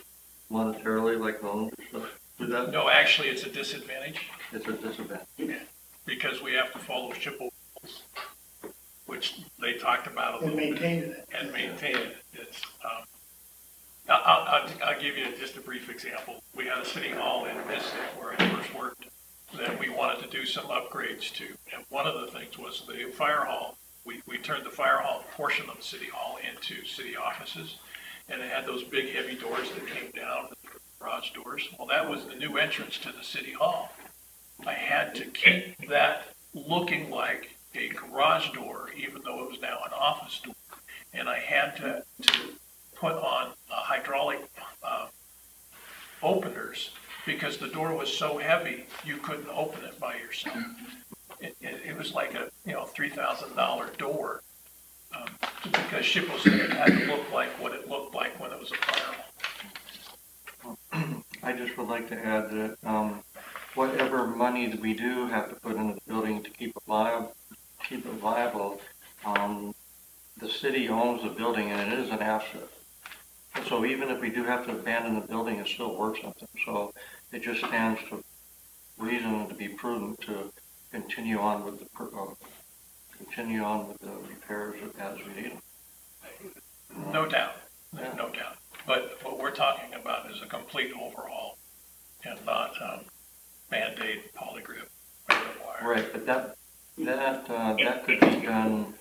monetarily, like loans or stuff with that? No, actually, it's a disadvantage. It's a disadvantage. Yeah, because we have to follow SHPO rules, which they talked about a And little maintain bit. it. And maintain it. It's, I'll give you just a brief example. We had a city hall in Mystic where I first worked that we wanted to do some upgrades to. And one of the things was the fire hall. We turned the fire hall portion of the city hall into city offices. And it had those big heavy doors that came down, garage doors. Well, that was the new entrance to the city hall. I had to keep that looking like a garage door, even though it was now an office door. And I had to put on hydraulic openers because the door was so heavy you couldn't open it by yourself. It was like a $3,000 door because SHPO said it had to look like what it looked like when it was a fire hall. I just would like to add that whatever money that we do have to put in the building to keep it viable, the city owns the building and it is an asset. So even if we do have to abandon the building, it's still worth something. So it just stands to reason to be prudent to continue on with the repairs as we need them. No doubt, no doubt. But what we're talking about is a complete overhaul and not Band-Aid, polygrip, wire. Right, but that could be done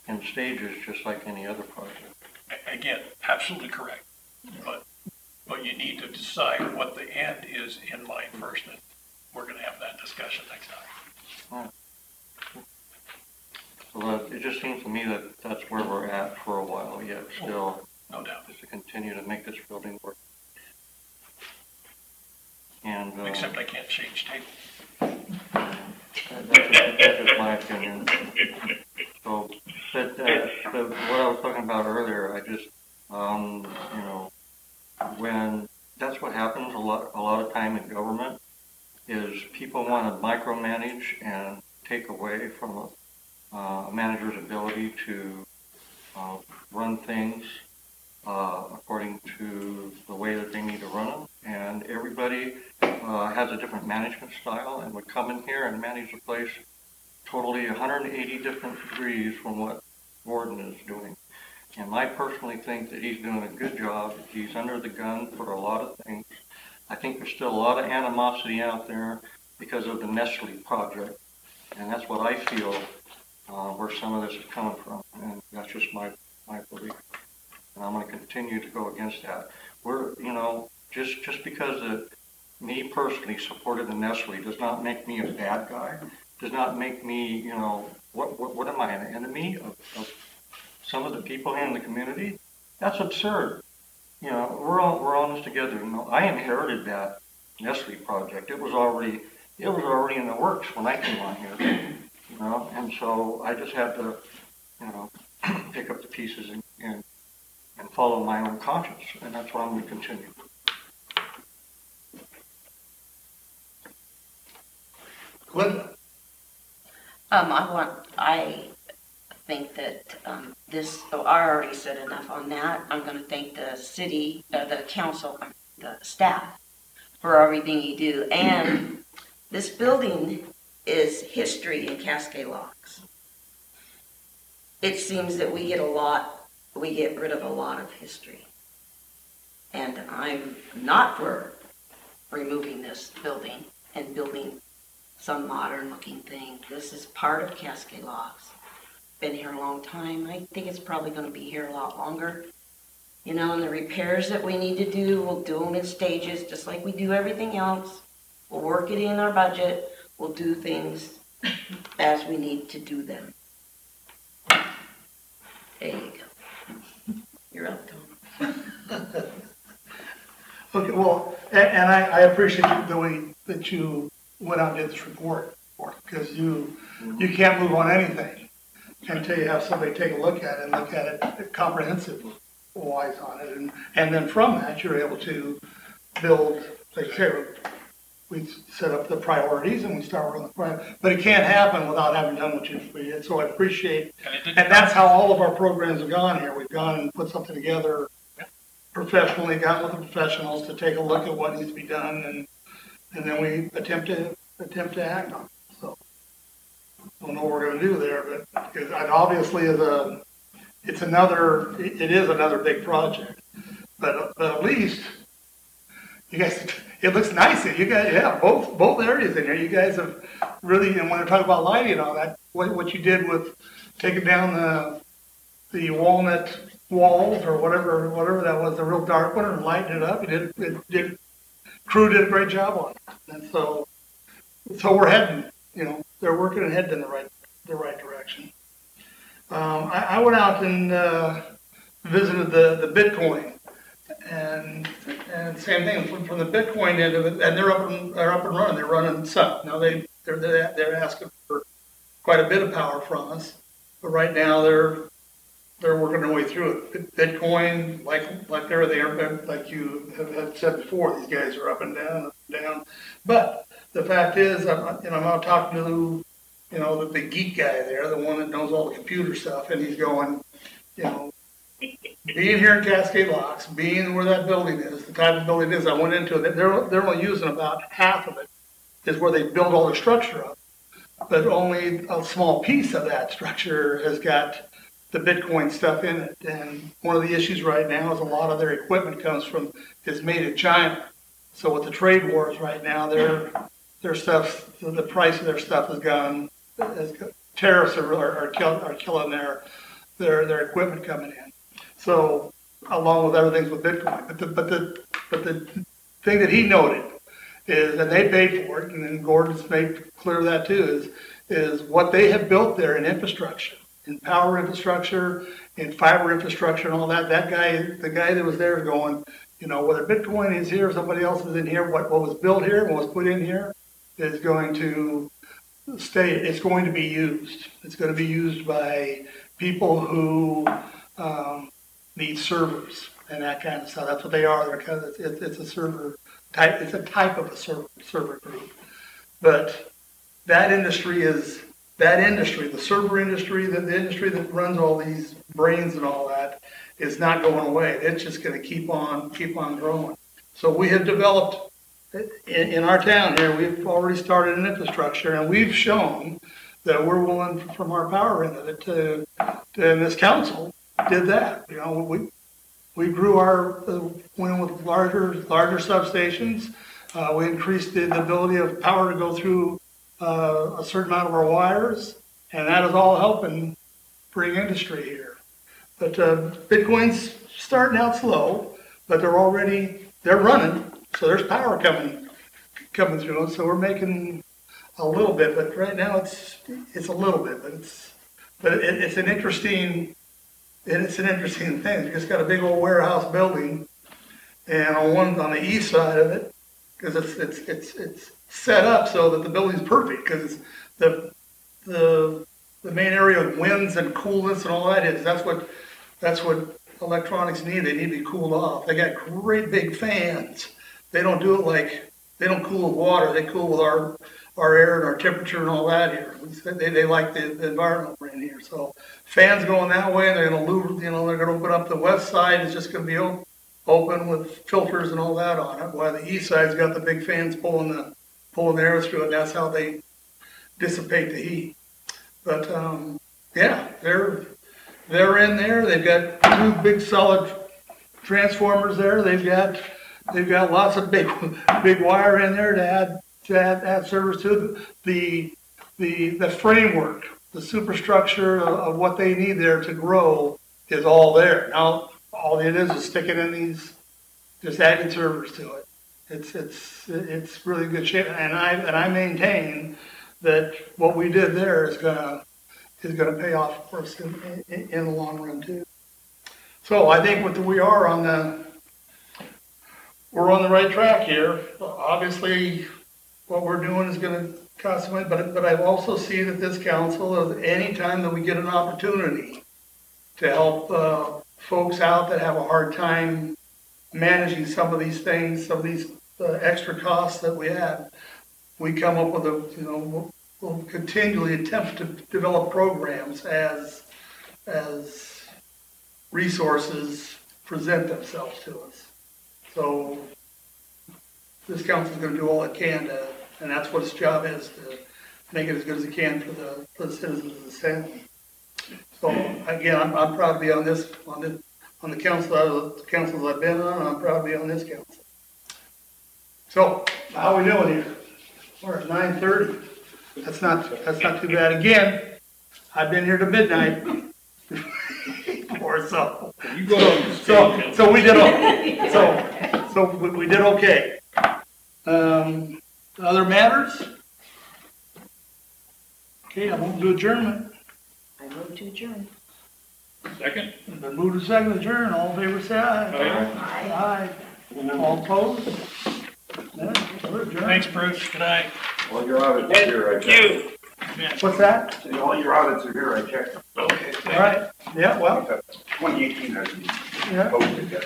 in stages, just like any other project. Again, absolutely correct. But you need to decide what the end is in mind first, and we're going to have that discussion next time. So it just seems to me that that's where we're at for a while yet, still. No doubt. Just to continue to make this building work. And Except I can't change tables. That's just my opinion. So, but what I was talking about earlier, I just, you know, when that's what happens a lot of time in government is people want to micromanage and take away from a manager's ability to run things according to the way that they need to run them. And everybody has a different management style and would come in here and manage the place totally 180 different degrees from what Gordon is doing. And I personally think that he's doing a good job. He's under the gun for a lot of things. I think there's still a lot of animosity out there because of the Nestle project. And that's what I feel where some of this is coming from. And that's just my belief. And I'm going to continue to go against that. We're, you know, just because me personally supported the Nestle does not make me a bad guy. Does not make me, you know, what am I, an enemy of some of the people here in the community? That's absurd. You know, we're on this together. You know, I inherited that Nestle project. It was already in the works when I came on here. You know, and so I just had to, you know, pick up the pieces and follow my own conscience, and that's what I'm going to continue. Linda? I think that I already said enough on that. I'm going to thank the city, the council, the staff for everything you do. And this building is history in Cascade Locks. It seems that we get rid of a lot of history. And I'm not for removing this building and building some modern looking thing. This is part of Cascade Locks. Been here a long time. I think it's probably going to be here a lot longer. You know, and the repairs that we need to do, we'll do them in stages, just like we do everything else. We'll work it in our budget. We'll do things as we need to do them. There you go. You're up, Tom. Okay, well, and I appreciate the way that you went out and did this report, because you can't move on anything until you have somebody take a look at it and look at it comprehensive-wise on it. And then from that, you're able to build, like I say, we set up the priorities and we start working on the priorities. But it can't happen without having done what you did. So I appreciate, and that's how all of our programs have gone here. We've gone and put something together professionally, got with the professionals to take a look at what needs to be done, and then we attempt to act on it. So I don't know what we're going to do there, but it obviously is another big project. But at least you guys, it looks nice. You guys, yeah, both areas in here. You guys have really, and when they're talking about lighting and all that, what you did with taking down the walnut walls or whatever that was, the real dark one, and lighting it up. Crew did a great job on it, and so we're heading. You know, they're working and heading in the right direction. I went out and visited the Bitcoin, and same thing from the Bitcoin end of it, and they're up and running. They're running some. Now they're asking for quite a bit of power from us, but right now they're working their way through it. Bitcoin, like everything, like you have said before, these guys are up and down. But the fact is, I'm out talking to, the geek guy there, the one that knows all the computer stuff, and he's going, being here in Cascade Locks, being where that building is, the type of building it is, I went into it, they're only using about half of it, is where they build all their structure up. But only a small piece of that structure has got the Bitcoin stuff in it. And one of the issues right now is a lot of their equipment is made in China. So with the trade wars right now, their stuff, the price of their stuff has gone, tariffs are killing their equipment coming in. So along with other things with Bitcoin, but the thing that he noted is, and they paid for it, and then Gordon's made clear that too, is what they have built there in infrastructure, in power infrastructure, in fiber infrastructure and all that. That guy, the guy that was there going, whether Bitcoin is here or somebody else is in here, what was built here and what was put in here is going to it's going to be used. It's going to be used by people who need servers and that kind of stuff. That's what they are. They're kind of, it's a server type. It's a type of a server group. But that industry, the server industry, the industry that runs all these brains and all that, is not going away. It's just going to keep on growing. So we have developed in our town here. We've already started an infrastructure, and we've shown that we're willing from our power end of it to and this council did that. You know, we grew went with larger substations. We increased the ability of power to go through a certain amount of our wires, and that is all helping bring industry here. But Bitcoin's starting out slow, but they're running, so there's power coming through it. So we're making a little bit, but right now it's a little bit, but it's an interesting thing. You just got a big old warehouse building, and on the east side of it, because it's set up so that the building's perfect, because the main area of winds and coolness and all that that's what electronics need. They need to be cooled off. They got great big fans. They don't do it they don't cool with water. They cool with our air and our temperature and all that here. They like the environment we're in here. So fans going that way, and they're going to they're going to open up the west side. It's just going to be open with filters and all that on it. While the east side's got the big fans pulling the air through it. That's how they dissipate the heat. But yeah, they're in there. They've got 2 big solid transformers there. They've got lots of big wire in there to add servers to it. The framework, the superstructure of what they need there to grow is all there. Now all it is stick it in these, just adding servers to it. It's really good shape, and I maintain that what we did there is gonna pay off for us in the long run too. So I think we're on the right track here. Obviously, what we're doing is going to cost money, but I also see that this council, any time that we get an opportunity to help folks out that have a hard time managing some of these things, some of these extra costs that we have, we come up with we'll continually attempt to develop programs as resources present themselves to us. So this council is going to do all it can and that's what its job is, to make it as good as it can for the citizens of the town. So again, I'm proud to be on the councils I've been on. I'm proud to be on this council. So how are we doing here? We're at 9:30. That's not too bad. Again, I've been here to midnight. Or so we did okay. So we did okay. Other matters? Okay, I won't do adjournment. I move to adjourn. Second? Been moved to second adjourn. All in favor, say aye. Aye. Aye. All opposed? Yeah, we're adjourned. Thanks, Bruce. Good night. All your audits are here, I checked. What's that? All your audits are here, I checked. Okay. All right. Yeah, well. 2018 hasn't been Yeah. posted yet.